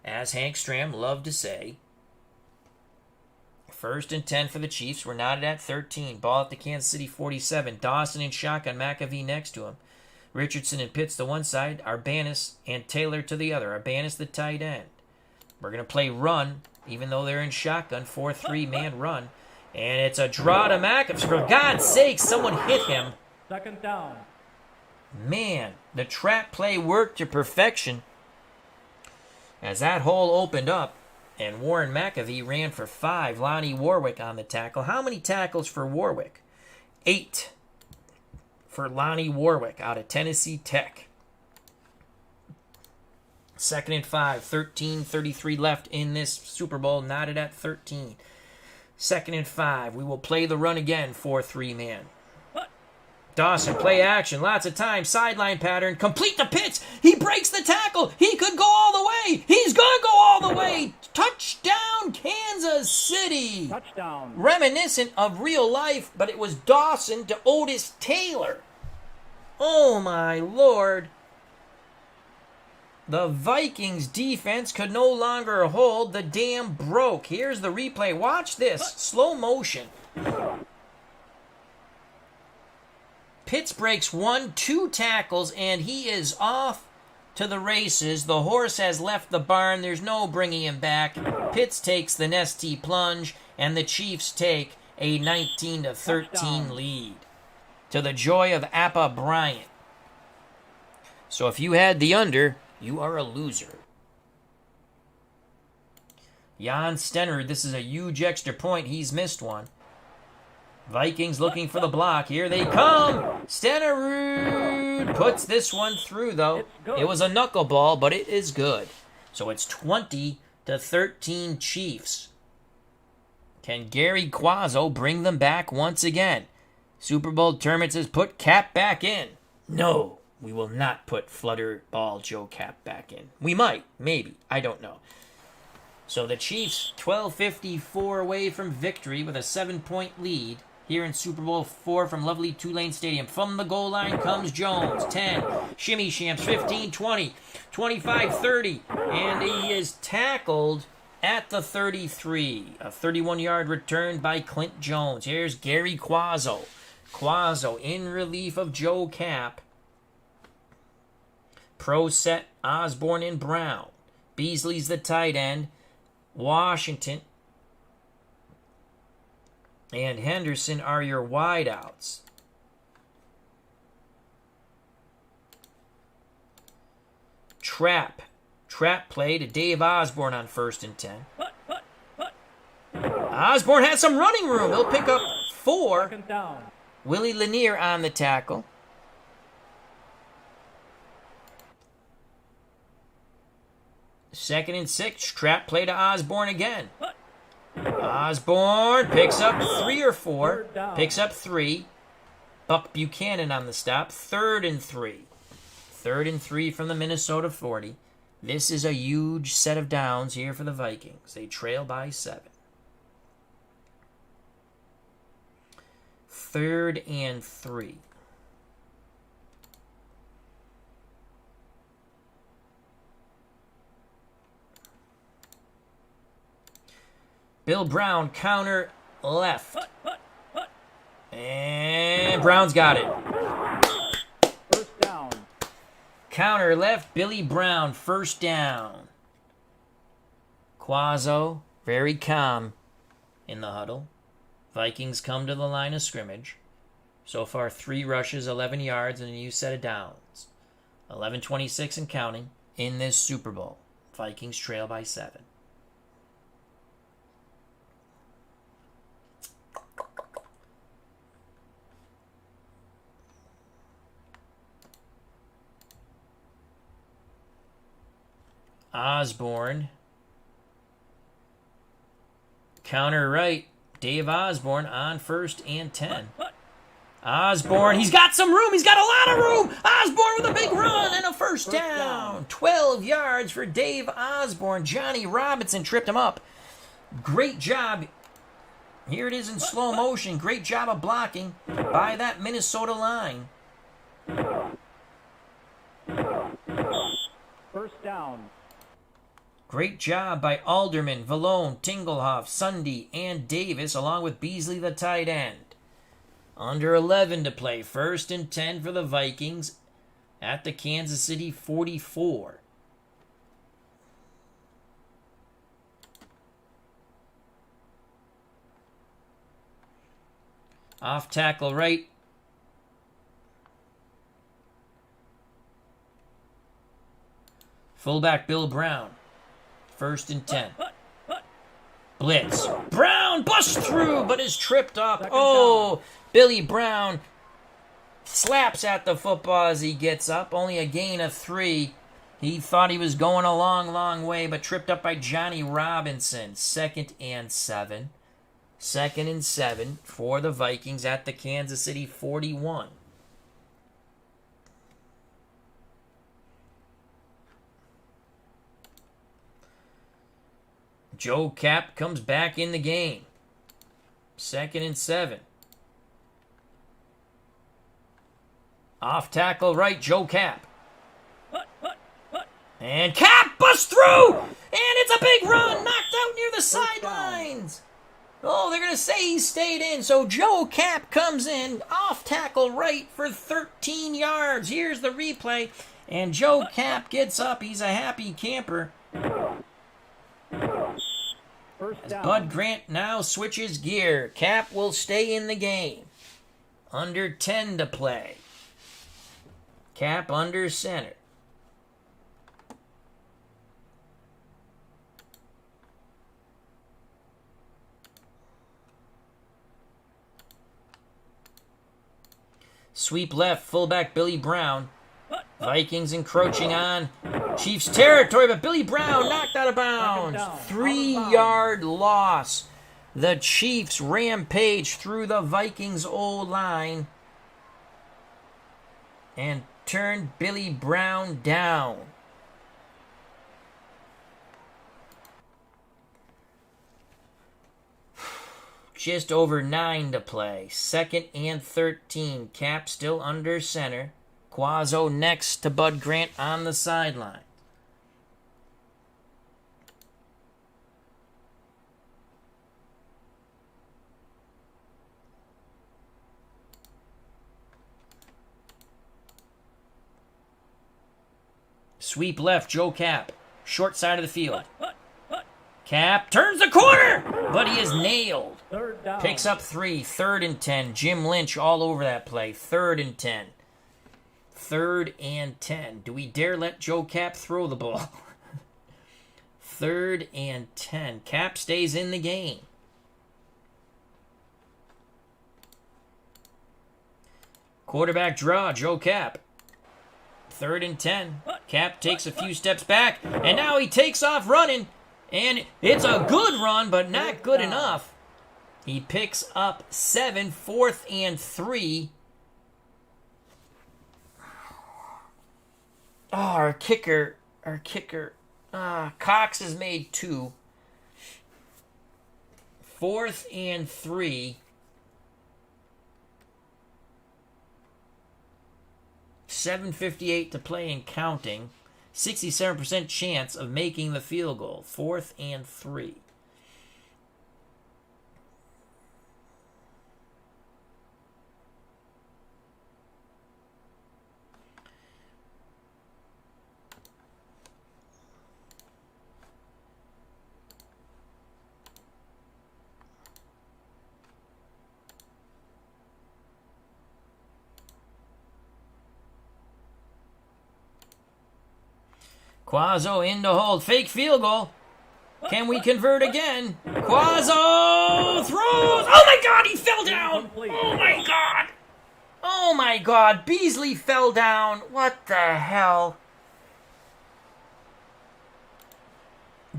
As Hank Stram loved to say, 1st and 10 for the Chiefs. We're knotted at 13. Ball at the Kansas City 47. Dawson in shotgun. McAvee next to him. Richardson and Pitts to one side. Arbanis and Taylor to the other. Arbanis the tight end. We're going to play run, even though they're in shotgun. 4-3 man run. And it's a draw to McAfee. For God's sake, someone hit him. 2nd down. Man, the trap play worked to perfection. As that hole opened up, and Warren McAfee ran for 5. Lonnie Warwick on the tackle. How many tackles for Warwick? 8 for Lonnie Warwick out of Tennessee Tech. 2nd and 5. 13:33 left in this Super Bowl. Knotted at 13. 2nd and 5. We will play the run again. 4-3 man. Dawson, play action. Lots of time. Sideline pattern. Complete to Pitts. He breaks the tackle. He could go all the way. He's going to go all the way. Touchdown, Kansas City. Touchdown. Reminiscent of real life, but it was Dawson to Otis Taylor. Oh, my Lord. The Vikings defense could no longer hold. The dam broke. Here's the replay. Watch this. Slow motion. Pitts breaks 1, 2 tackles, and he is off to the races. The horse has left the barn. There's no bringing him back. Pitts takes the Nestea plunge, and the Chiefs take a 19-13 lead, to the joy of Appa Bryant. So if you had the under, you are a loser. Jan Stenerud, this is a huge extra point. He's missed one. Vikings looking for the block. Here they come. Stenerud puts this one through, though. It was a knuckleball, but it is good. So it's 20-13 Chiefs. Can Gary Quazzo bring them back once again? Super Bowl Tournament says put Cap back in. No, we will not put Flutterball Joe Cap back in. We might, maybe, I don't know. So the Chiefs, 12:54 away from victory with a 7-point lead here in Super Bowl IV from lovely Tulane Stadium. From the goal line comes Jones, 10, Shimmy Shams, 15, 20, 25, 30, and he is tackled at the 33. A 31-yard return by Clint Jones. Here's Gary Quazzo. Quazzo in relief of Joe Cap. Pro set Osborne and Brown. Beasley's the tight end. Washington and Henderson are your wideouts. Trap play to Dave Osborne on 1st and 10. Osborne has some running room. He'll pick up 4. Willie Lanier on the tackle. Second and 6, trap play to Osborne again. Osborne picks up 3 or 4, picks up 3. Buck Buchanan on the stop, 3rd and 3. 3rd and 3 from the Minnesota 40. This is a huge set of downs here for the Vikings. They trail by 7. 3rd and 3. Bill Brown, counter left. And Brown's got it. First down. Counter left, Billy Brown, 1st down. Quazzo, very calm in the huddle. Vikings come to the line of scrimmage. So far, 3 rushes, 11 yards, and a new set of downs. 11:26 and counting in this Super Bowl. Vikings trail by 7. Osborne. Counter right. Dave Osborne on 1st and 10. Osborne, he's got some room. He's got a lot of room. Osborne with a big run and a first down. 12 yards for Dave Osborne. Johnny Robinson tripped him up. Great job. Here it is in slow motion. Great job of blocking by that Minnesota line. First down. Great job by Alderman, Vallone, Tingelhoff, Sunday, and Davis, along with Beasley, the tight end. Under 11 to play. 1st and 10 for the Vikings at the Kansas City 44. Off tackle right. Fullback Bill Brown. 1st and 10. Blitz. Brown busts through, but is tripped up. Oh, Billy Brown slaps at the football as he gets up. Only a gain of 3. He thought he was going a long, long way, but tripped up by Johnny Robinson. 2nd and 7. 2nd and 7 for the Vikings at the Kansas City 41. Joe Cap comes back in the game. 2nd and 7. Off tackle right, Joe Cap. And Cap busts through! And it's a big run, knocked out near the sidelines. Oh, they're going to say he stayed in. So Joe Cap comes in, off tackle right for 13 yards. Here's the replay. And Joe Cap gets up. He's a happy camper. As Bud Grant now switches gear. Cap will stay in the game. Under 10 to play. Cap under center. Sweep left, fullback Billy Brown. Vikings encroaching on Chiefs territory, but Billy Brown knocked out of bounds. 3-yard loss. The Chiefs rampage through the Vikings O-line and turned Billy Brown down. Just over 9 to play. 2nd and 13. Cap still under center. Quazzo next to Bud Grant on the sideline. Sweep left, Joe Cap. Short side of the field. Cap turns the corner, but he is nailed. Picks up 3, 3rd and 10. Jim Lynch all over that play. 3rd and 10. 3rd and 10. Do we dare let Joe Cap throw the ball? 3rd and 10. Cap stays in the game. Quarterback draw, Joe Cap. 3rd and 10. Cap takes a few steps back, and now he takes off running. And it's a good run, but not good enough. He picks up 7, 4th and 3. Oh, our kicker. Cox has made 2. 4th and 3. 7:58 to play and counting. 67% chance of making the field goal. 4th and 3. Quazzo in to hold. Fake field goal. Can we convert again? Quazzo throws. Oh my God, he fell down. Oh my God. Oh my God, Beasley fell down. What the hell?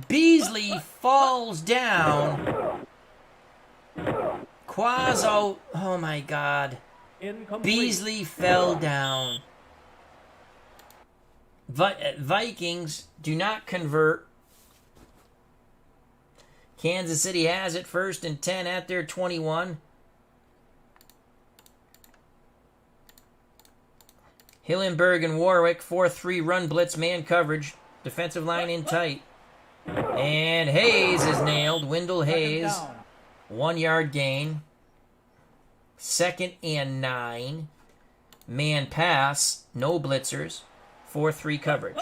Beasley falls down. Quazzo, oh my God. Beasley fell down. Vikings do not convert. Kansas City has it, 1st and 10 at their 21. Hillenberg and Warwick, 4-3 run blitz man coverage. Defensive line in tight. And Hayes is nailed. Wendell Hayes. 1-yard gain. 2nd and 9. Man pass. No blitzers. 4-3 coverage.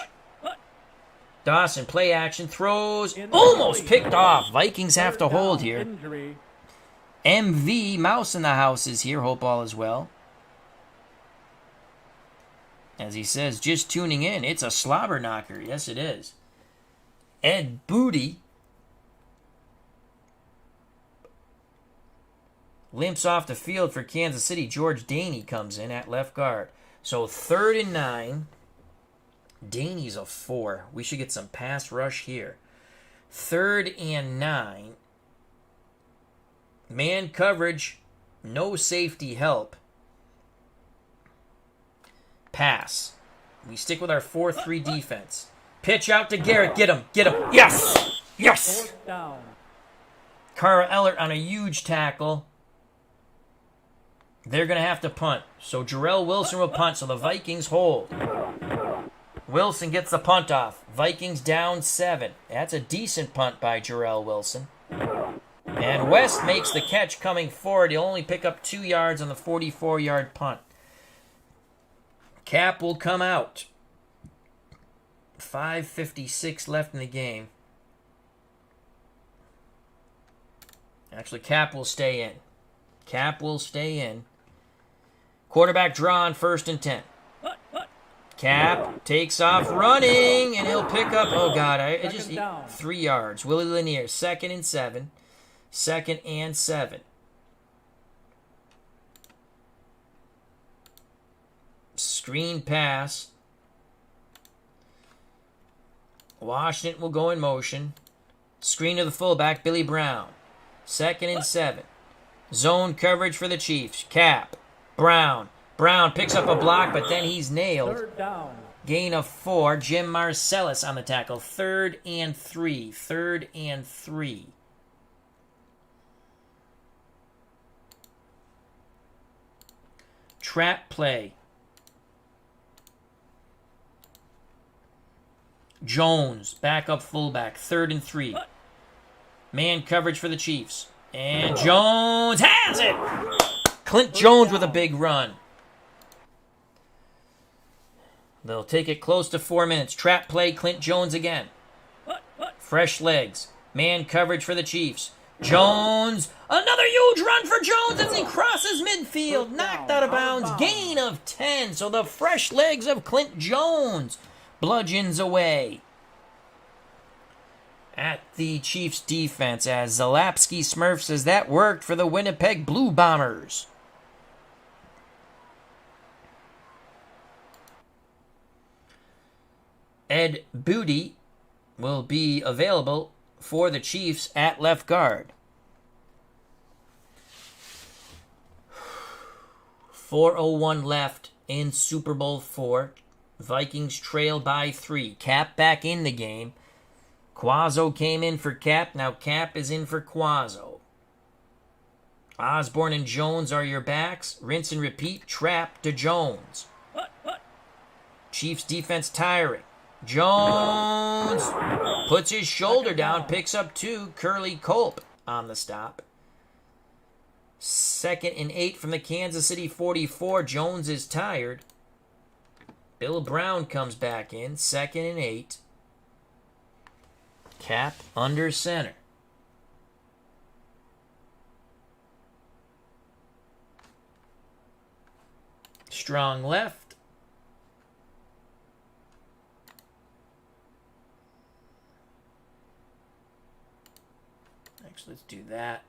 Dawson, play action, throws, almost picked off. Vikings have to hold here. MV, Mouse in the house, is here. Hope all is well. As he says, just tuning in, it's a slobber knocker. Yes, it is. Ed Booty limps off the field for Kansas City. George Daney comes in at left guard. So 3rd and 9. Daney's a 4. We should get some pass rush here. 3rd and 9. Man coverage. No safety help. Pass. We stick with our 4-3 defense. Pitch out to Garrett. Get him. Get him. Yes. Yes. Kara Ellert on a huge tackle. They're going to have to punt. So Jarrell Wilson will punt. So the Vikings hold. Wilson gets the punt off. Vikings down 7. That's a decent punt by Jarrell Wilson. And West makes the catch coming forward. He'll only pick up 2 yards on the 44-yard punt. Cap will come out. 5:56 left in the game. Actually, Cap will stay in. Cap will stay in. Quarterback draw on 1st and 10. Cap takes off running, and he'll pick up, 3 yards. Willie Lanier, 2nd and 7. 2nd and 7. Screen pass. Washington will go in motion. Screen to the fullback, Billy Brown. 2nd and 7. Zone coverage for the Chiefs. Cap. Brown. Brown picks up a block, but then he's nailed. 3rd down. Gain of 4. Jim Marcellus on the tackle. 3rd and 3. 3rd and 3. Trap play. Jones, backup fullback. 3rd and 3. Man coverage for the Chiefs. And Jones has it! Clint Jones with a big run. They'll take it close to 4 minutes. Trap play, Clint Jones again. Fresh legs. Man coverage for the Chiefs. Jones, another huge run for Jones as he crosses midfield. Knocked out of bounds. Gain of 10. So the fresh legs of Clint Jones bludgeons away at the Chiefs defense as Zalapski Smurf says that worked for the Winnipeg Blue Bombers. Ed Booty will be available for the Chiefs at left guard. 4:01 left in Super Bowl IV. Vikings trail by 3. Cap back in the game. Quazzo came in for Cap. Now Cap is in for Quazzo. Osborne and Jones are your backs. Rinse and repeat. Trap to Jones. Chiefs defense tiring. Jones puts his shoulder down, picks up 2. Curly Culp on the stop. 2nd and 8 from the Kansas City 44. Jones is tired. Bill Brown comes back in. 2nd and 8. Cap under center. Strong left. Actually, let's do that.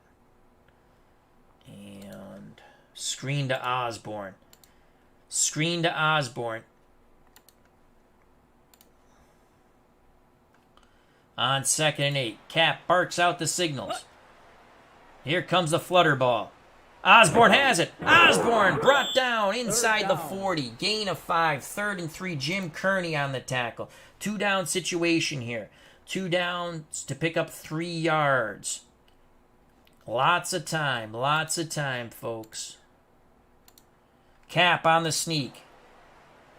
And screen to Osborne. Screen to Osborne. On 2nd and 8. Cap barks out the signals. Here comes the flutter ball. Osborne has it. Osborne brought down inside the 40. Gain of 5. 3rd and 3. Jim Kearney on the tackle. 2 down situation here. 2 downs to pick up 3 yards. Lots of time, folks. Cap on the sneak.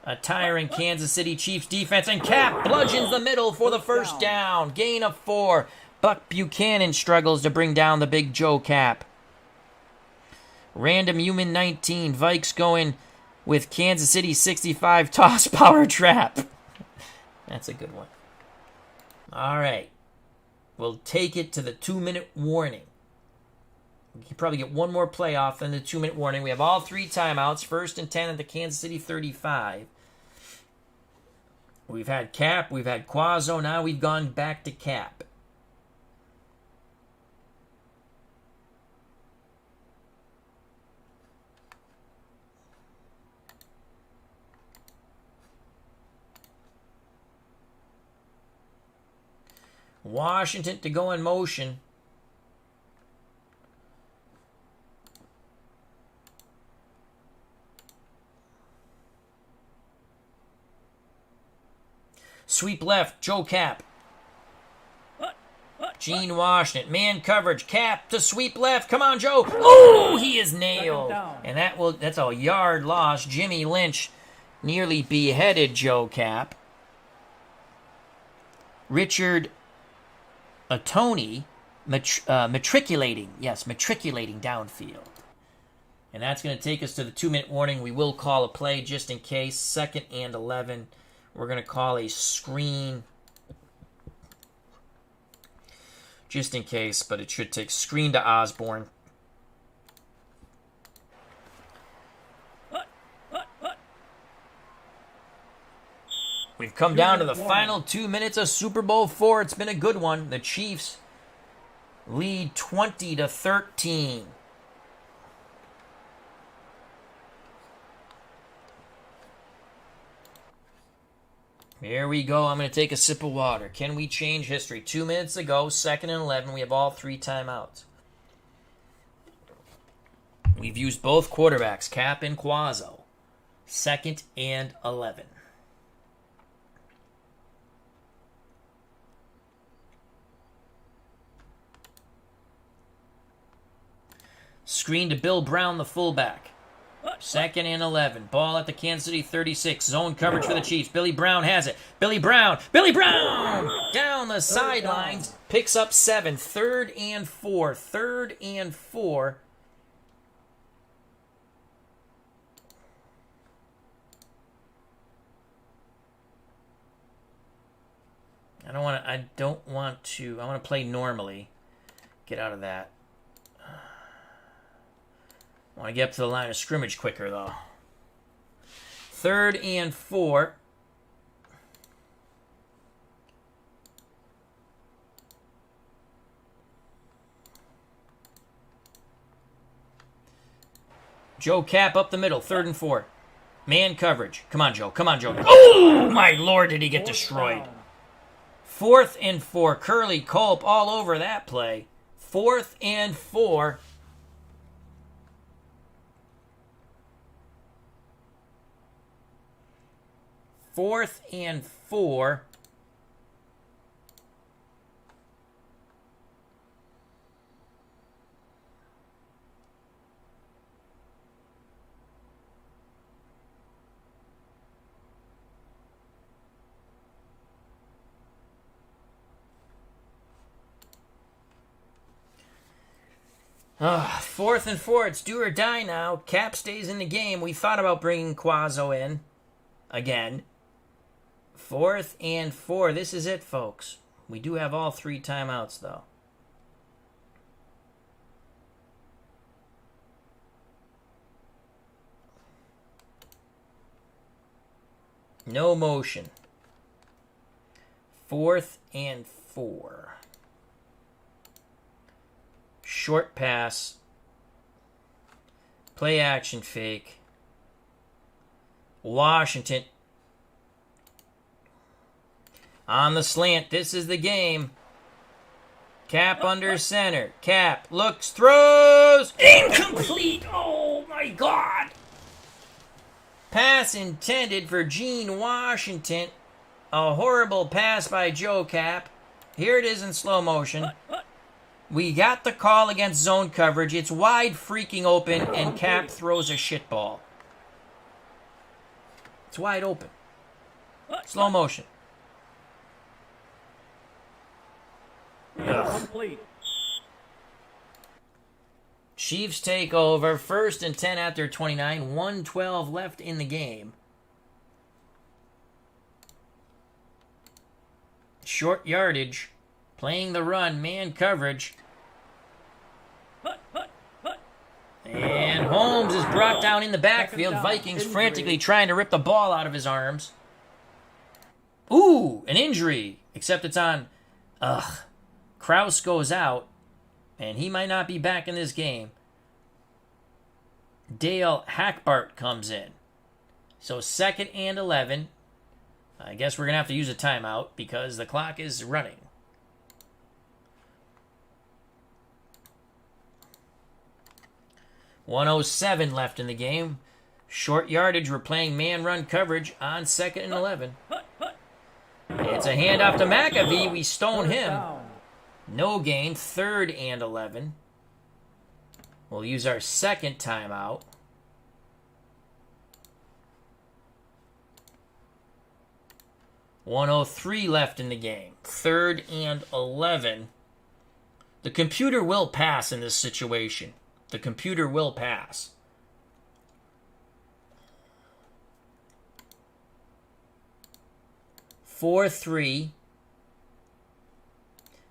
A tiring Kansas City Chiefs defense, and Cap bludgeons the middle for the first down. Gain of 4. Buck Buchanan struggles to bring down the Big Joe Cap. Random Human 19. Vikes going with Kansas City 65 toss power trap. That's a good one. All right. We'll take it to the 2-minute warning. We can probably get one more play off than the 2-minute warning. We have all 3 timeouts. 1st and 10 at the Kansas City 35. We've had Cap. We've had Quazzo. Now we've gone back to Cap. Washington to go in motion. Sweep left, Joe Cap. Gene Washington, man coverage, Cap to sweep left. Come on, Joe. Oh, he is nailed. And that's a yard loss. Jimmy Lynch nearly beheaded Joe Cap. Richard Atoni matriculating. Yes, matriculating downfield. And that's going to take us to the 2-minute warning. We will call a play just in case. 2nd and 11. We're going to call a screen just in case, but it should take screen to Osborne. We've come down to the final 2 minutes of Super Bowl IV. It's been a good one. The Chiefs lead 20-13. Here we go. I'm going to take a sip of water. Can we change history? 2 minutes ago, 2nd and 11, we have all 3 timeouts. We've used both quarterbacks, Cap and Quazzo. 2nd and 11. Screen to Bill Brown, the fullback. 2nd and 11. Ball at the Kansas City 36. Zone coverage for the Chiefs. Billy Brown has it. Billy Brown! Down the sidelines. Picks up 7. 3rd and 4. 3rd and 4. I want to play normally. Get out of that. I want to get up to the line of scrimmage quicker, though. 3rd and 4. Joe Cap up the middle. 3rd and 4. Man coverage. Come on, Joe. Oh, my Lord, did he get destroyed. 4th and 4. Curly Culp all over that play. 4th and 4. 4th and 4. Fourth and 4. It's do or die now. Cap stays in the game. We thought about bringing Quazzo in again. 4th and 4. This is it, folks. We do have all 3 timeouts, though. No motion. 4th and 4. Short pass. Play action fake. Washington. On the slant. This is the game. Cap under center. Cap looks, throws. Incomplete. Oh, my God. Pass intended for Gene Washington. A horrible pass by Joe Cap. Here it is in slow motion. We got the call against zone coverage. It's wide freaking open, and Cap throws a shit ball. It's wide open. Slow motion. Complete. Chiefs take over. 1st and 10 at their 29. 1:12 left in the game. Short yardage. Playing the run. Man coverage. And Holmes is brought down in the backfield. Vikings frantically trying to rip the ball out of his arms. Ooh, an injury. Except it's on... Kraus goes out. And he might not be back in this game. Dale Hackbart comes in. So 2nd and 11. I guess we're going to have to use a timeout because the clock is running. .107 left in the game. Short yardage. We're playing man-run coverage on 2nd and 11. It's a handoff to McAfee. We stone him. No gain. 3rd and 11. We'll use our 2nd timeout. .103 left in the game. 3rd and 11. The computer will pass in this situation. The computer will pass. Four, 3.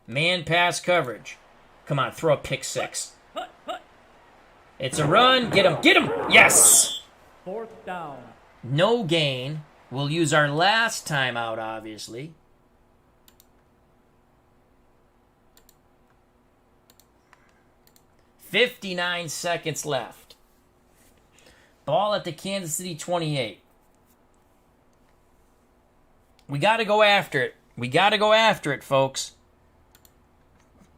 Man pass coverage. Come on, throw a pick 6. It's a run. Get him. Get him. Yes. 4th down. No gain. We'll use our last timeout, obviously. $59 seconds left. Ball at the Kansas City 28. We got to go after it. We got to go after it, folks.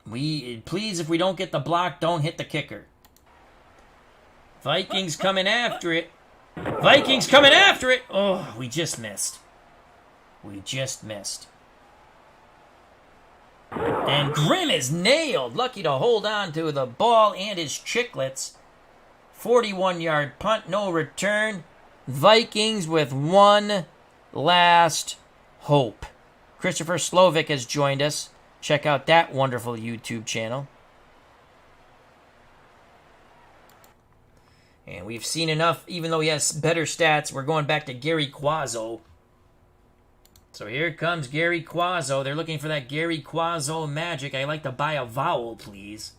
Please, if we don't get the block, don't hit the kicker. Vikings coming after it. Vikings coming after it. Oh, we just missed. We just missed. And Grimm is nailed. Lucky to hold on to the ball and his chicklets. 41-yard punt, no return. Vikings with one last hope. Christopher Slovic has joined us. Check out that wonderful YouTube channel. And we've seen enough, even though he has better stats. We're going back to Gary Quazzo. So here comes Gary Quazzo. They're looking for that Gary Quazzo magic. I'd like to buy a vowel, please.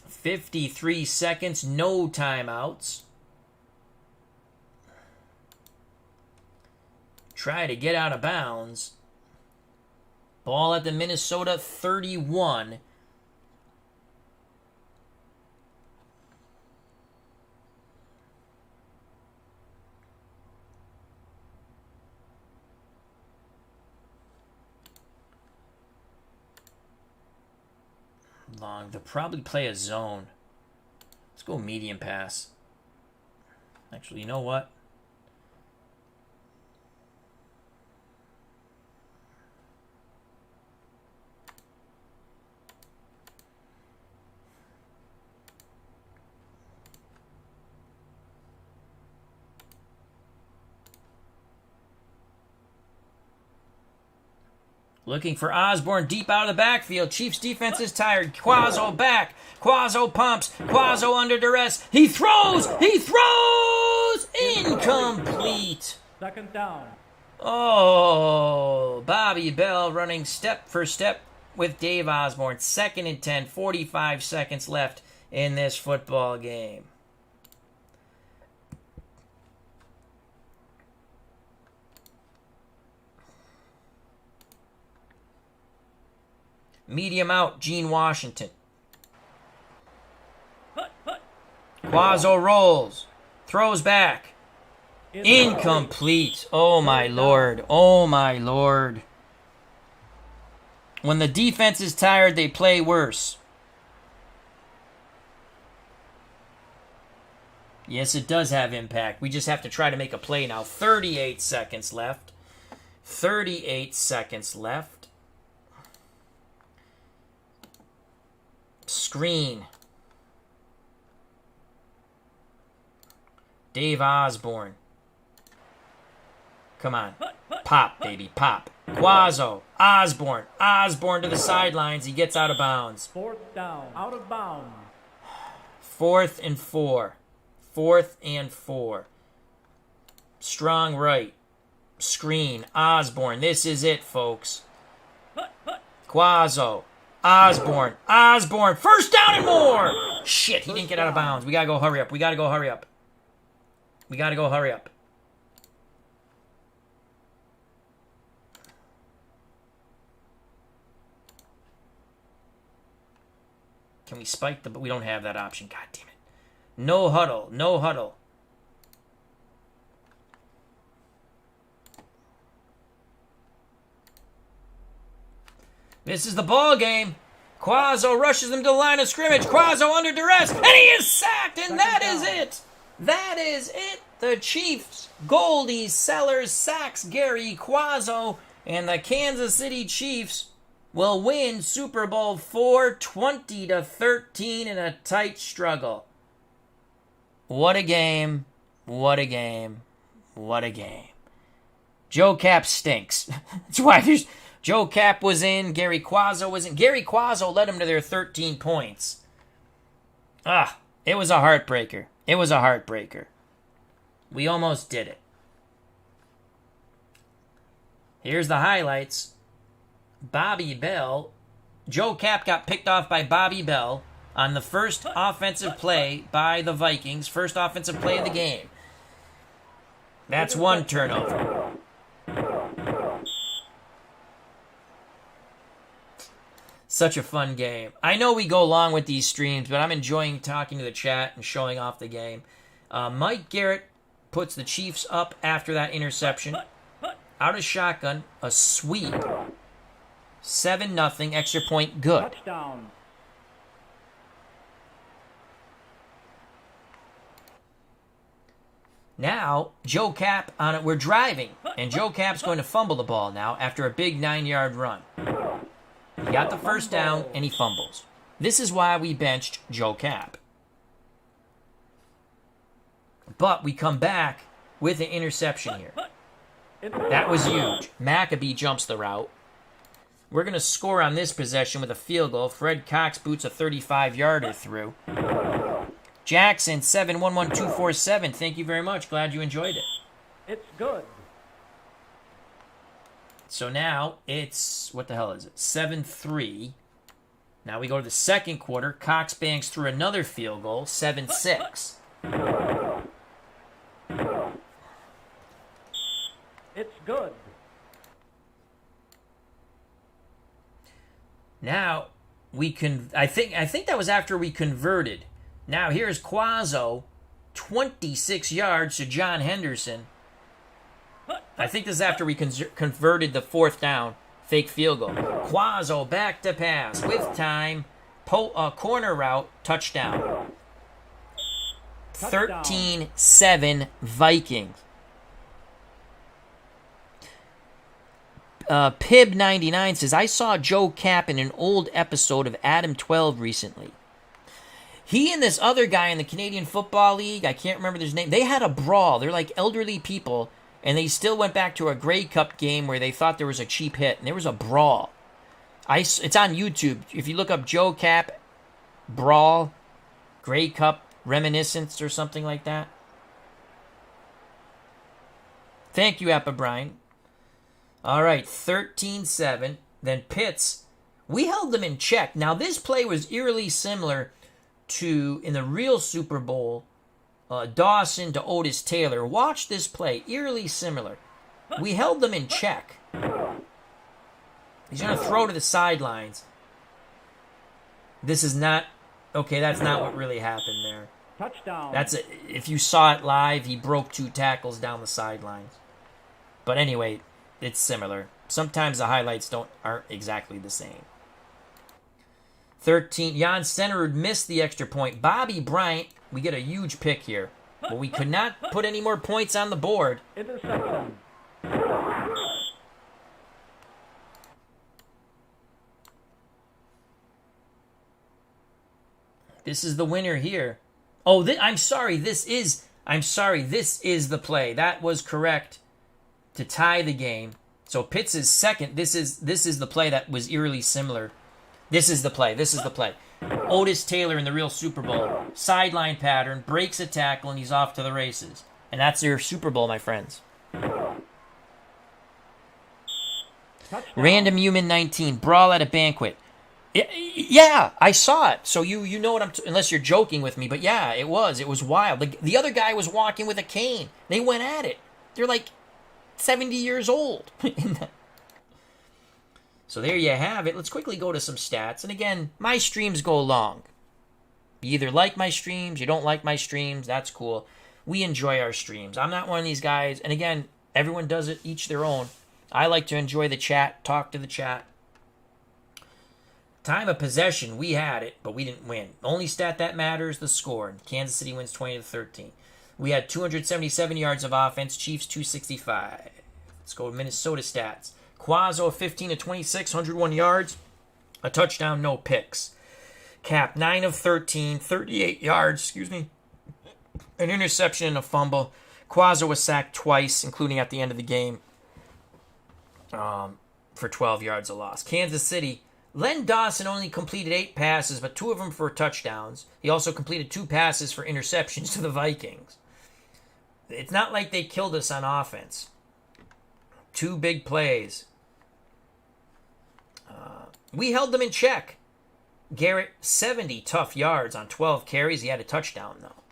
53 seconds, no timeouts. Try to get out of bounds. Ball at the Minnesota 31. Long. They'll probably play a zone. Let's go medium pass. Actually, you know what? Looking for Osborne deep out of the backfield. Chiefs defense is tired. Quazzo back. Quazzo pumps. Quazzo under duress. He throws. He throws. Incomplete. 2nd down. Oh, Bobby Bell running step for step with Dave Osborne. 2nd and 10. 45 seconds left in this football game. Medium out, Gene Washington. Quazzo rolls. Throws back. Incomplete. Oh, my Lord. Oh, my Lord. When the defense is tired, they play worse. Yes, it does have impact. We just have to try to make a play now. 38 seconds left. 38 seconds left. Screen. Dave Osborne. Come on. Pop, baby, pop. Quazzo. Osborne. Osborne to the sidelines. He gets out of bounds. 4th down. Out of bounds. 4th and 4. 4th and 4. Strong right. Screen. Osborne. This is it, folks. Quazzo. Osborne. Osborne. First down and more. Shit, he didn't get out of bounds. We gotta go hurry up. We gotta go hurry up. We gotta go hurry up. Can we spike the... We don't have that option. God damn it. No huddle. No huddle. This is the ball game. Quazzo rushes them to the line of scrimmage. Quazzo under duress. And he is sacked. And that is it. That is it. The Chiefs, Goldie Sellers sacks Gary Quazzo. And the Kansas City Chiefs will win Super Bowl 4 20-13 in a tight struggle. What a game. What a game. What a game. Joe Cap stinks. That's why there's Joe Cap was in. Gary Quazzo was in. Gary Quazzo led them to their 13 points. It was a heartbreaker. It was a heartbreaker. We almost did it. Here's the highlights. Bobby Bell. Joe Cap got picked off by Bobby Bell on the first offensive play by the Vikings. First offensive play of the game. That's one turnover. Such a fun game. I know we go long with these streams, but I'm enjoying talking to the chat and showing off the game. Mike Garrett puts the Chiefs up after that interception. Out of shotgun, a sweep. 7-0, extra point, good. Touchdown. Now, Joe Cap on it. We're driving, and Joe Cap's going to fumble the ball now after a big 9-yard run. He got the first down, and he fumbles. This is why we benched Joe Cap. But we come back with an interception here. That was huge. Maccabee jumps the route. We're going to score on this possession with a field goal. Fred Cox boots a 35-yarder through. Jackson, 711247. Thank you very much. Glad you enjoyed it. It's good. So now it's, what the hell is it? 7-3. Now we go to the second quarter. Cox bangs through another field goal. 7-6. It's good. Now we can. I think that was after we converted. Now here's Quazzo, 26 yards to John Henderson. I think this is after we converted the fourth down fake field goal. Quazzo back to pass with time, corner route, touchdown. 13-7 Vikings. Pib99 says, I saw Joe Cap in an old episode of Adam 12 recently. He and this other guy in the Canadian Football League, I can't remember his name, they had a brawl. They're like elderly people, and they still went back to a Grey Cup game where they thought there was a cheap hit, and there was a brawl. It's on YouTube. If you look up Joe Cap brawl, Grey Cup reminiscence or something like that. Thank you, Appa Brian. All right, 13-7. Then Pitts, we held them in check. Now, this play was eerily similar to, in the real Super Bowl, Dawson to Otis Taylor. Watch this play, eerily similar. We held them in check. He's going to throw to the sidelines. This is not, okay, that's not what really happened there. Touchdown. If you saw it live, he broke 2 tackles down the sidelines. But anyway, it's similar. Sometimes the highlights aren't exactly the same. 13. Jan Stenerud missed the extra point. Bobby Bryant, we get a huge pick here. But we could not put any more points on the board. Interception. This is the winner here. Oh, I'm sorry. This is the play. That was correct to tie the game. So Pitts is second. This is the play that was eerily similar. This is the play. Otis Taylor in the real Super Bowl. Sideline pattern, breaks a tackle, and he's off to the races. And that's your Super Bowl, my friends. Touchdown. Random Human 19, brawl at a banquet. Yeah, I saw it. So you know what unless you're joking with me, but yeah, it was wild. The other guy was walking with a cane. They went at it. They're like 70 years old. So there you have it. Let's quickly go to some stats. And again, my streams go long. You either like my streams, you don't like my streams, that's cool. We enjoy our streams. I'm not one of these guys. And again, everyone does it each their own. I like to enjoy the chat, talk to the chat. Time of possession, we had it, but we didn't win. Only stat that matters, the score. Kansas City wins 20-13. We had 277 yards of offense, Chiefs 265. Let's go to Minnesota stats. Quazzo 15-26, 101 yards, a touchdown, no picks. Cap 9 of 13, 38 yards, an interception and a fumble. Quazzo was sacked twice, including at the end of the game. for 12 yards of loss. Kansas City, Len Dawson only completed 8 passes, but 2 of them for touchdowns. He also completed 2 passes for interceptions to the Vikings. It's not like they killed us on offense. 2 big plays. We held them in check. Garrett, 70 tough yards on 12 carries. He had a touchdown, though.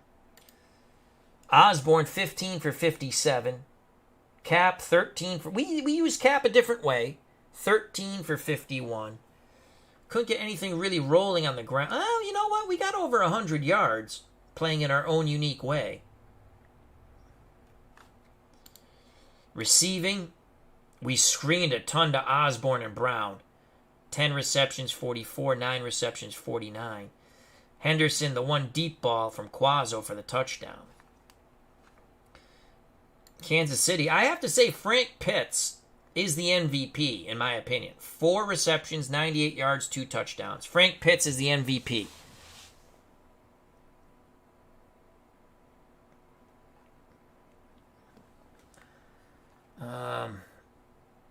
Osborne, 15 for 57. Cap, 13 for... We use Cap a different way. 13 for 51. Couldn't get anything really rolling on the ground. Oh, you know what? We got over 100 yards playing in our own unique way. Receiving, we screened a ton to Osborne and Brown. 10 receptions, 44. 9 receptions, 49. Henderson, the one deep ball from Quazzo for the touchdown. Kansas City, I have to say Frank Pitts is the MVP, in my opinion. 4 receptions, 98 yards, 2 touchdowns. Frank Pitts is the MVP.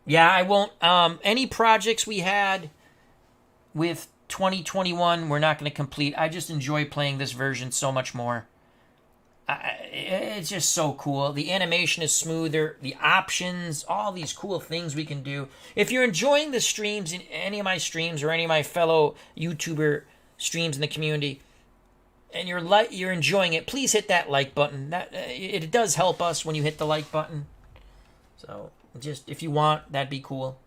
Yeah, I won't. Any projects we had with 2021, we're not going to complete. I just enjoy playing this version so much more. It's just so cool. The animation is smoother. The options, all these cool things we can do. If you're enjoying the streams, in any of my streams or any of my fellow YouTuber streams in the community, and you're enjoying it, please hit that like button. It does help us when you hit the like button. So just if you want, that'd be cool.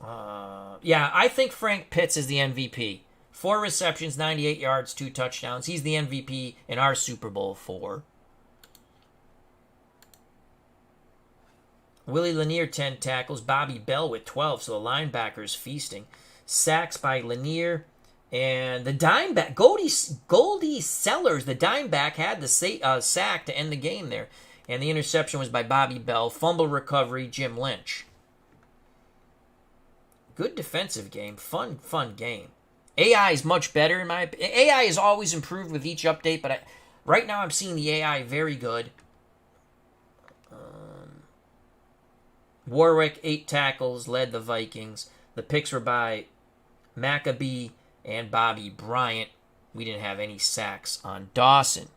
Yeah, I think Frank Pitts is the MVP. 4 receptions, 98 yards, 2 touchdowns. He's the MVP in our Super Bowl 4. Willie Lanier, 10 tackles. Bobby Bell with 12, so the linebackers feasting. Sacks by Lanier. And the dimeback, Goldie Sellers, the dimeback, had the sack to end the game there. And the interception was by Bobby Bell. Fumble recovery, Jim Lynch. Good defensive game. Fun game. AI is much better in my opinion. AI is always improved with each update, but right now I'm seeing the AI very good. Warwick, 8 tackles, led the Vikings. The picks were by Maccabee and Bobby Bryant. We didn't have any sacks on Dawson.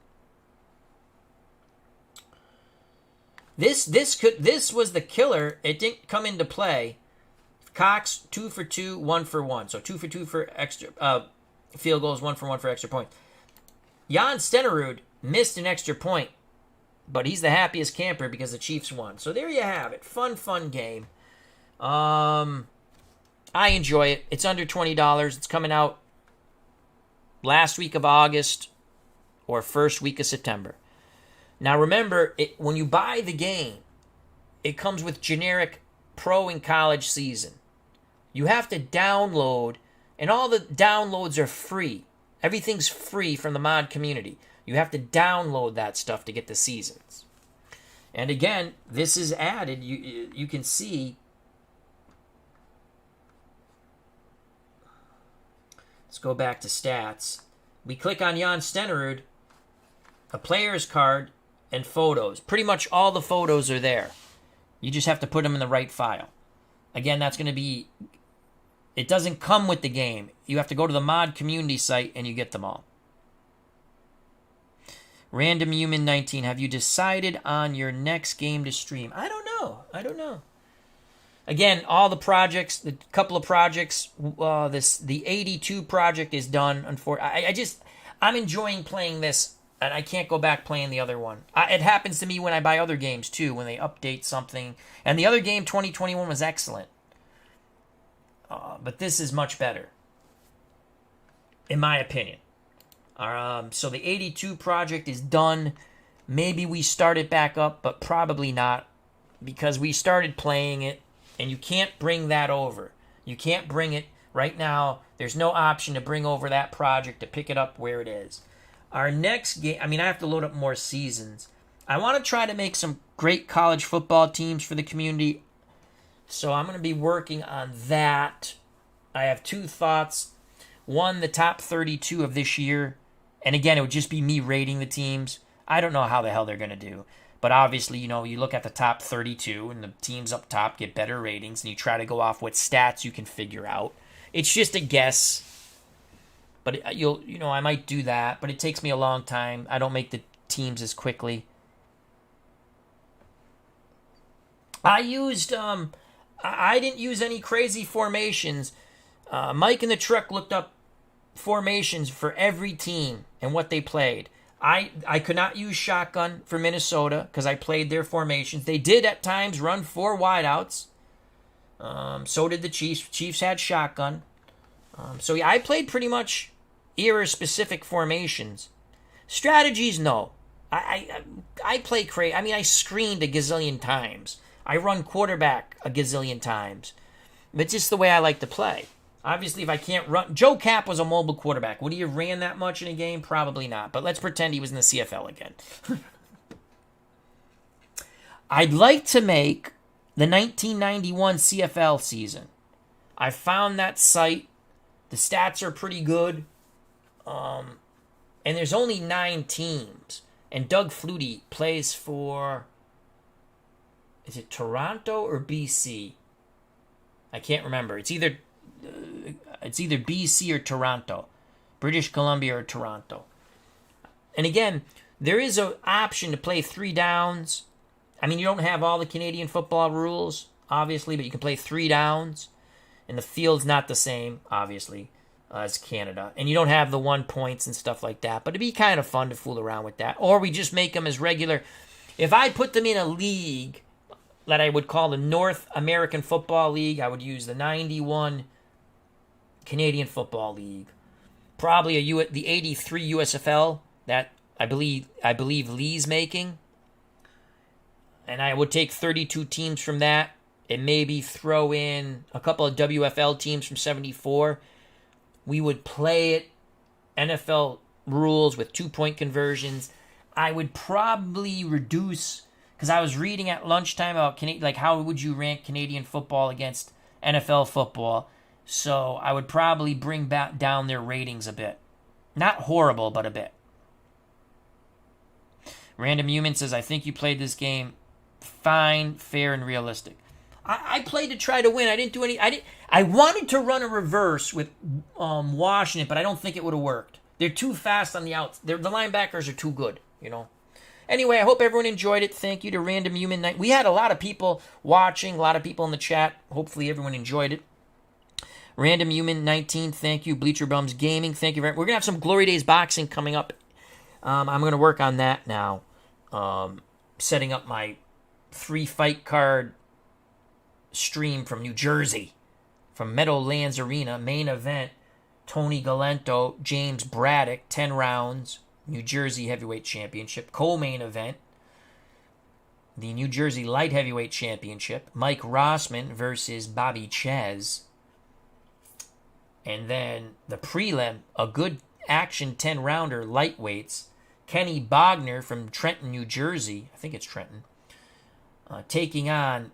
This was the killer. It didn't come into play. Cox, 2 for 2, 1 for 1. So 2 for 2 for extra field goals, 1 for 1 for extra points. Jan Stenerud missed an extra point, but he's the happiest camper because the Chiefs won. So there you have it. Fun game. I enjoy it. It's under $20. It's coming out last week of August or first week of September. Now remember, when you buy the game, it comes with generic pro and college season. You have to download, and all the downloads are free. Everything's free from the mod community. You have to download that stuff to get the seasons. And again, this is added. You can see. Let's go back to stats. We click on Jan Stenerud, a player's card, and photos. Pretty much all the photos are there. You just have to put them in the right file. Again, that's going to be... It doesn't come with the game. You have to go to the mod community site and you get them all. Random Human 19, have you decided on your next game to stream? I don't know. Again, all the projects, the couple of projects, the 82 project is done. Unfortunately, I'm enjoying playing this, and I can't go back playing the other one. It happens to me when I buy other games too, when they update something. And the other game, 2021, was excellent. But this is much better, in my opinion. So the 82 project is done. Maybe we start it back up, but probably not, because we started playing it, and you can't bring that over. You can't bring it right now. There's no option to bring over that project to pick it up where it is. Our next game, I have to load up more seasons. I want to try to make some great college football teams for the community. So I'm going to be working on that. I have 2 thoughts. One, the top 32 of this year. And again, it would just be me rating the teams. I don't know how the hell they're going to do. But obviously, you look at the top 32 and the teams up top get better ratings and you try to go off what stats you can figure out. It's just a guess. But I might do that, but it takes me a long time. I don't make the teams as quickly. I didn't use any crazy formations. Mike in the truck looked up formations for every team and what they played. I could not use shotgun for Minnesota because I played their formations. They did at times run 4 wideouts. So did the Chiefs. Chiefs had shotgun. So yeah, I played pretty much era-specific formations. Strategies, no. I play crazy. I mean, I screened a gazillion times. I run quarterback a gazillion times. It's just the way I like to play. Obviously, if I can't run... Joe Kapp was a mobile quarterback. Would he have ran that much in a game? Probably not. But let's pretend he was in the CFL again. I'd like to make the 1991 CFL season. I found that site. The stats are pretty good. And there's only 9 teams. And Doug Flutie plays for... Is it Toronto or BC? I can't remember. It's either BC or Toronto. British Columbia or Toronto. And again, there is an option to play 3 downs. I mean, you don't have all the Canadian football rules, obviously, but you can play 3 downs. And the field's not the same, obviously, as Canada. And you don't have the 1 points and stuff like that. But it'd be kind of fun to fool around with that. Or we just make them as regular. If I put them in a league that I would call the North American Football League, I would use the 91 Canadian Football League. Probably the 83 USFL that I believe Lee's making. And I would take 32 teams from that and maybe throw in a couple of WFL teams from 74. We would play it NFL rules with 2-point conversions. I would probably reduce, because I was reading at lunchtime about how would you rank Canadian football against NFL football. So I would probably bring back down their ratings a bit. Not horrible, but a bit. Random Human says, I think you played this game fine, fair, and realistic. I played to try to win. I didn't do any... I wanted to run a reverse with Washington, but I don't think it would have worked. They're too fast on the outs. The linebackers are too good, Anyway, I hope everyone enjoyed it. Thank you to Random Human Night. We had a lot of people watching, a lot of people in the chat. Hopefully everyone enjoyed it. Random Human 19, thank you. Bleacher Bums Gaming, thank you very much. We're going to have some Glory Days boxing coming up. I'm going to work on that now. Setting up my 3-fight card stream from New Jersey. From Meadowlands Arena, main event. Tony Galento, James Braddock, 10 rounds. New Jersey Heavyweight Championship. Co-main event. The New Jersey Light Heavyweight Championship. Mike Rossman versus Bobby Ches. And then the prelim, a good action 10-rounder, lightweights. Kenny Bogner from Trenton, New Jersey. I think it's Trenton. Taking on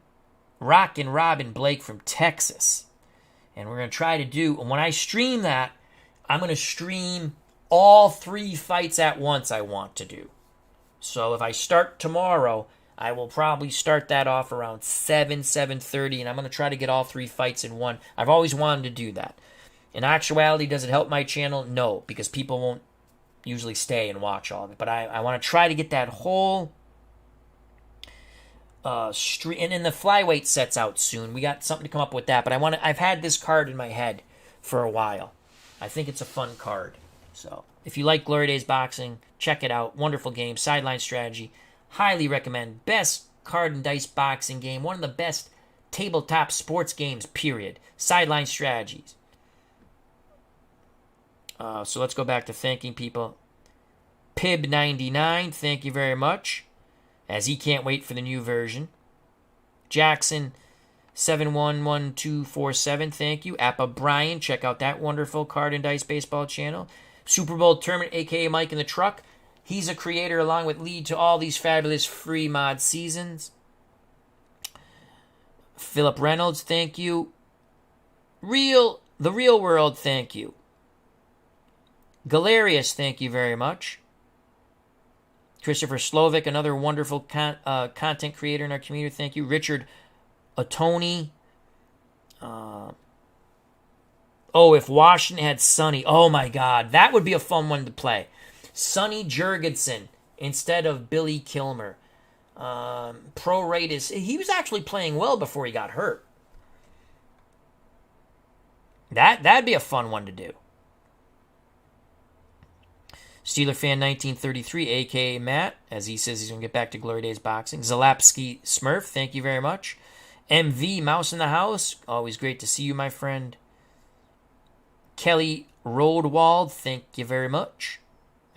Rockin' Robin Blake from Texas. And we're going to try to do, and when I stream that, I'm going to stream all 3 fights at once I want to do. So if I start tomorrow, I will probably start that off around 7:30, and I'm going to try to get all 3 fights in one. I've always wanted to do that. In actuality, does it help my channel? No, because people won't usually stay and watch all of it. But I want to try to get that whole stream. And then the flyweight sets out soon. We got something to come up with that. But I've had this card in my head for a while. I think it's a fun card. So if you like Glory Days Boxing, check it out. Wonderful game. Sideline Strategy. Highly recommend. Best card and dice boxing game. One of the best tabletop sports games, period. Sideline Strategies. So let's go back to thanking people. Pib99, thank you very much, as he can't wait for the new version. Jackson 711247, thank you. Appa Brian, check out that wonderful card and dice baseball channel. Super Bowl Tournament, aka Mike in the Truck. He's a creator along with Lee to all these fabulous free mod seasons. Philip Reynolds, thank you. The Real World, thank you. Galerius, thank you very much. Christopher Slovic, another wonderful content creator in our community. Thank you. Richard Otoni. If Washington had Sonny. Oh, my God. That would be a fun one to play. Sonny Jurgensen instead of Billy Kilmer. Pro rate is... He was actually playing well before he got hurt. That'd be a fun one to do. Steeler fan 1933, a.k.a. Matt, as he says he's going to get back to Glory Days Boxing. Zalapski Smurf, thank you very much. MV, Mouse in the House, always great to see you, my friend. Kelly Roadwald, thank you very much.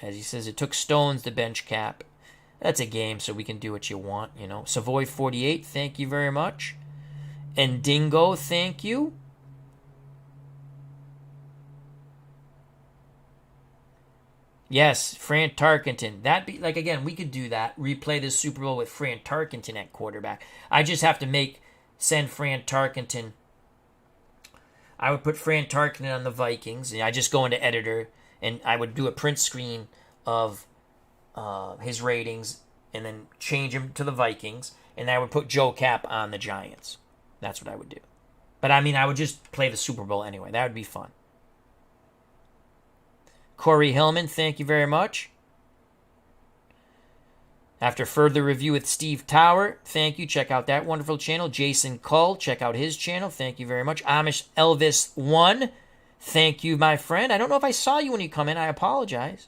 As he says, it took stones to bench Cap. That's a game, so we can do what you want, you know. Savoy 48, thank you very much. And Dingo, thank you. Yes, Fran Tarkenton. That'd be, like, again, we could do that. Replay the Super Bowl with Fran Tarkenton at quarterback. I just have to send Fran Tarkenton. I would put Fran Tarkenton on the Vikings. And I just go into editor, and I would do a print screen of his ratings, and then change him to the Vikings. And I would put Joe Cap on the Giants. That's what I would do. But, I mean, I would just play the Super Bowl anyway. That would be fun. Corey Hillman, thank you very much. After further review with Steve Tower, thank you. Check out that wonderful channel. Jason Cull, check out his channel. Thank you very much. Amish Elvis 1, thank you, my friend. I don't know if I saw you when you come in. I apologize.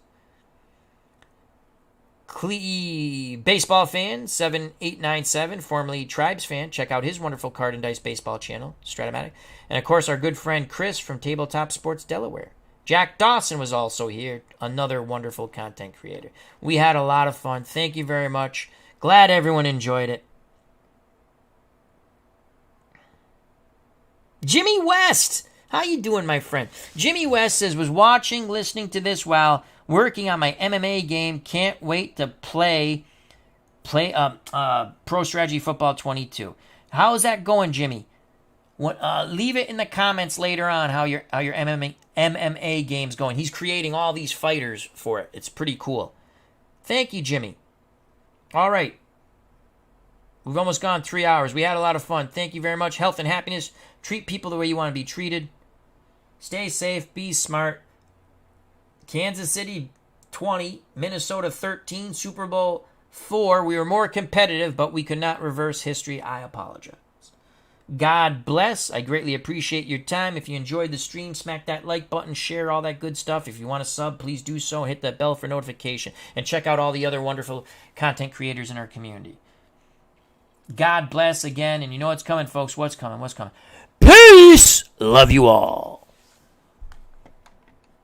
Baseball fan 7897, formerly Tribes fan. Check out his wonderful card and dice baseball channel, Stratomatic. And, of course, our good friend Chris from Tabletop Sports Delaware. Jack Dawson was also here, another wonderful content creator. We had a lot of fun. Thank you very much. Glad everyone enjoyed it. Jimmy West, how you doing, my friend? Jimmy West says, was listening to this while working on my MMA game. Can't wait to play Pro Strategy Football 22. How's that going, Jimmy? Leave it in the comments later on how your MMA game's going. He's creating all these fighters for it. It's pretty cool. Thank you, Jimmy. All right. We've almost gone 3 hours. We had a lot of fun. Thank you very much. Health and happiness. Treat people the way you want to be treated. Stay safe. Be smart. Kansas City 20, Minnesota 13, Super Bowl 4. We were more competitive, but we could not reverse history. I apologize. God bless. I greatly appreciate your time. If you enjoyed the stream, smack that like button, share all that good stuff. If you want to sub, please do so. Hit that bell for notification. And check out all the other wonderful content creators in our community. God bless again. And you know what's coming, folks. What's coming? Peace! Love you all.